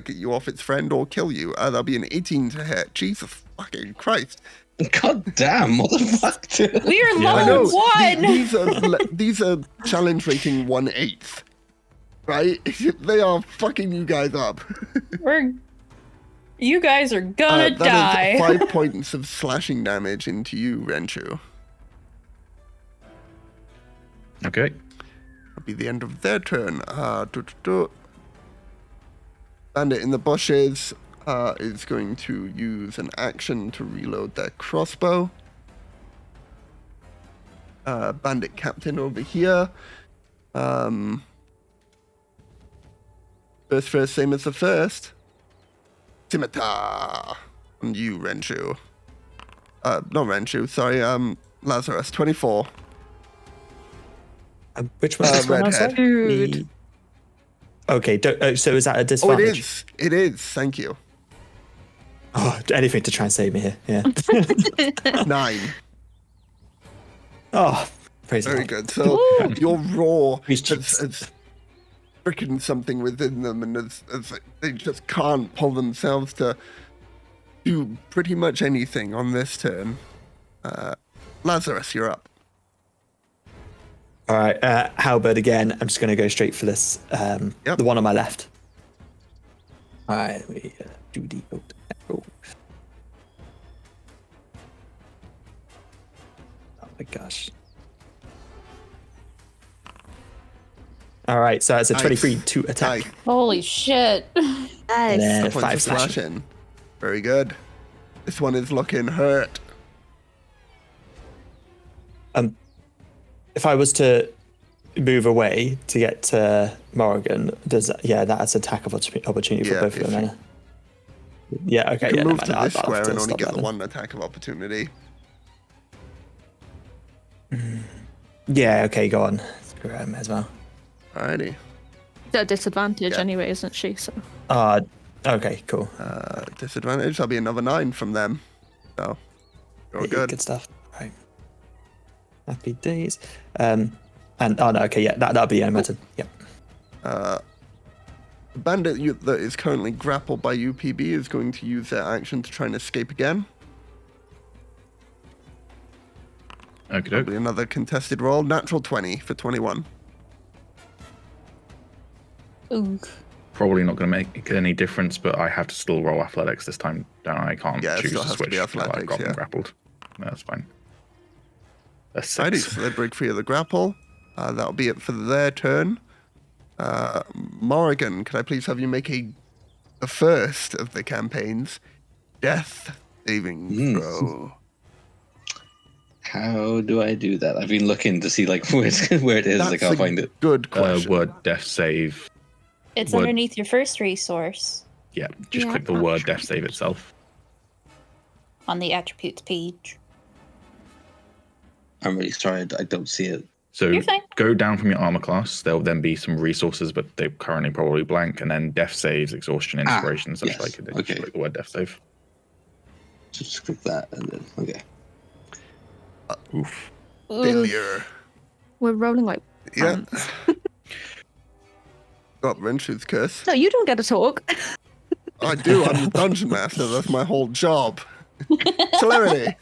you off its friend or kill you. That'll be an 18 to hit. Jesus fucking Christ. God damn, what the fuck, dude? We are Yeah. I know, level 1. these are challenge rating 1/8, right? They are fucking you guys up. You guys are gonna That die. is 5 points of slashing damage into you, Renshu. Okay. That'll be the end of their turn. Bandit in the bushes is going to use an action to reload their crossbow. Bandit captain over here. First, same as the first. Scimitar on you, Renshu. Not Renshu, sorry, Lazarus, 24. Which one? This one I redhead. said? Dude. Okay, so is that a Oh, disadvantage? it is, thank you. Oh, anything to try and save me here. Yeah. 9. Oh, praise the Very Lord. good. So your roar These cheeks. has stricken something within them, and as they just can't pull themselves to do pretty much anything on this turn. Lazarus, you're up. All right, halberd again. I'm just going to go straight for this. Yep. The one on my left. All right, we do the roll. Oh my gosh. All right, so it's a Nice. 23 to attack. Nice. Holy shit. And then Points 5 of slashing. slashing. Very good. This one is looking hurt. If I was to move away to get to Morrigan, does that, that's attack of opportunity for Yeah, both of if them. you- Then. Yeah, okay. You can Yeah, move never to mind, this I'll have square to and only stop get that the then. one attack of opportunity. Yeah, okay, go on. Screw it, may as well. Alrighty. She's at a disadvantage Yeah. anyway, isn't she? So Okay, cool. Disadvantage, that'll be another 9 from them. So, you're Yeah, good. Good stuff. Right. Happy days. And oh no, okay, yeah, that'll be animated. Yep. The bandit that is currently grappled by UPB is going to use their action to try and escape again. Okay, Probably another contested roll. Natural 20 for 21. Ooh. probably not going to make any difference, but I have to still roll athletics this time, don't I? I can't Yeah, it choose still to has to switch be till athletics, I've got them yeah. grappled. No, that's fine. That's Alrighty, 6. so they break free of the grapple. That'll be it for their turn. Morrigan, could I please have you make the first of the campaign's death saving throw? How do I do that? I've been looking to see like where it is. I That's can't a find it. Good question. Word death save. It's Word- underneath your first resource Yeah, just Yeah, click the word death save itself. on the attributes page. I'm really sorry, I don't see it. So You're fine. go down from your armor class. There'll then be some resources, but they're currently probably blank. And then death saves, exhaustion, inspiration, such yes, like. okay. Just click the word death save. So just click that and then okay. Oof. Failure. we're rolling like. Yeah. Got Wrench's curse. No, you don't get to talk. I do. I'm the dungeon master. That's my whole job. Celerity.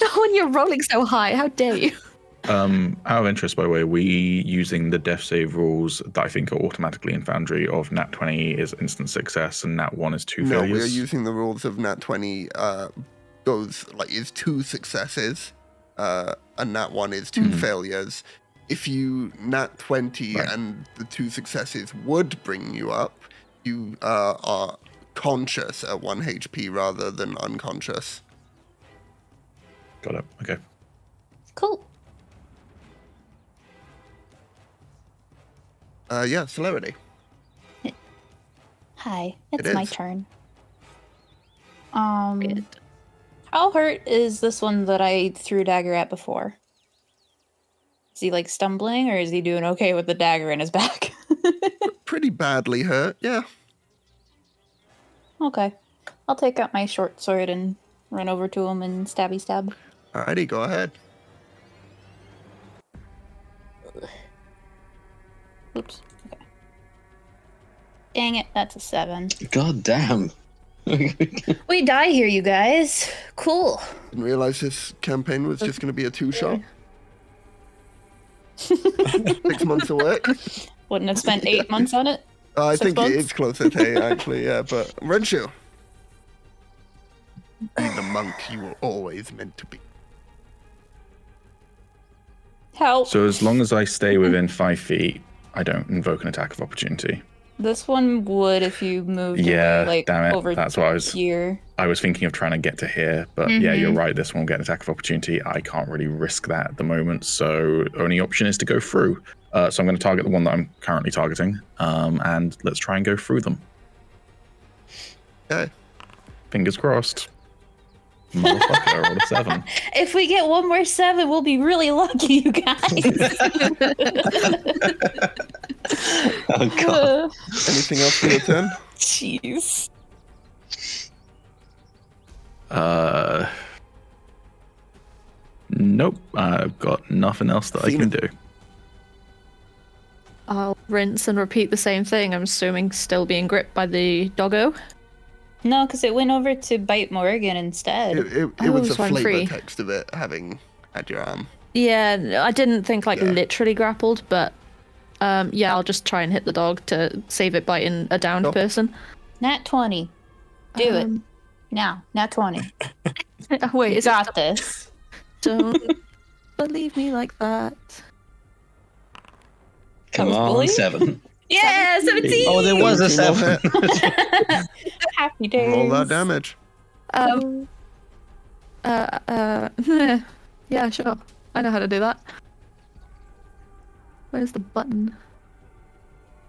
Not when you're rolling so high. How dare you? Out of interest, by the way, are we using the death save rules that I think are automatically in Foundry of Nat 20 is instant success and Nat 1 is 2 No, failures? we are using the rules of Nat 20. Is 2 successes, and Nat 1 is 2 failures. If you Nat 20 Right. and the 2 successes would bring you up, you are conscious at 1 HP rather than unconscious. Got it. Okay. Cool. Celerity. Hi, It it's my is. turn. How hurt is this one that I threw dagger at before? Is he like stumbling, or is he doing okay with the dagger in his back? Pretty badly hurt, yeah. Okay, I'll take out my short sword and run over to him and stabby stab. Alrighty, go ahead. Oops. Okay. Dang it, that's a 7. God damn. We die here, you guys. Cool. Didn't realize this campaign was just going to be a 2-shot. 6 months of work. Wouldn't have spent 8 months on it. I 6 think it months? is closer to 8, actually, yeah. But Renshu, be the monk you were always meant to be. Help. So as long as I stay within 5 feet, I don't invoke an attack of opportunity. This one would if you moved Yeah, away, like damn it. over That's what I was. here. I was thinking of trying to get to here, but yeah, you're right. This one will get an attack of opportunity. I can't really risk that at the moment, so only option is to go through. So I'm going to target the one that I'm currently targeting, and let's try and go through them. Okay. Fingers crossed. Motherfucker, I rolled a 7. If we get one more 7, we'll be really lucky, you guys. Oh god. Anything else for your turn? Jeez. Nope. I've got nothing else that I can do. I'll rinse and repeat the same thing. I'm assuming still being gripped by the doggo. No, because it went over to bite Morrigan instead. It Oh, was the so I'm flavor free. text of it having had your arm. Yeah, I didn't think like Yeah. literally grappled, but yeah, I'll just try and hit the dog to save it biting a downed Sure. person. Nat 20. Do it. Now. Nat 20. Wait, You is it? got this. Don't believe me like that. Come was on, bullying? 7. Yeah, 17! Oh, there was a 17 will 7. hit. Happy days. Roll that damage. Yeah, sure. I know how to do that. Where's the button?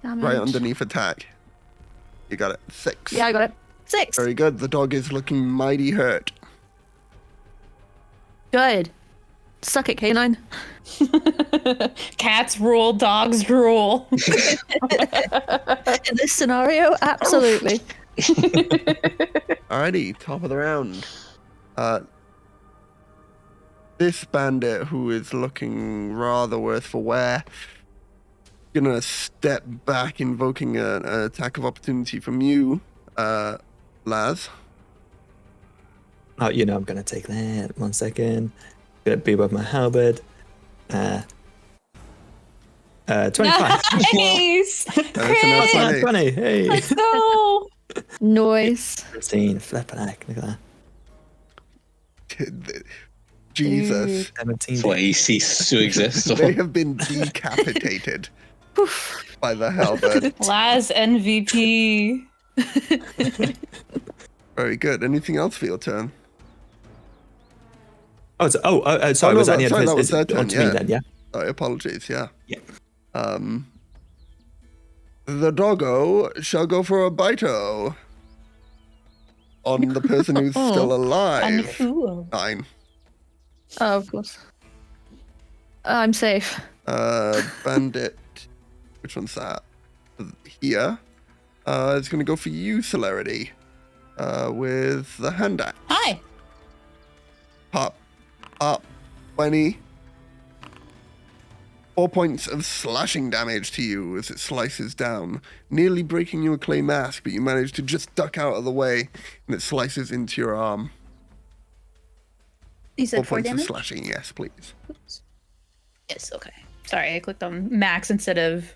Damage. Right underneath attack. You got it. 6. Yeah, I got it. 6. Very good. The dog is looking mighty hurt. Good. Suck it, Canine. Cats rule, dogs rule. In this scenario, absolutely. Alrighty, top of the round. This bandit, who is looking rather worse for wear, gonna step back, invoking an attack of opportunity from you, Laz. Oh, you know I'm gonna take that. 1 second. Gonna be with my halberd. 25. Nice! That's another 20. 20. Hey. Let's go! Noise. 15. Flipping heck. Look at Jesus. that. 17. That's why he ceased to exist. They have been decapitated by the halberd. Laz MVP. Very good. Anything else for your turn? Oh, sorry. no, Was that the end sorry, of that his? was their turn, On to me yeah. then, yeah. Sorry, apologies, yeah. Yeah. The doggo shall go for a bito on the person who's still alive. 9. Oh, of course. I'm safe. Bandit. Which one's that? Here. It's going to go for you, Celerity. With the hand axe. Hi. Pop. Up. 20. 4 points of slashing damage to you as it slices down, nearly breaking your clay mask, but you manage to just duck out of the way, and it slices into your arm. You 4 said 4 points of damage? slashing, yes, please. Oops. Yes, okay. Sorry, I clicked on max instead of...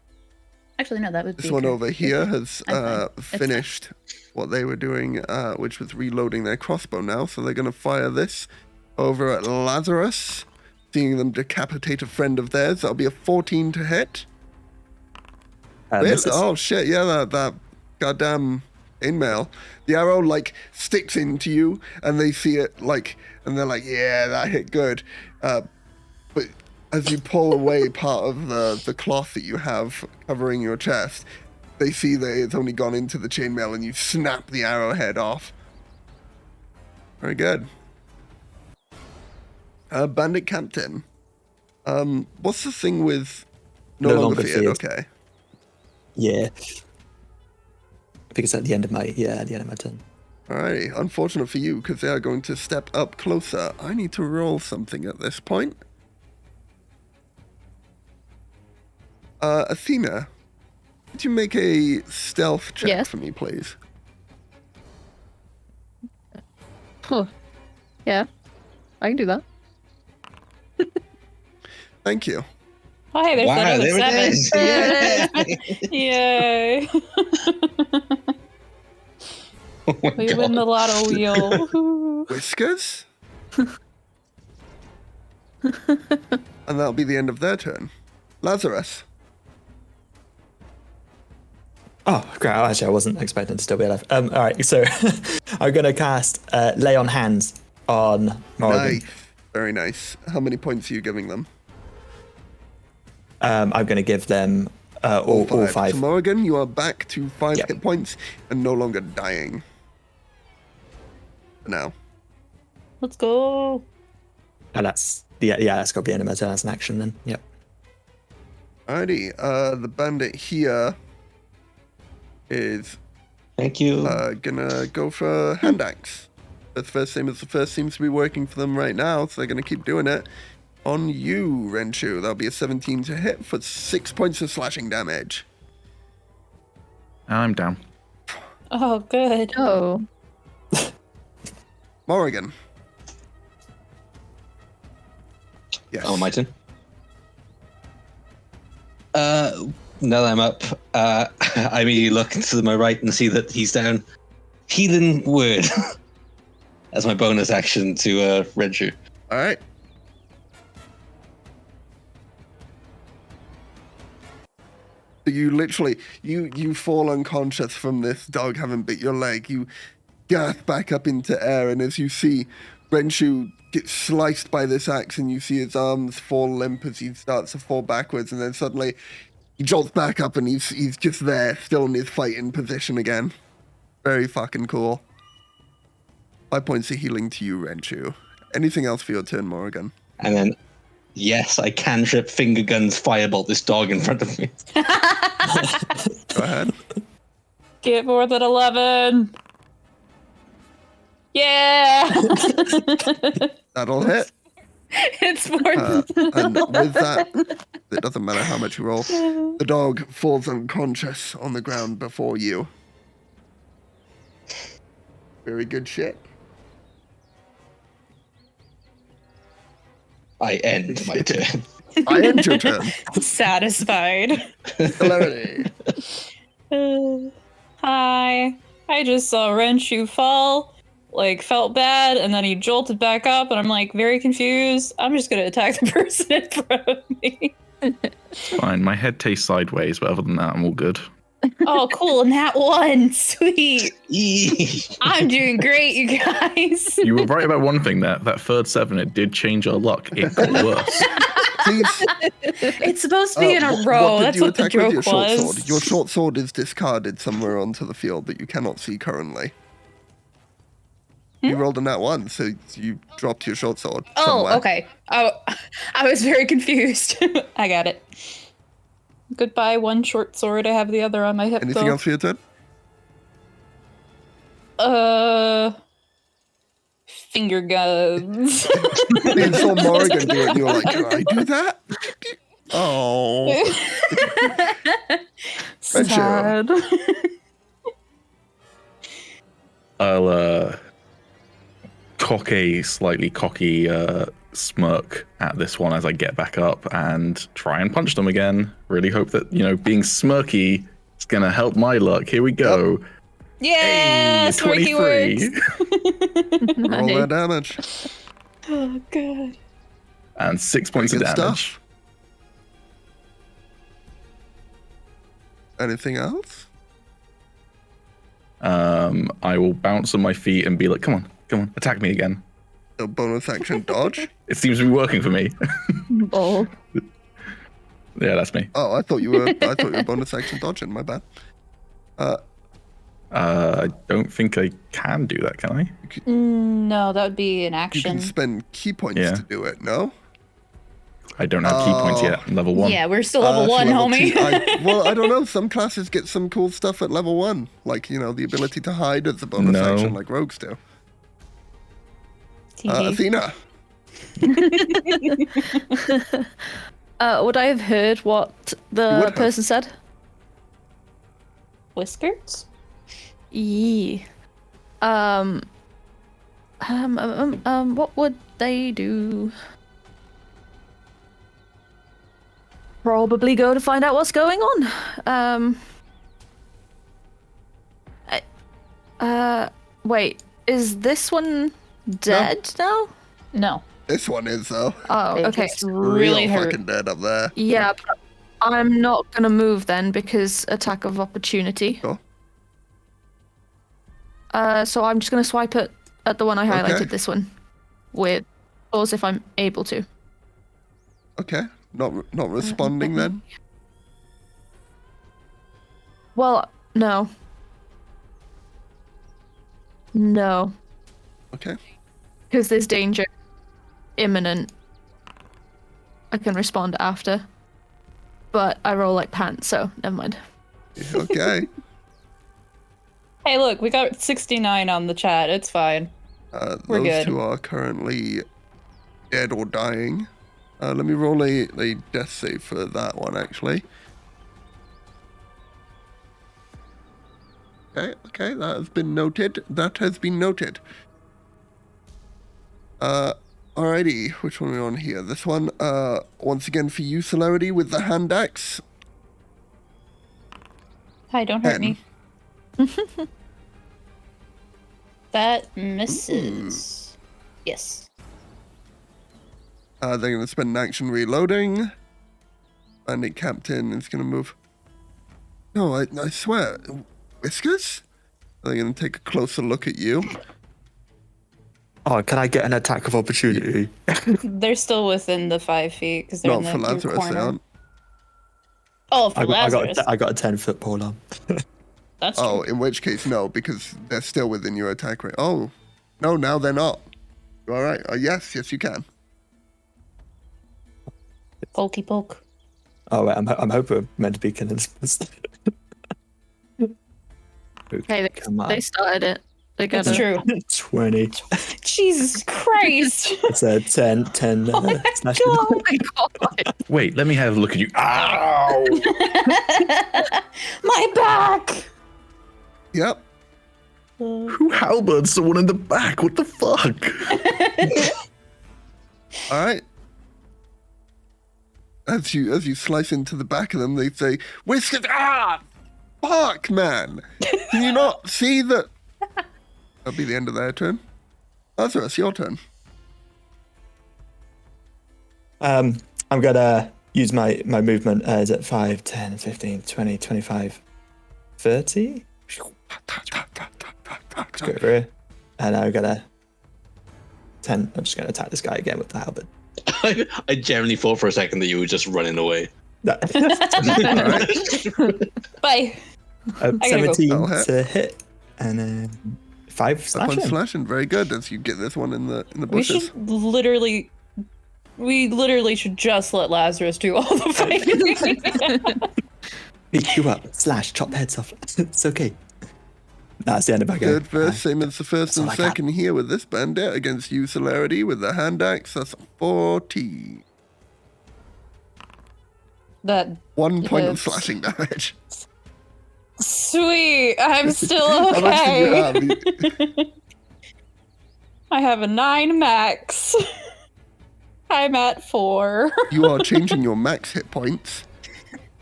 Actually, no, that would be... This one over here has I'm fine. finished what they were doing, which was reloading their crossbow now, so they're going to fire this over at Lazarus. Seeing them decapitate a friend of theirs, that'll be a 14 to hit. Misses. Oh shit, yeah, that goddamn chainmail. The arrow like sticks into you, and they see it like, and they're like, yeah, that hit good. But as you pull away part of the cloth that you have covering your chest, they see that it's only gone into the chainmail, and you snap the arrowhead off. Very good. Bandit Captain. What's the thing with no longer feared? Okay. Yeah. I think it's at the end of my turn. Alrighty. Unfortunate for you, because they are going to step up closer. I need to roll something at this point. Athena, could you make a stealth check Yes. for me, please? Oh. Yeah. I can do that. Thank you. Oh, hey, there's Wow, that other there 7. it is. Yay. Oh my We God. win the lotto wheel. Woohoo. Whiskers? And that'll be the end of their turn. Lazarus. Oh, great. Actually, I wasn't expecting to still be alive. All right, so I'm going to cast Lay on Hands on Morrigan. Nice. Very nice. How many points are you giving them? I'm going to give them all 5. So Morrigan, you are back to 5 Yep. hit points and no longer dying. For now. Let's go. And that's got to be the end of my turn. That's an action then. Yep. Alrighty. The bandit here is Thank you. gonna go for hand axe. That's the first seems to be working for them right now, so they're gonna keep doing it. On you, Renshu, that'll be a 17 to hit for 6 points of slashing damage. I'm down. Oh, good. Oh. Morrigan. Yes. Oh, my turn. Now that I'm up, I immediately look to my right and see that he's down. Healing Word as my bonus action to Renshu. All right. You literally, you fall unconscious from this dog having bit your leg. You gasp back up into air, and as you see Renshu gets sliced by this axe, and you see his arms fall limp as he starts to fall backwards, and then suddenly he jolts back up, and he's just there, still in his fighting position again. Very fucking cool. 5 points of healing to you, Renshu. Anything else for your turn, Morrigan? And then, yes, I cantrip finger guns firebolt this dog in front of me. Go ahead. Get more than 11. Yeah. That'll hit. It's more than And with that, it doesn't matter how much you roll. The dog falls unconscious on the ground before you. Very good shit. I end my turn. I end your turn. satisfied. Celerity. Hi. I just saw Renshu fall, like felt bad, and then he jolted back up, and I'm like very confused. I'm just gonna attack the person in front of me. Fine, my head tastes sideways, but other than that, I'm all good. Oh, cool. And that one. Sweet. Eee. I'm doing great, you guys. You were right about one thing there. That third 7, it did change our luck. It got worse. Please. It's supposed to be in a row. That's what the attack with joke your short was. sword? Your short sword is discarded somewhere onto the field that you cannot see currently. You rolled a nat 1, so you dropped your short sword somewhere. Oh, okay. Oh, I was very confused. I got it. Goodbye, one short sword. I have the other on my hip. Anything though. else for your turn? Finger guns. You saw Morrigan do it, and you were like, can I do that? Oh. Sad. I'll cock a slightly cocky smirk at this one as I get back up and try and punch them again. Really hope that, being smirky is going to help my luck. Here we go. Yeah, Hey, smirky 23. works. Roll that damage. Oh, God. And 6 points of Good damage. stuff. Anything else? I will bounce on my feet and be like, come on, attack me again. A bonus action dodge? It seems to be working for me. Bold. Yeah, that's me. Oh, I thought you were bonus action dodging, my bad. I don't think I can do that, can I? No, that would be an You action. can spend key points Yeah. to do it, no? I don't have key points yet. I'm level 1. Yeah, we're still level For 1, level homie. 2, I don't know. Some classes get some cool stuff at level 1. Like, the ability to hide as a bonus No. action like rogues do. TD. Athena. Would I have heard what You would the have. person said? Whiskers? Yeah. What would they do? Probably go to find out what's going on. Wait, is this one dead now? No. This one is, though. Oh, They okay. just really Real hurt. fucking dead up there. Yeah, but I'm not gonna move then because attack of opportunity. Sure. So I'm just gonna swipe at the one I highlighted, Okay. this one, with claws if I'm able to. Okay. Not responding then? Well, no. No, Okay. because there's danger imminent. I can respond after, but I roll like pants, so never mind. Okay. Hey, look, we got 69 on the chat. It's fine. We're Those good. two are currently dead or dying. Let me roll a death save for that one, actually. Okay, that has been noted. Alrighty, which one are we on here? This one, once again for you, Celerity, with the hand axe. Hi, don't hurt 10. me. That misses. Yes. They're going to spend an action reloading. Bandit Captain is going to move. No, I swear. Whiskers? They're going to take a closer look at you. Oh, can I get an attack of opportunity? They're still within the 5 feet because they're Not in for the your Lazarus, they corner. aren't. Oh, for Lazarus. I got a 10-foot pole arm. That's Oh, true. in which case, no, because they're still within your attack range. Oh, no, now they're not. All right. Yes, you can. Pokey poke. Oh, wait, I'm hoping we're meant to be killing this. Hey, Come on. they started it. They got That's true. 20. Jesus Christ. It's a 10 Oh my slash. Oh my god! Wait, let me have a look at you. Ow! My back. Yep. Who halberds someone in the back? What the fuck? All right. As you slice into the back of them, they say, "Whiskers!" Ah, fuck, man! Can you not see that? That'll be the end of their turn. Lazarus, your turn. I'm gonna use my movement as at 5, 10, 15, 20, 25, 30. Let's go over here. And I'm gonna 10. I'm just gonna attack this guy again with the halberd. I genuinely thought for a second that you were just running away. No. Bye. I gotta 17 That'll hit. to hit, and then 5 That one's slashing. slashing. Very good. As you get this one in the We bushes. should literally should just let Lazarus do all the fighting. Beat you up, slash, chop heads off. It's okay. That's the end of my go. Third verse, same as the first That's and all I got. second here with this bandit against you, Celerity, with the hand axe. That's 40. That 1 point of hits. slashing damage. sweet. I'm still How much do you okay. have? I have a 9 max. I'm at 4. You are changing your max hit points.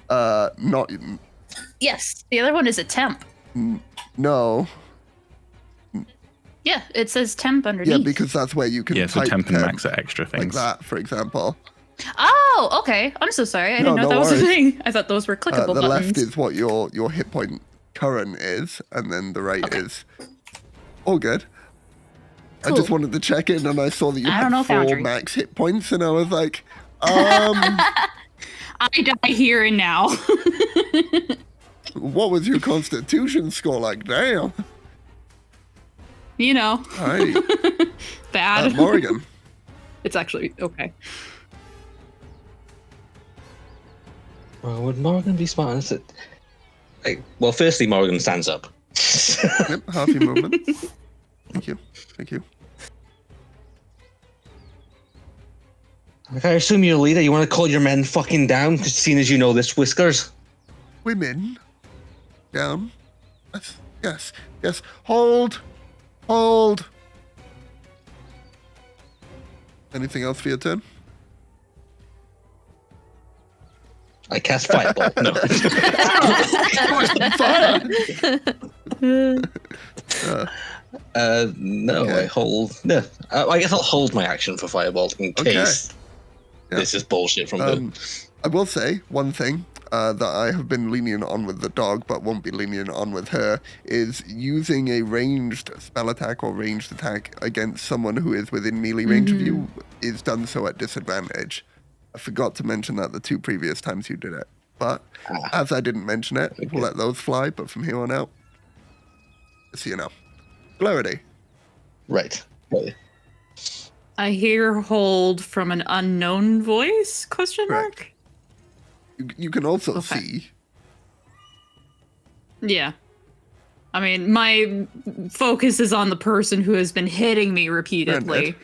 Not Yes, the other one is a temp. no. Yeah, it says temp underneath. Yeah, because that's where you can Yeah, so type temp and temp, max are extra like things. that, for example. Oh, okay. I'm so sorry. I didn't know No, that no was a worries. thing. I thought those were clickable The buttons. left is what your hit point current is, and then the right is all good. I just Cool. wanted to check in, and I saw that you I had don't know, 4 Foundry. max hit points, and I was like, I die here and now. what was your constitution score like? Damn. You know, All right. bad. Morrigan. It's actually okay. Well, would Morgan be smart enough to... well, firstly, Morgan stands up. Yep, half your movement. Thank you. Thank you. I assume you're a leader. You want to call your men fucking down, seeing as you know this, Whiskers? Women. Down. Yes. Yes. Hold. Hold. Anything else for your turn? I cast Fireball. No. No, Okay. I hold... No, I guess I'll hold my action for Fireball in Okay. case Yeah. this is bullshit from them. I will say one thing that I have been lenient on with the dog, but won't be lenient on with her, is using a ranged spell attack or ranged attack against someone who is within melee range of you is done so at disadvantage. I forgot to mention that the 2 previous times you did it. But as I didn't mention it, we'll let those fly, but from here on out, just so you know. Clarity. Right. I hear hold from an unknown voice? Question mark? Correct. You can also Okay. see. Yeah. I mean, my focus is on the person who has been hitting me repeatedly. Granted.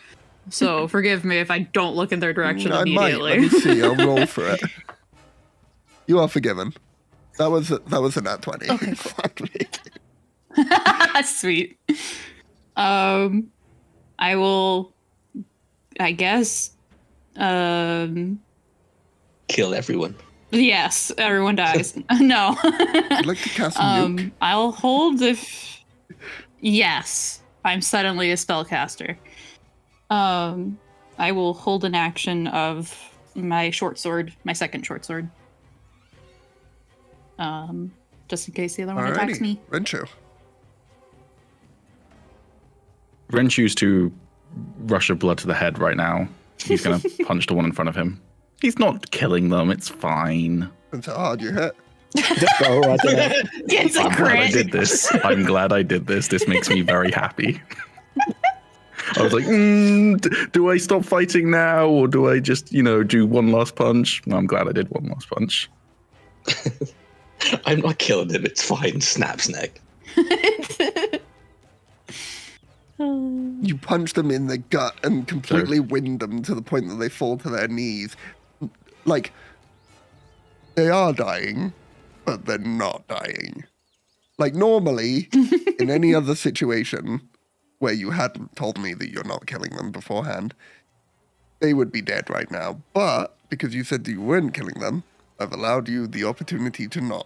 So forgive me if I don't look in their direction I might. immediately. Let me see. I'll roll for it. You are forgiven. That was a nat 20. Okay, cool. Fuck me. Sweet. I will, I guess, Kill everyone. yes, everyone dies. No. I'd like to cast nuke. I'll hold if, yes, I'm suddenly a spellcaster. I will hold an action of my short sword, my second short sword. Just in case the other one attacks Alrighty. me. Rencho. Ren choose to rush of blood to the head right now. He's going to punch the one in front of him. He's not killing them. It's fine. That's how hard you hit. Oh, I don't know. It's a I'm glad I crit. did this. I'm glad I did this. This makes me very happy. I was like, do I stop fighting now, or do I just, do one last punch? No, I'm glad I did one last punch. I'm not killing him. It's fine. Snaps neck. You punch them in the gut and completely wind them to the point that they fall to their knees. Like, they are dying, but they're not dying. Like, normally, in any other situation where you hadn't told me that you're not killing them beforehand, they would be dead right now. But because you said that you weren't killing them, I've allowed you the opportunity to not.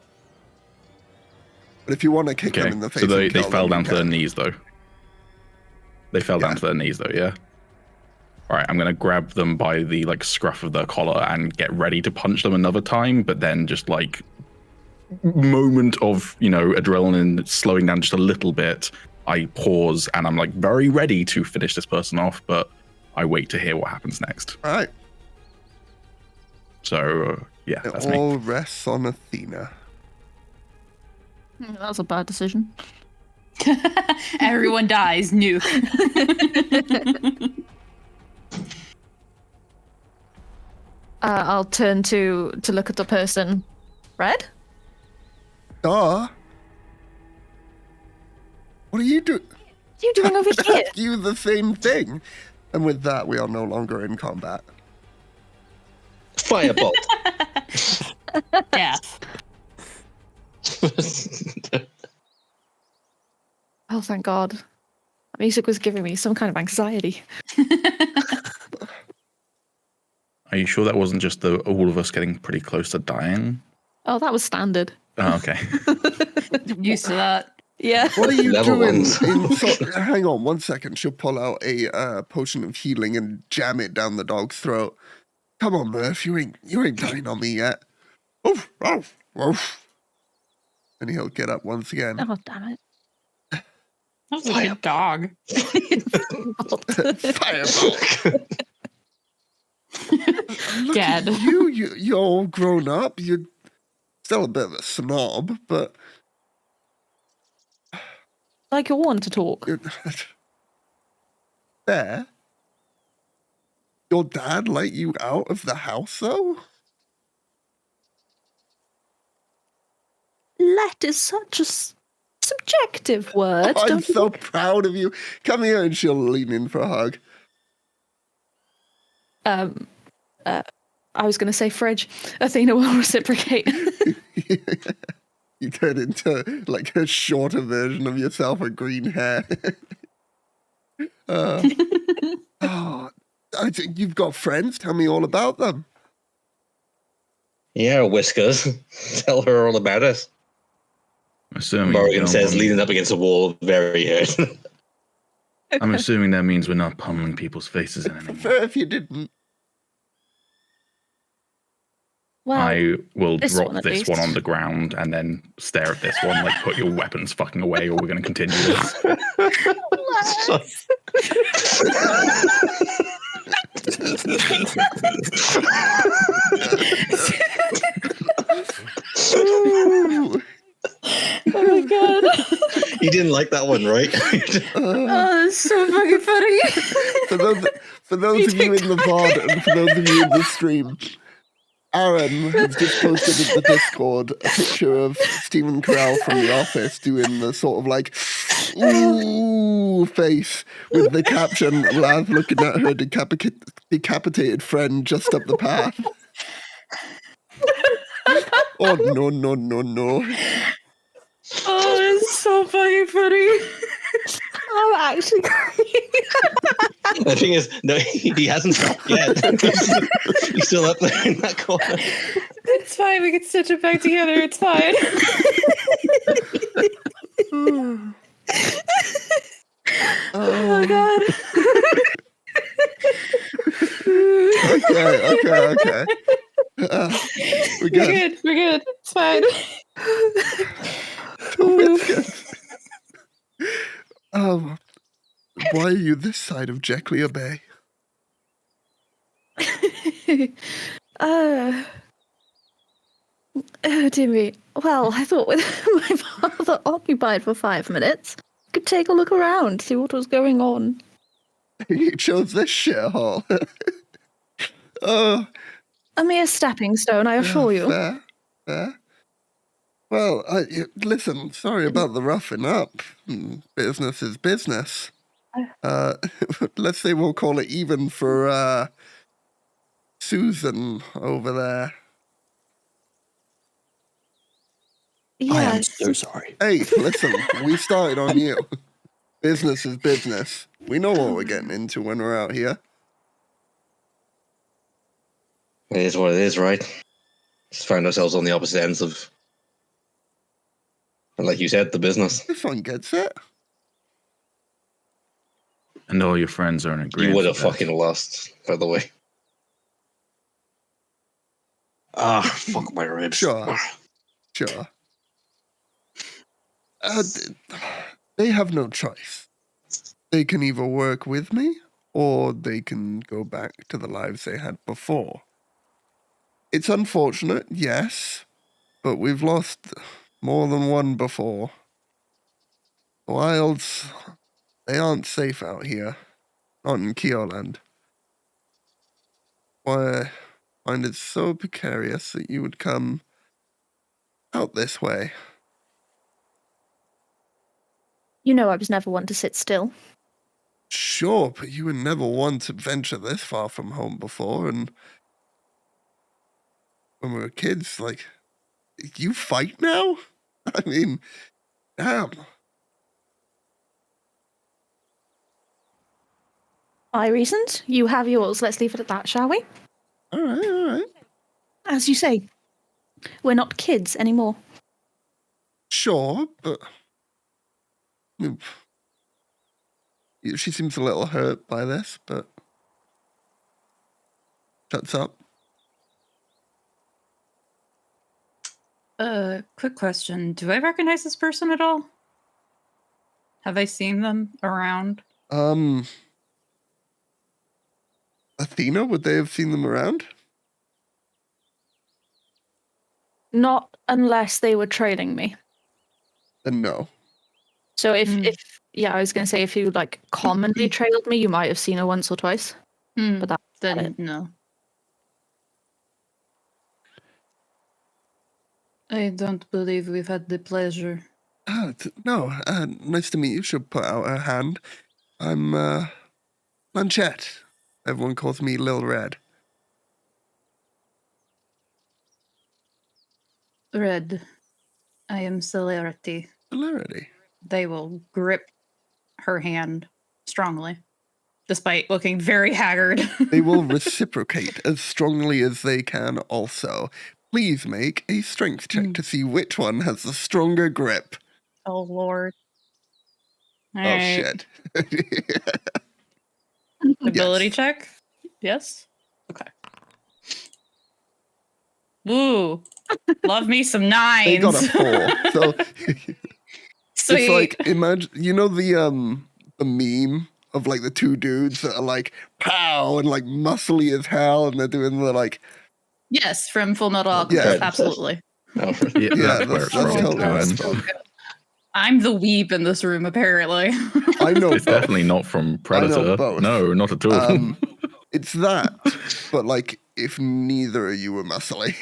But if you want to kick them in the face, so they and kill fell them, down you to their can. knees, though. They fell down to their knees, though, yeah? All right, I'm going to grab them by the, scruff of their collar and get ready to punch them another time, but then just, moment of, adrenaline slowing down just a little bit, I pause and I'm, very ready to finish this person off, but I wait to hear what happens next. All right. So, yeah, It that's all me. rests on Athena. That was a bad decision. Everyone dies. Nuke. I'll turn to look at the person. Red? Duh. What are you doing? What are you doing over here? You the same thing. And with that, we are no longer in combat. Firebolt. Death. Oh, thank God. That music was giving me some kind of anxiety. Are you sure that wasn't just all of us getting pretty close to dying? Oh, that was standard. Oh, okay. Used to that. Yeah. What are you Level doing? ones. Hang on 1 second. She'll pull out a potion of healing and jam it down the dog's throat. Come on, Murph. You ain't dying on me yet. Oof, oof, oof. And he'll get up once again. Oh, damn it. That was a good dog. Fireball. Look Dead. at you're all grown up. You're still a bit of a snob, but Like you want to talk. you're there. Your dad let you out of the house, though? Let is such a subjective word. I'm Don't you so think? proud of you. Come here, and she'll lean in for a hug. I was going to say fridge. Athena will reciprocate. You turn into a shorter version of yourself with green hair. You've got friends. Tell me all about them. Yeah, Whiskers. Tell her all about it. Assuming Morgan no says, one- leaning up against a wall, very hurt. I'm assuming that means we're not pummeling people's faces in anymore. Prefer if you didn't. Well, I will this drop one at this least. one on the ground and then stare at this one, put your weapons fucking away, or we're going to continue this. Ooh. oh my God. You didn't like that one, right? Oh, that's so fucking funny. For those of you in the VOD and for those of you in the stream, Aaron has just posted in the Discord a picture of Stephen Carell from The Office doing the sort of ooh face with the caption, Lav looking at her decapitated friend just up the path. Oh, no, no, no, no. Oh, it's so fucking funny. I'm actually The thing is, no, he hasn't stopped yet. He's still up there in that corner. It's fine. We can stitch it back together. It's fine. Oh my God. Okay. We're We're good. good. We're good. It's fine. Why are you this side of Jekyll Bay? Oh dear me. Well, I thought with my father occupied for 5 minutes, I could take a look around, see what was going on. You chose this shithole. Oh, A mere stepping stone, I assure you. Fair. Well, listen, sorry about the roughing up. Business is business. Let's say we'll call it even for Susan over there. I am Yes. so sorry. Hey, listen, we started on you. Business is business. We know what we're getting into when we're out here. It is what it is, right? Just found ourselves on the opposite ends of, and like you said, the business. This one gets it. And all your friends are in agreement. You would have with that. fucking lost, by the way. Fuck my ribs. Sure. They have no choice. They can either work with me, or they can go back to the lives they had before. It's unfortunate, yes, but we've lost more than one before. The wilds, they aren't safe out here. Not in Keoland. Why, I find it so precarious that you would come out this way. You know I was never one to sit still. Sure, but you were never one to venture this far from home before, and when we were kids, like, you fight now? I mean, damn. My reasons, you have yours. Let's leave it at that, shall we? All right. As you say, we're not kids anymore. Sure, but she seems a little hurt by this, but shuts up. Quick question. Do I recognize this person at all? Have I seen them around? Athena, would they have seen them around? Not unless they were trailing me. Then no. So if I was going to say if you like commonly trailed me, you might have seen her once or twice. But that's Then it. no. I don't believe we've had the pleasure. No, nice to meet you. She'll put out her hand. I'm, Blanchette. Everyone calls me Lil Red. Red. I am Celerity. Celerity. They will grip her hand strongly, despite looking very haggard. They will reciprocate as strongly as they can also. Please make a strength check to see which one has the stronger grip. Oh, Lord. Oh, shit. Ability Yes. check? Yes? Okay. Ooh. Love me some nines. They got a 4. So Sweet. it's like, imagine, you know the meme of like the two dudes that are like, pow, and like muscly as hell, and they're doing the like, Yes, from Full Metal Alchemist. Yeah. Absolutely. Yeah, Yeah, that's where it's that's from. totally And where it's from. I'm the weeb in this room, apparently. I know it's both. definitely not from Predator. both. No, not at all. It's that, but like if neither of you were muscly.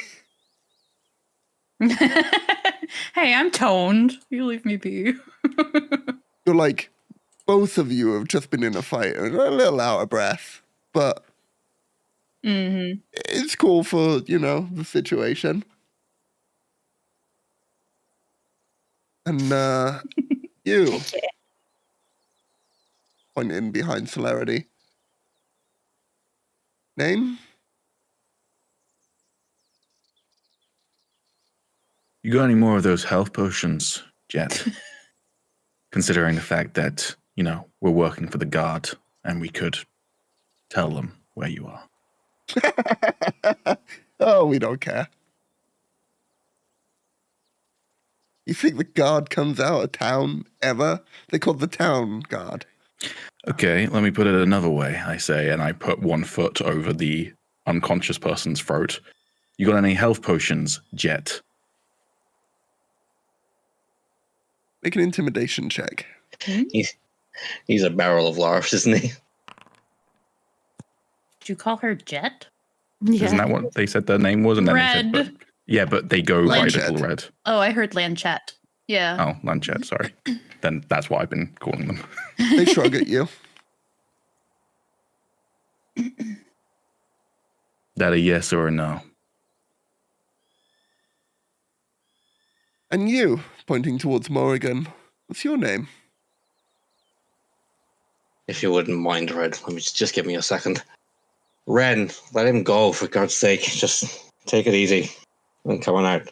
Hey, I'm toned. You leave me be. You're like, both of you have just been in a fight and are a little out of breath, but it's cool for, the situation. And you, pointing behind Celerity. Name? You got any more of those health potions, Jet? Considering the fact that, we're working for the guard and we could tell them where you are. Oh, we don't care. You think the guard comes out of town ever? They call the town guard. Okay, let me put it another way, I say, and I put one foot over the unconscious person's throat. You got any health potions, Jet? Make an intimidation check. He's a barrel of laughs, isn't he? Did you call her Jet? Yeah. Isn't that what they said their name was? And then Red. they said, but they go by Lanchet. Little Red. Oh, I heard Lanchette. Yeah. Oh, Lanchet, sorry. Then that's what I've been calling them. They shrug at you. That a yes or a no? And you, pointing towards Morrigan, what's your name? If you wouldn't mind, Red, let me just give me a second. Ren, let him go, for God's sake. Just take it easy. And come on out.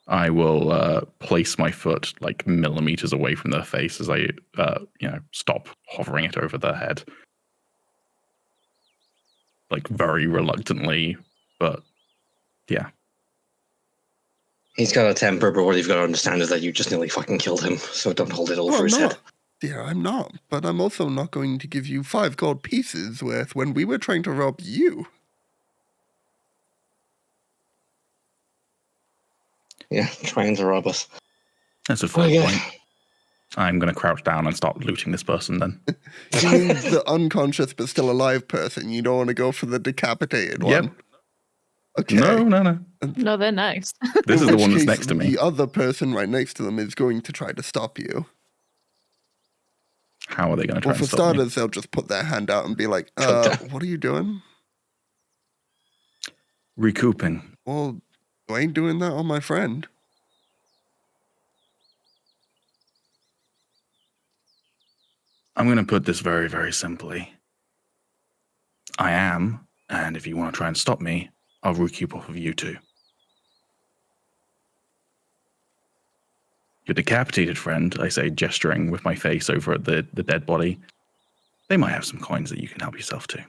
I will place my foot like millimeters away from their face as I, stop hovering it over their head. Like very reluctantly, but yeah. He's got a temper, but what you've got to understand is that you just nearly fucking killed him, so don't hold it over Well, his I'm head. not. Dear, I'm not. But I'm also not going to give you 5 gold pieces worth when we were trying to rob you. Yeah, trying to rob us. That's a fair point. I'm going to crouch down and start looting this person then. You mean the unconscious but still alive person? You don't want to go for the decapitated one? Yep. Okay. No. No, they're nice. This is In the which one that's case, next to me. The other person right next to them is going to try to stop you. How are they going to try Well, for and stop me? starters, they'll just put their hand out and be like, what are you doing? Recouping. Well, you ain't doing that on my friend. I'm going to put this very, very simply. I am, and if you want to try and stop me, I'll recoup off of you too. Your decapitated friend, I say, gesturing with my face over at the dead body, they might have some coins that you can help yourself to.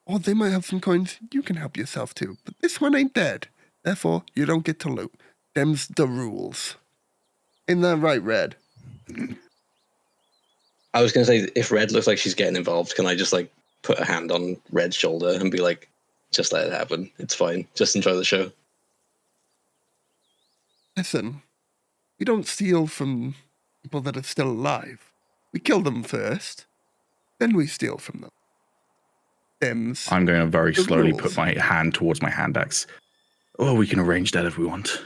Or they might have some coins you can help yourself to. But this one ain't dead. Therefore, you don't get to loot. Them's the rules. Ain't that right, Red? I was going to say, if Red looks like she's getting involved, can I just, put a hand on Red's shoulder and be like, just let it happen. It's fine. Just enjoy the show. Listen, we don't steal from people that are still alive. We kill them first, then we steal from them. Them's I'm going to very the slowly rules. put my hand towards my hand axe. Oh, we can arrange that if we want.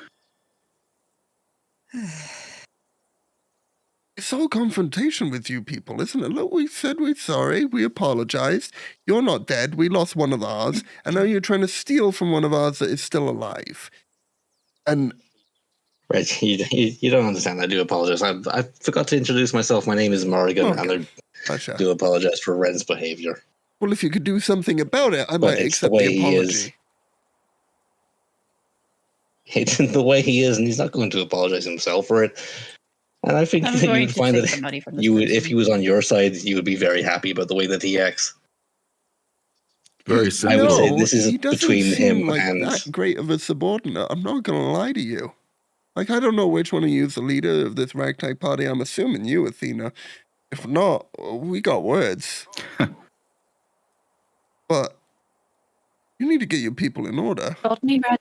It's all confrontation with you people, isn't it? Look, we said we're sorry, we apologized. You're not dead, we lost one of ours, and now you're trying to steal from one of ours that is still alive. And Red, you don't understand. I do apologize. I forgot to introduce myself. My name is Morrigan, and I Gotcha. do apologize for Red's behavior. Well, if you could do something about it, I But might it's accept the way the he apology. is. It's the way he is, and he's not going to apologize himself for it. And I think I'm that going you'd to find take that the money from this you would, if person. he was on your side, you would be very happy about the way that he acts. Very I simple. would say this is he doesn't between seem him like and- that great of a subordinate. I'm not going to lie to you. Like, I don't know which one of you is the leader of this ragtag party. I'm assuming you, Athena. If not, we got words. But you need to get your people in order. Got me, Red.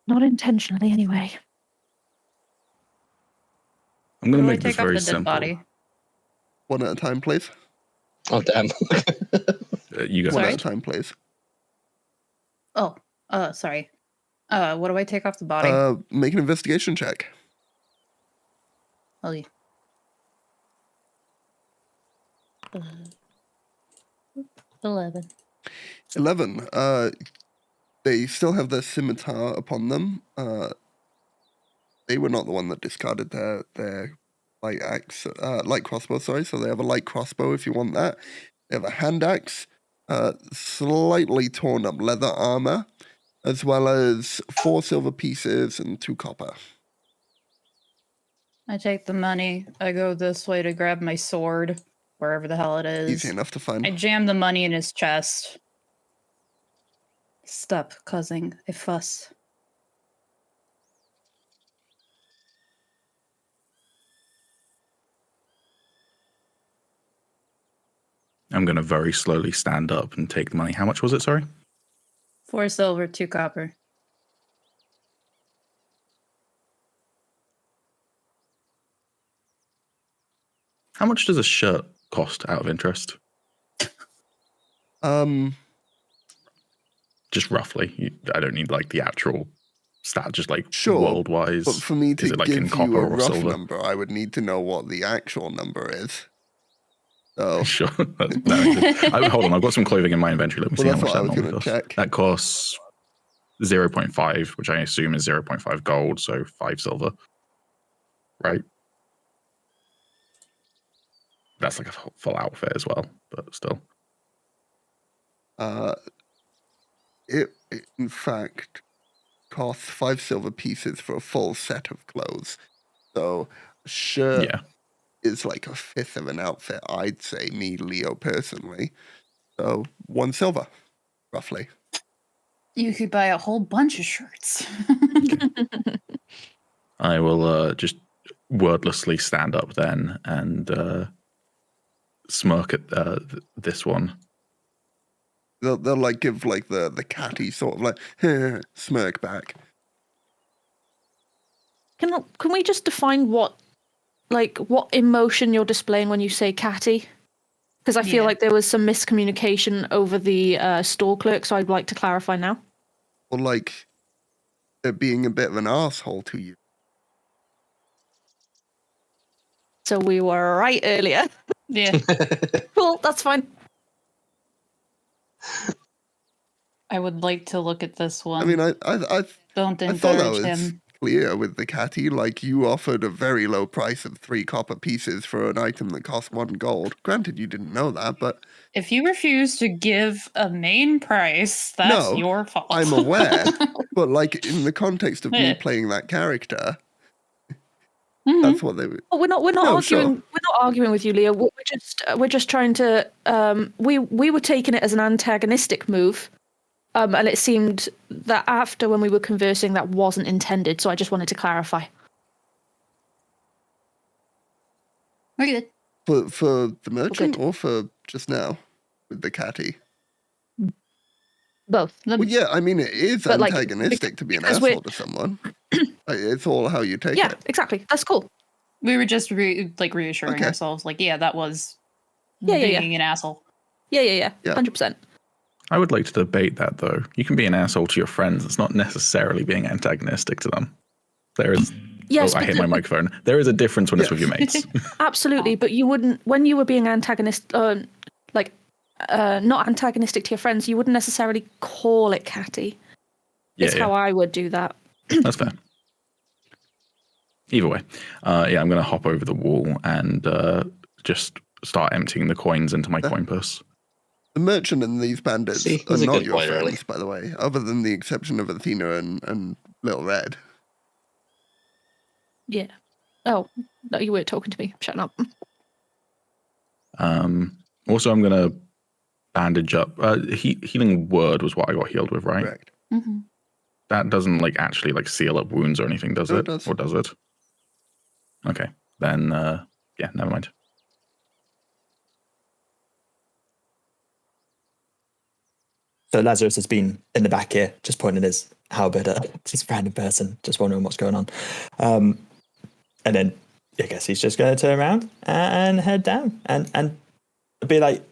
Not intentionally, anyway. I'm going to Where do I make this take off very the dead simple. body? One at a time, please. Oh, damn. You guys One Sorry? at a time, please. Oh, sorry. What do I take off the body? Make an investigation check. Oh, yeah. 11. 11. They still have their scimitar upon them. They were not the one that discarded their light axe, light crossbow, sorry. So they have a light crossbow if you want that. They have a hand axe, slightly torn up leather armor, as well as 4 silver pieces and 2 copper. I take the money. I go this way to grab my sword, wherever the hell it is. Easy enough to find. I jam the money in his chest. Stop causing a fuss. I'm going to very slowly stand up and take the money. How much was it, sorry? 4 silver, 2 copper. How much does a shirt cost out of interest? Just roughly. I don't need like the actual stat, just like Sure, world-wise. but for me to is it like in give copper you a or rough silver? number, I would need to know what the actual number is. So, Sure. Hold on, I've got some clothing in my inventory. Let me see well, how that's much what I that was normally going to costs. check. That costs 0.5, which I assume is 0.5 gold, so 5 silver. Right? That's like a full outfit as well, but still. It in fact costs 5 silver pieces for a full set of clothes. So, a shirt Yeah. is like a fifth of an outfit, I'd say, me, Leo, personally. So, 1 silver, roughly. You could buy a whole bunch of shirts. I will just wordlessly stand up then and smirk at this one. They'll like give like the catty sort of like smirk back. Can we just define what emotion you're displaying when you say catty? Because I feel Yeah. like there was some miscommunication over the store clerk, so I'd like to clarify now. Or like it being a bit of an asshole to you. So we were right earlier. Yeah. Cool, that's fine. I would like to look at this one. I mean, I Don't I thought that encourage was him. clear with the catty. Like, you offered a very low price of 3 copper pieces for an item that cost 1 gold. Granted, you didn't know that, but If you refuse to give a main price, that's No, your fault. I'm aware. But like in the context of me Yeah. playing that character, Mhm. that's what they would. Oh, we're not No, arguing. sure. We're not arguing with you, Leo. We're just trying to. We were taking it as an antagonistic move, and it seemed that after when we were conversing, that wasn't intended. So I just wanted to clarify. We're good. For the merchant good. or for just now with the catty? Both. Well, yeah, I mean, it is But, like, antagonistic to be an because we're- asshole to someone. It's all how you take Yeah, it. exactly. That's cool. We were just reassuring Okay. ourselves, like, yeah, that was Yeah. being an asshole. Yeah. Yeah. 100%. I would like to debate that, though. You can be an asshole to your friends. It's not necessarily being antagonistic to them. There is... Yes, I but hit my microphone. There is a difference when it's with your mates. absolutely. But you wouldn't, when you were being antagonistic, not antagonistic to your friends, you wouldn't necessarily call it catty. It's how I would do that. That's fair. Either way, I'm going to hop over the wall and just start emptying the coins into my coin purse. The merchant and these bandits See, are he's a not good your boy, friends, really. by the way, other than the exception of Athena and Little Red. Yeah. Oh, no, you weren't talking to me. Shut up. Also, I'm going to bandage up. Healing word was what I got healed with, right? Correct. Mm-hmm. That doesn't actually seal up wounds or anything, does No, it? it does. Or does it? Okay, then never mind. So Lazarus has been in the back here, just pointing his halberd at this random person, just wondering what's going on. And then I guess he's just going to turn around and head down and be like,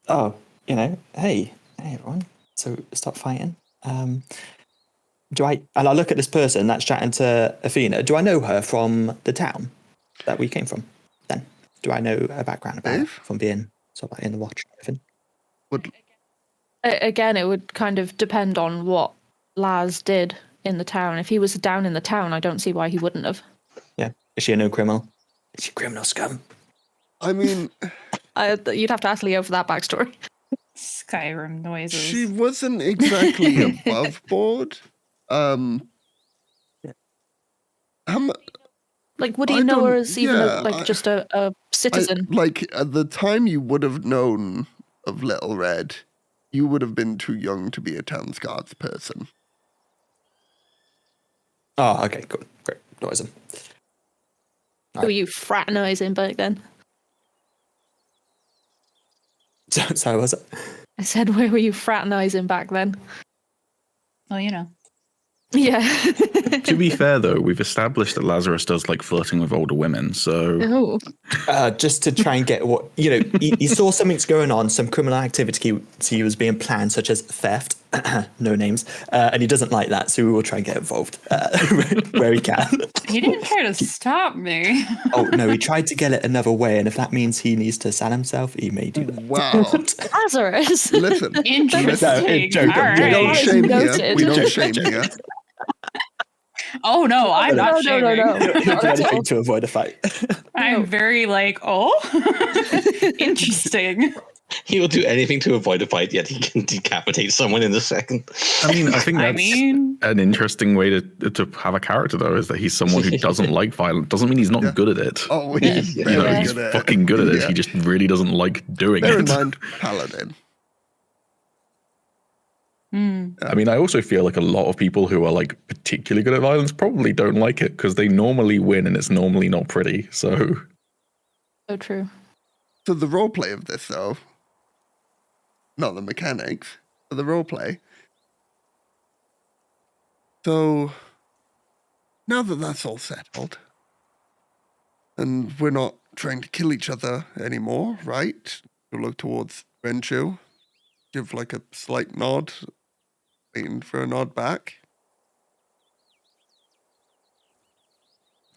oh, hey everyone, so stop fighting. And I look at this person that's chatting to Athena. Do I know her from the town that we came from? Then do I know her background about her Dave? from being sort of in the watch and everything? Would Again, it would kind of depend on what Laz did in the town. If he was down in the town, I don't see why he wouldn't have. Yeah, is she a no criminal? Is she criminal scum? I mean, You'd have to ask Leo for that backstory. Skyrim noises. she wasn't exactly above board. How much? Like, would he I know her don't- as even yeah, just a citizen? Like, at the time you would have known of Little Red, you would have been too young to be a town's guards person. Oh, okay, cool. Great. Noisem. Who were you fraternizing back then? So was it? I said, where were you fraternizing back then? Well, you know. Yeah. To be fair, though, we've established that Lazarus does like flirting with older women, so Oh. Just to try and get what, he saw something's going on, some criminal activity was being planned, such as theft, no names, and he doesn't like that, so we will try and get involved where he can. He didn't try to stop me. Oh, no, he tried to get it another way, and if that means he needs to sell himself, he may do that. Wow. Lazarus. Listen, Interesting. joke, All I'm we don't right. shame here. Noted. We don't shame here. Oh no, I'm not shaming. No. He'll do anything to avoid a fight. I'm very like, interesting. He will do anything to avoid a fight, yet he can decapitate someone in a second. I mean, I think that's an interesting way to have a character, though, is that he's someone who doesn't like violence. Doesn't mean he's not good at it. Oh, he's very He's good at it. fucking good at it. Yeah. He just really doesn't like doing Bear in it. mind, Paladin. I mean, I also feel like a lot of people who are like particularly good at violence probably don't like it because they normally win and it's normally not pretty. So True. So the roleplay of this, though, not the mechanics, but the roleplay. So now that that's all settled, and we're not trying to kill each other anymore, right? You'll look towards Renchu, give like a slight nod, waiting for a nod back.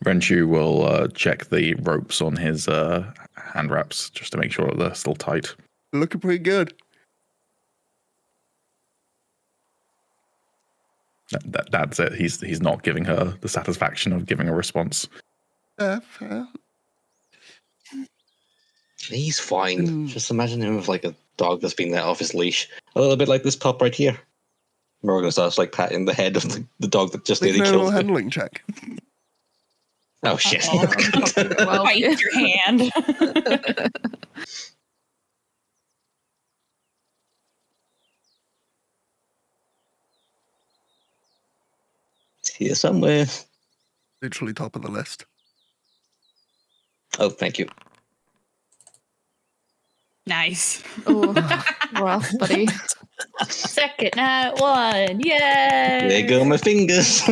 Renchu will check the ropes on his hand wraps just to make sure that they're still tight. Looking pretty good. That's it. He's not giving her the satisfaction of giving a response. Fair. He's fine. Just imagine him with like a dog that's been let off his leash. A little bit like this pup right here. Morgan starts like patting the head of the dog that just Make nearly an animal killed him. handling check. Oh shit. Well, Bite your hand. It's here somewhere. Literally top of the list. Oh, thank you. Nice. oh, rough, buddy. Second night one. Yay. There go my fingers.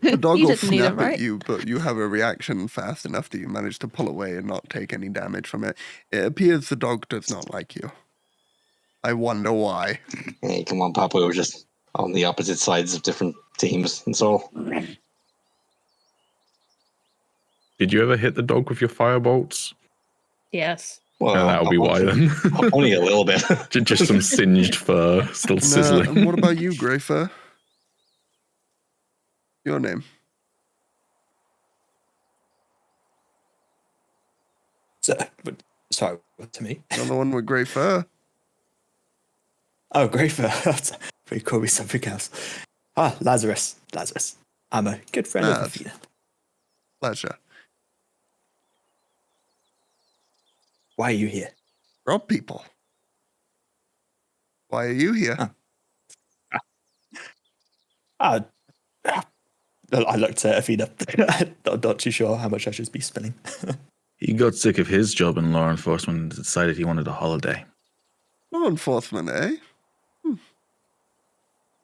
The dog You will didn't need snap it, right? at you, but you have a reaction fast enough that you manage to pull away and not take any damage from it. It appears the dog does not like you. I wonder why. Hey, come on, Papa. We're just on the opposite sides of different teams. And so, Did you ever hit the dog with your firebolts? Yes. well, That'll be why then. Only a little bit. Just some singed fur still sizzling. And what about you, Grayfur? Your name? Sorry, to me. You're the one with grey fur. Oh, great for you call me something else. Ah, Lazarus. I'm a good friend of Athena. Pleasure. Why are you here? Rob people. Why are you here? I looked at Athena. Not too sure how much I should be spilling. He got sick of his job in law enforcement and decided he wanted a holiday. Law enforcement, eh?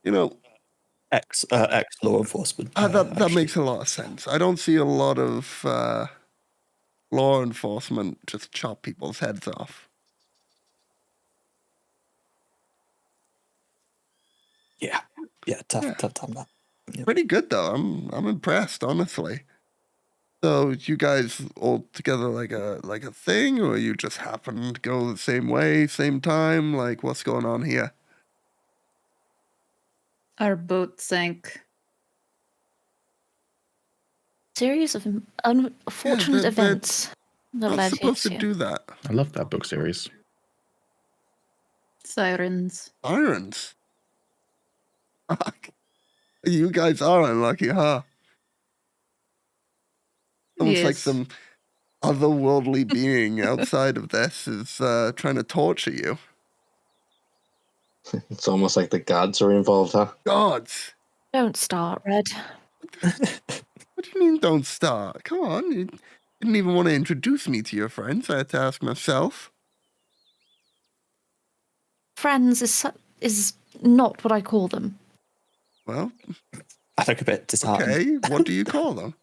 You know, Ex law enforcement. that makes a lot of sense. I don't see a lot of law enforcement just chop people's heads off. Yeah, tough time that. Yep. Pretty good though. I'm impressed, honestly. So you guys all together like a thing, or you just happen to go the same way, same time? Like, what's going on here? Our boat sank. Series of unfortunate they're events that Not led supposed to here. do that. I love that book series. Sirens. Sirens. Fuck. You guys are unlucky, huh? Almost like Yes. some otherworldly being outside of this is trying to torture you. It's almost like the gods are involved, huh? Gods! Don't start, Red. What do you mean, don't start? Come on. You didn't even want to introduce me to your friends. I had to ask myself. Friends is not what I call them. Well, I look a bit disheartened. okay. What do you call them?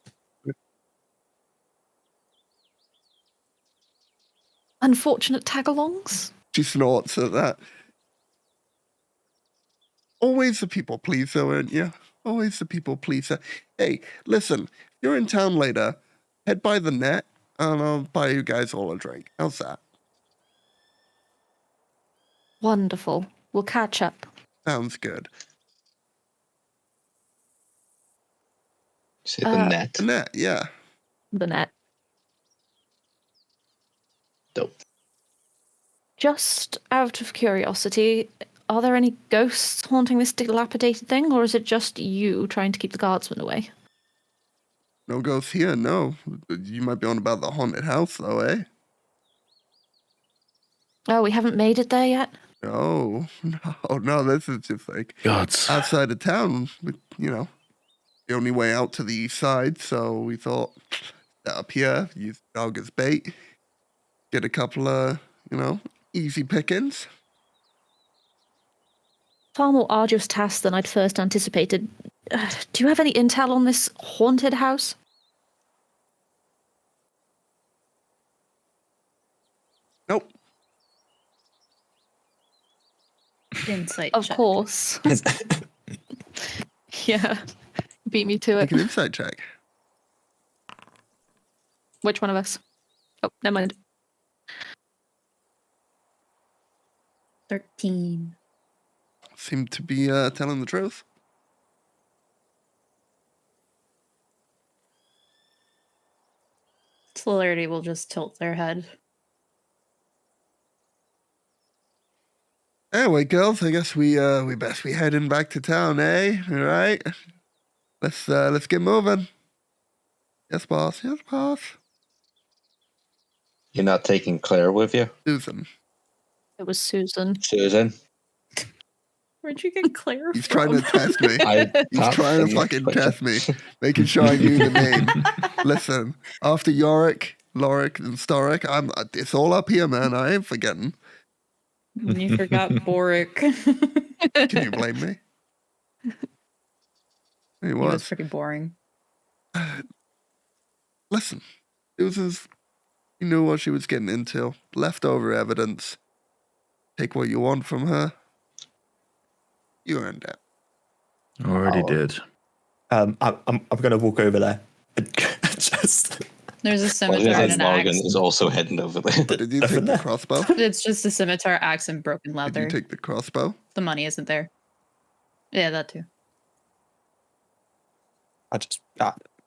Unfortunate tagalongs? She snorts at that. Always the people pleaser, aren't you? Always the people pleaser. Hey, listen, if you're in town later, head by the net and I'll buy you guys all a drink. How's that? Wonderful. We'll catch up. Sounds good. Say the net. The net, yeah. The net. Dope. Just out of curiosity, are there any ghosts haunting this dilapidated thing, or is it just you trying to keep the guardsmen away? No ghosts here, no. You might be on about the haunted house, though, eh? Oh, we haven't made it there yet? No, no, this is just like Gods. outside of town, you know, the only way out to the east side, so we thought, set up here, use the dog as bait, get a couple of, you know, easy pickings. Far more arduous task than I'd first anticipated. Do you have any intel on this haunted house? Nope. Insight Of check. course. Yeah. Beat me to Make it. an insight check. Which one of us? Oh, never mind. 13. Seem to be telling the truth. Celerity will just tilt their head. Anyway, girls, I guess we best be heading back to town, eh? All right. Let's get moving. Yes, boss. Yes, boss. You're not taking Claire with you, Susan. It was Susan. Susan? Where'd you get Claire He's from? trying to test me. I He's can't trying to think fucking which- test me, making sure I knew the name. Listen, after Yorick, Lorik, and Storic, it's all up here, man. I ain't forgetting. You forgot Boric. Can you blame me? He He was was. pretty boring. Listen, Susan's, you knew what she was getting into. Leftover evidence. Take what you want from her. You earned it. Already Oh. did. I'm going to walk over there. And just There's a Well, scimitar and his an Morgan axe. is also heading over there. Did you take the crossbow? It's just a scimitar, axe, and broken Did leather. you take the crossbow? The money isn't there. Yeah, that too. I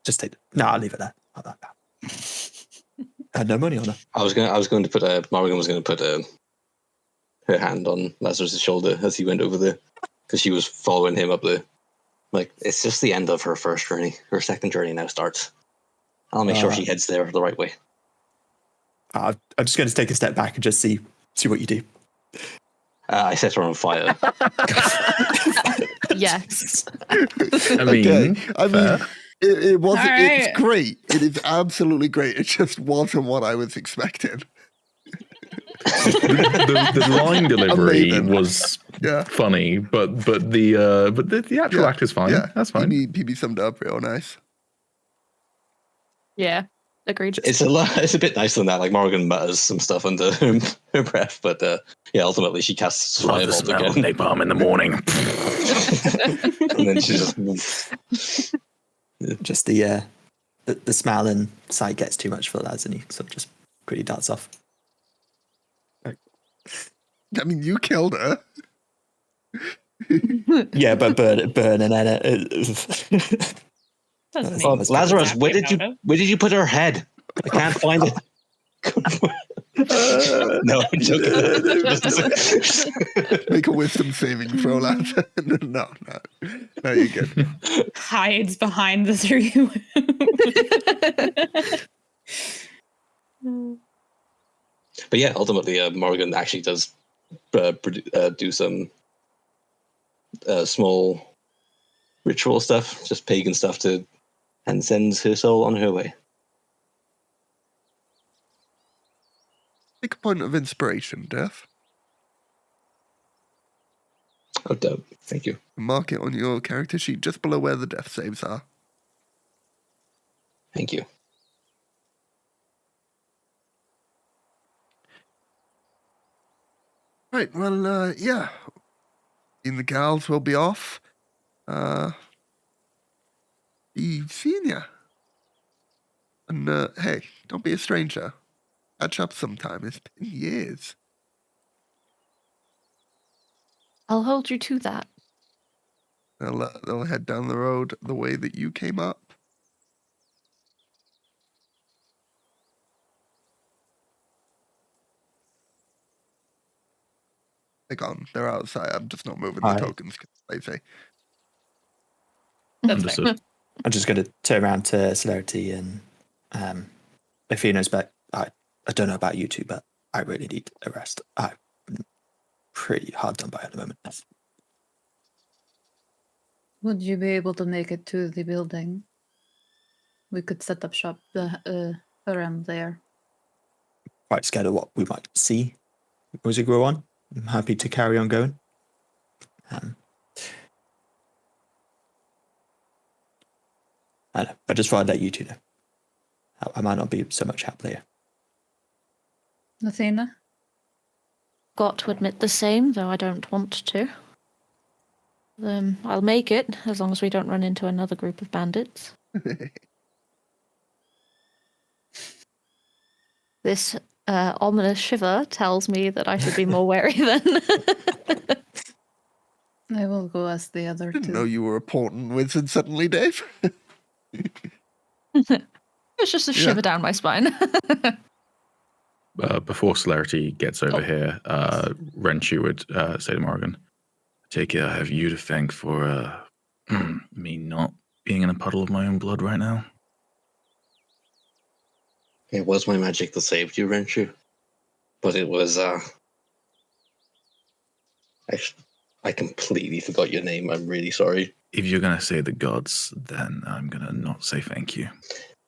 just take. No, I'll leave it there. I had no money on her. I was going to put Morgan was going to put her hand on Lazarus' shoulder as he went over there because she was following him up there. Like, it's just the end of her first journey. Her second journey now starts. I'll make sure she heads there the right way. I'm just going to take a step back and just see what you do. I set her on fire. Yes. I mean, it wasn't. All It's right. great. It is absolutely great. It just wasn't what I was expecting. the line delivery Amazing. was Yeah. funny, but the actual Yeah. act is fine. Yeah, That's fine. PB summed it up real nice. Yeah. Agreed. It's a bit nicer than that. Like, Morgan mutters some stuff under her breath, but yeah, ultimately she casts Love the fireballs smell of again, napalm in the morning. and then she just Just the smell and sight gets too much for Laz, and he sort of just pretty darts off. I mean, you killed her. Yeah, but burn and then Doesn't Oh, mean Lazarus, exactly where about did you put her head? I can't find it. No, I'm joking. Make a wisdom saving throw, lad. No, you're good. hides behind the three. But yeah, ultimately, Morgan actually does do some small ritual stuff, just pagan stuff, and sends her soul on her way. Take a point of inspiration, Death. Oh, dope. Thank you. Mark it on your character sheet just below where the death saves are. Thank you. Right, well, yeah. And the gals will be off. Be seeing ya. And, hey, don't be a stranger. Catch up sometime. It's been years. I'll hold you to that. They'll head down the road the way that you came up. They're gone. They're outside. I'm just not moving the tokens because they say. That's Understood. fair. I'm just going to turn around to Celerity and Athena's back. I don't know about you two, but I really need a rest. I'm pretty hard done by at the moment. Would you be able to make it to the building? We could set up shop around there. Quite scared of what we might see as we grow on. I'm happy to carry on going. I know, but just thought I'd let you two know. I might not be so much help later. Athena? Got to admit the same, though I don't want to. I'll make it, as long as we don't run into another group of bandits. This ominous shiver tells me that I should be more wary then. I will go ask the other Didn't two. know you were a portent wizard suddenly, Dave. It's just a shiver down my spine. Before Celerity gets over here, Renshu would say to Morgan, "Take it, I have you to thank for me not being in a puddle of my own blood right now." It was my magic that saved you, Renshu. But it was, I completely forgot your name. I'm really sorry. If you're going to say the gods, then I'm going to not say thank you.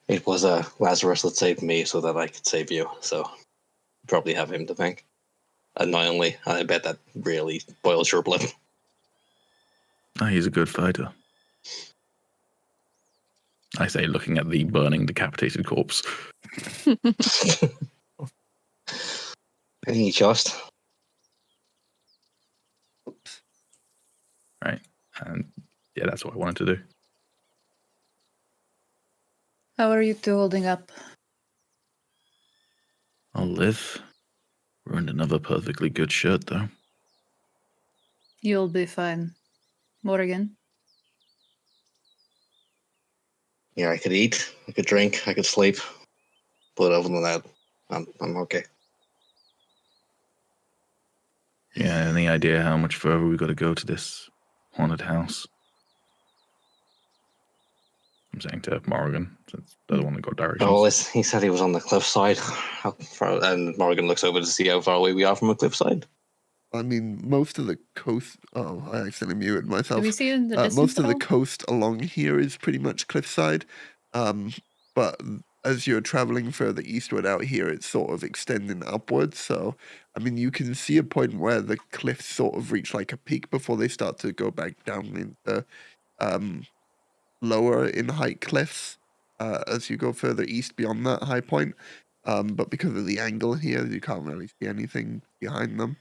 It was Lazarus that saved me so that I could save you. So you probably have him to thank. Annoyingly, I bet that really boils your blood. Oh, he's a good fighter. I say, looking at the burning, decapitated corpse. Any just? Right. And yeah, that's what I wanted to do. How are you two holding up? I'll live. Ruined another perfectly good shirt, though. You'll be fine. Morgan? Yeah, I could eat, I could drink, I could sleep. But other than that, I'm okay. Yeah, any idea how much further we got to go to this haunted house? I'm saying to Morgan, since they're the one that got directions. Oh, he said he was on the cliffside. How far? And Morgan looks over to see how far away we are from a cliffside. I mean, most of the coast... Oh, I accidentally muted myself. Do we see it in the distance most of at the all? coast along here is pretty much cliffside. But as you're traveling further eastward out here, it's sort of extending upwards. So, I mean, you can see a point where the cliffs sort of reach like a peak before they start to go back down into lower in height cliffs as you go further east beyond that high point. But because of the angle here, you can't really see anything behind them.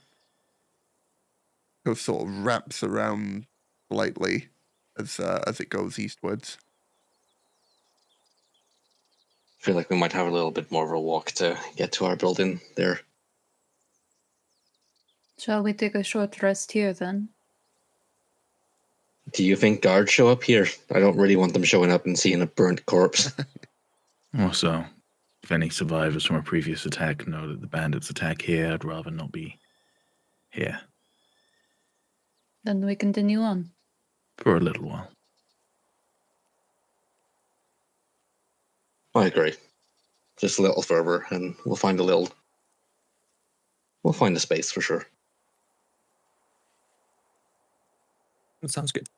It sort of wraps around slightly as it goes eastwards. I feel like we might have a little bit more of a walk to get to our building there. Shall we take a short rest here then? Do you think guards show up here? I don't really want them showing up and seeing a burnt corpse. Also, if any survivors from a previous attack know that the bandits attack here, I'd rather not be here. Then we continue on. For a little while. I agree. Just a little further, and we'll find a space for sure. That sounds good.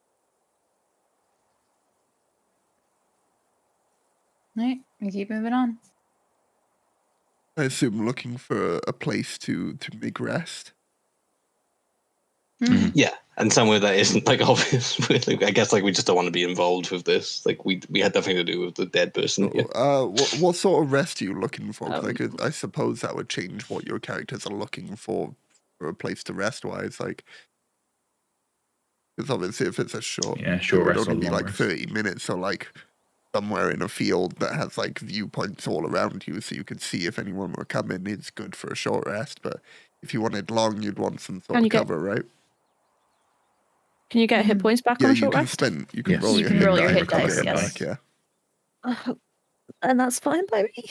Alright, we keep moving on. I assume looking for a place to make rest. Hmm. Yeah, and somewhere that isn't like obvious. I guess like we just don't want to be involved with this. Like we had nothing to do with the dead person. Yeah. What sort of rest are you looking for? 'Cause I suppose that would change what your characters are looking for a place to rest wise. Like, because obviously if it's a short, Yeah, it short would rest or only be long like rest. 30 minutes. So like somewhere in a field that has like viewpoints all around you, so you could see if anyone were coming. It's good for a short rest. But if you wanted long, you'd want some sort of cover, right? Can you get hit points back Yeah, on a you short can rest? spend. You can Yes. roll You your can hit roll your die hit and recover dice, it yes. back, yeah. And that's fine by me.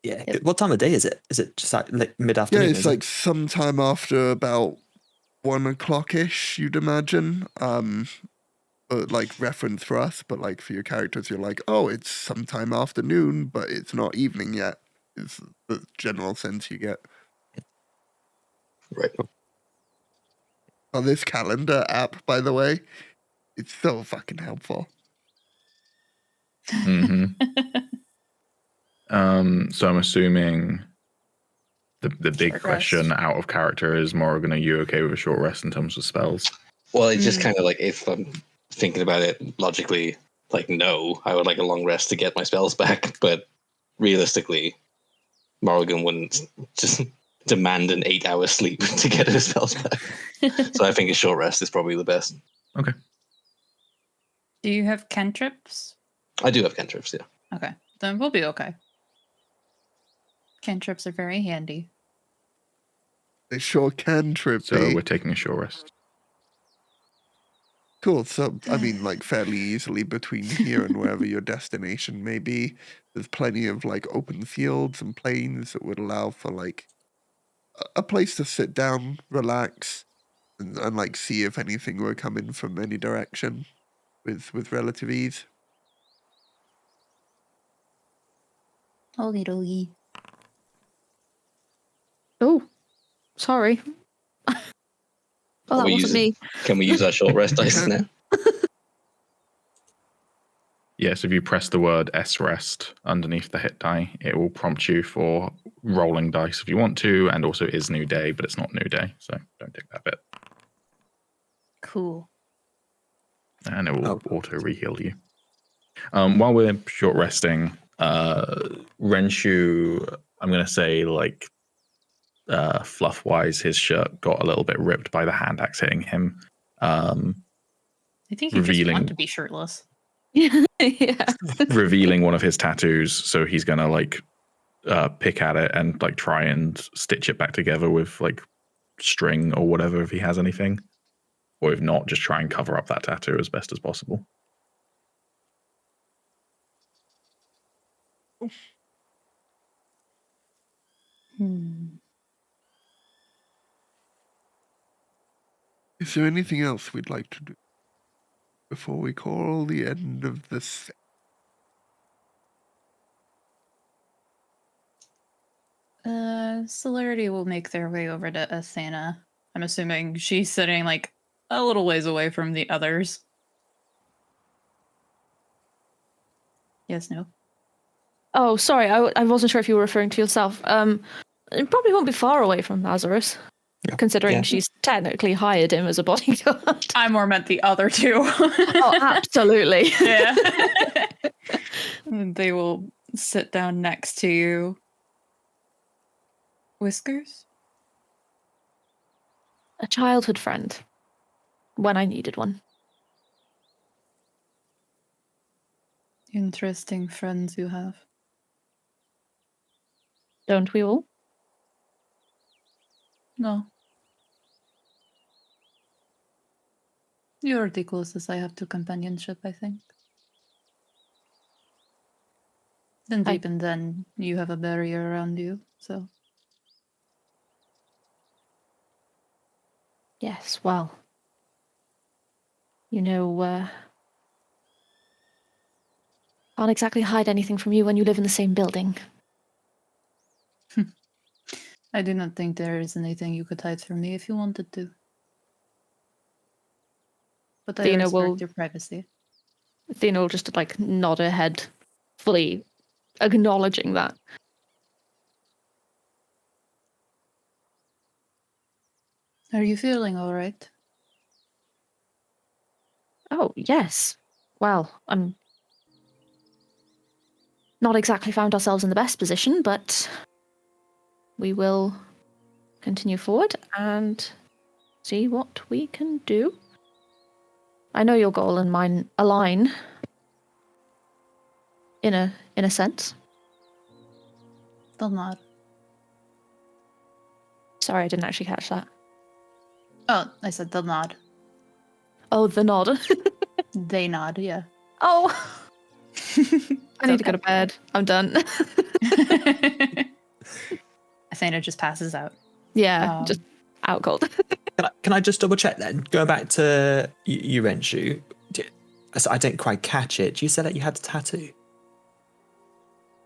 Yeah. Yep. What time of day is it? Is it just like mid Yeah, afternoon? it's like sometime after about 1 o'clock-ish, you'd imagine. But like reference for us, but like for your characters, you're like, oh, it's sometime afternoon, but it's not evening yet. Is the general sense you get. Right. On this calendar app, by the way, it's so fucking helpful. Hmm. So I'm assuming the big Short question rest. out of character is, Morrigan, are you okay with a short rest in terms of spells? Well, it's just kind of like if I'm thinking about it logically, like no, I would like a long rest to get my spells back, but realistically, Morrigan wouldn't just demand an 8-hour sleep to get her spells back. So I think a short rest is probably the best. Okay. Do you have cantrips? I do have cantrips, yeah. Okay, then we'll be okay. Cantrips are very handy. They sure can trip So me. we're taking a short rest. Cool. So, I mean, like fairly easily between here and wherever your destination may be, there's plenty of like open fields and plains that would allow for like a place to sit down, relax, and like see if anything were coming from any direction with relative ease. Holy doly. Oh, sorry. Well, that wasn't me. Can we use our short rest dice now? Yes, if you press the word S rest underneath the hit die, it will prompt you for rolling dice if you want to, and also it is new day, but it's not new day, so don't take that bit. Cool. And it will auto reheal you. While we're short resting, Renshu, I'm going to say like fluff wise, his shirt got a little bit ripped by the hand axe hitting him. I think you just Revealing- want to be shirtless. Yeah. Revealing one of his tattoos, so he's going to like pick at it and like try and stitch it back together with like string or whatever if he has anything. Or if not, just try and cover up that tattoo as best as possible. Is there anything else we'd like to do before we call the end of this? Celerity will make their way over to Athena. I'm assuming she's sitting like a little ways away from the others. Yes, no. Oh, sorry. I wasn't sure if you were referring to yourself. It probably won't be far away from Lazarus, considering she's technically hired him as a bodyguard. I more meant the other two. Oh, absolutely. Yeah. They will sit down next to you. Whiskers? A childhood friend. When I needed one. Interesting friends you have. Don't we all? No. You're the closest I have to companionship, I think. And even then, you have a barrier around you, so. Yes, well. You know, can't exactly hide anything from you when you live in the same building. I do not think there is anything you could hide from me if you wanted to. But I Athena respect will- your privacy. Athena will just like nod her head, fully acknowledging that. Are you feeling all right? Oh, yes. Well, I'm not exactly found ourselves in the best position, but we will continue forward and see what we can do. I know your goal and mine align in a sense. They'll nod. Sorry, I didn't actually catch that. Oh, I said they'll nod. Oh, the nod. They nod, yeah. Oh, I need to go to bed. I'm done. Athena just passes out. Yeah, just out cold. Can I just double check then? Going back to you, Renshu. I didn't quite catch it. You said that you had a tattoo.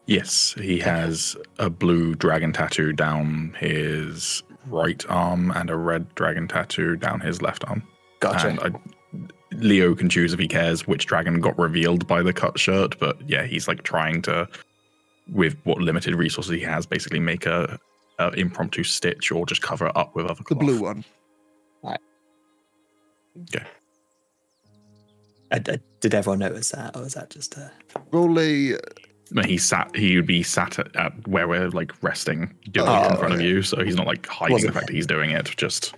Yes, he has a blue dragon tattoo down his right arm and a red dragon tattoo down his left arm. Gotcha. And Leo can choose if he cares which dragon got revealed by the cut shirt, but yeah, he's like trying to, with what limited resources he has, basically make a impromptu stitch or just cover it up with other The cloth. blue one. Okay. Did everyone notice that, or was that just Roll a. He would be sat at where we're like resting, doing it in front of you, so he's not like hiding the fact that he's doing it. Just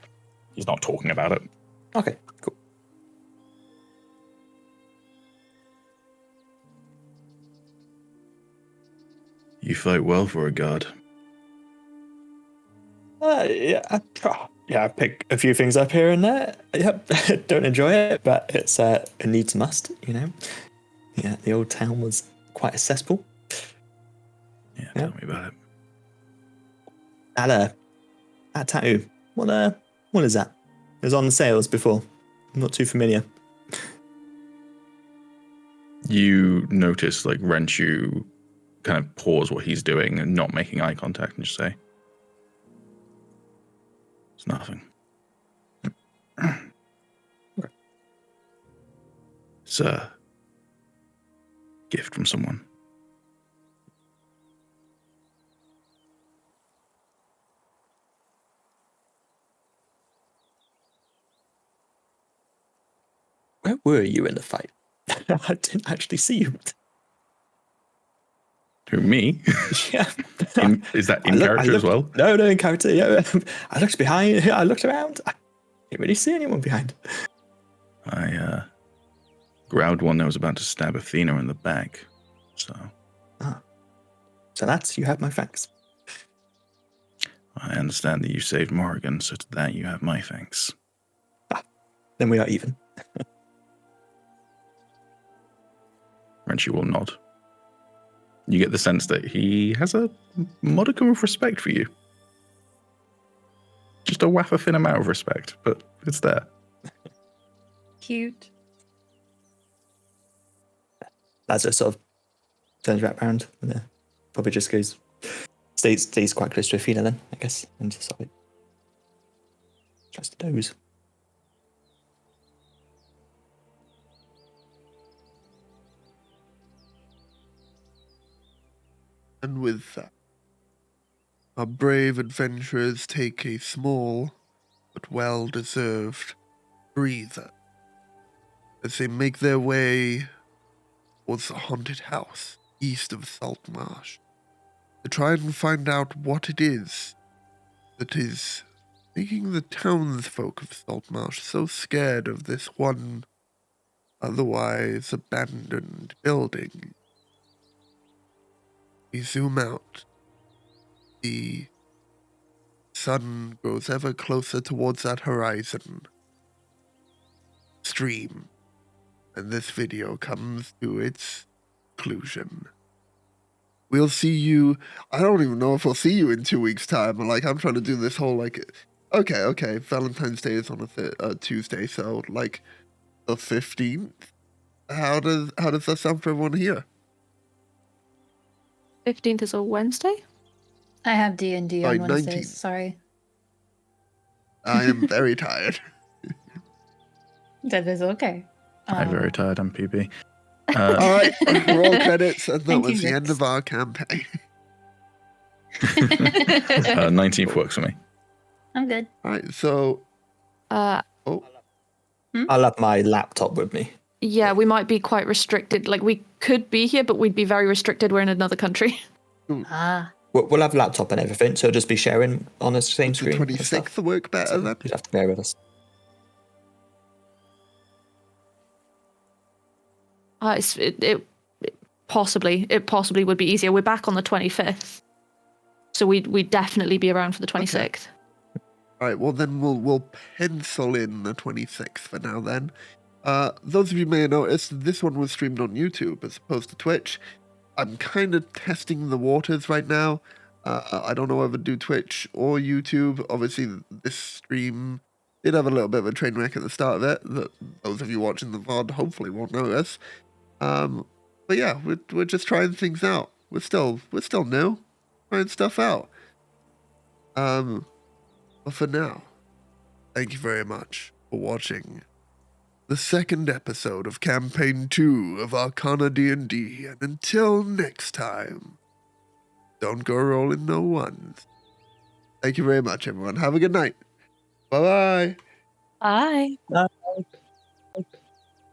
he's not talking about it. Okay, cool. You fight well for a god. I pick a few things up here and there. Yep, don't enjoy it, but it's a needs must, you know. Yeah, the old town was quite a cesspool. Yeah, tell me about it. That tattoo. What is that? It was on the sales before. I'm not too familiar. You notice like Renshu kind of pause what he's doing and not making eye contact and just say, "It's nothing." It's a gift from someone. Where were you in the fight? I didn't actually see you. Who, me? Yeah. Is that in character as well? No, in character. Yeah. I looked behind. I looked around. I didn't really see anyone behind. I grabbed one that was about to stab Athena in the back. So that's, you have my thanks. I understand that you saved Morrigan, so to that you have my thanks. Then we are even. Renshu will nod. You get the sense that he has a modicum of respect for you. Just a wafer thin amount of respect, but it's there. Cute. Lazarus sort of turns back around and probably just goes, stays quite close to Athena then, I guess, and just sort of tries to doze. And with that, our brave adventurers take a small but well-deserved breather as they make their way towards the haunted house east of Saltmarsh to try and find out what it is that is making the townsfolk of Saltmarsh so scared of this one otherwise abandoned building. We zoom out. The sun grows ever closer towards that horizon. Stream. And this video comes to its conclusion. We'll see you. I don't even know if we'll see you in 2 weeks' time. Like, I'm trying to do this whole, like, okay. Valentine's Day is on a Tuesday, so, like, the 15th? How does that sound for everyone here? 15th is a Wednesday? I have D&D on Sorry, Wednesdays. 19. Sorry. I am very tired. That is okay. I'm very tired. I'm PB. All right, roll credits, and that Thank you, was the end Vix. of our campaign. 19th works for me. I'm good. All right, so Uh, I'll have my laptop with me. yeah, we might be quite restricted. Like, we could be here, but we'd be very restricted. We're in another country. Ah. We'll have laptop and everything, so it'll just be sharing on the same the screen. and stuff. 26th work better So then? you'd have to bear with us. It possibly would be easier. We're back on the 25th, so we'd definitely be around for the 26th. All right, well then we'll pencil in the 26th for now then. Those of you may have noticed this one was streamed on YouTube as opposed to Twitch. I'm kind of testing the waters right now. I don't know whether to do Twitch or YouTube. Obviously, this stream did have a little bit of a train wreck at the start of it that those of you watching the VOD hopefully won't notice. But yeah, we're just trying things out. We're still new, trying stuff out. But for now, thank you very much for watching the second episode of Campaign 2 of Arcana D&D, and until next time, don't go rolling no ones. Thank you very much, everyone. Have a good night. Bye-bye. Bye.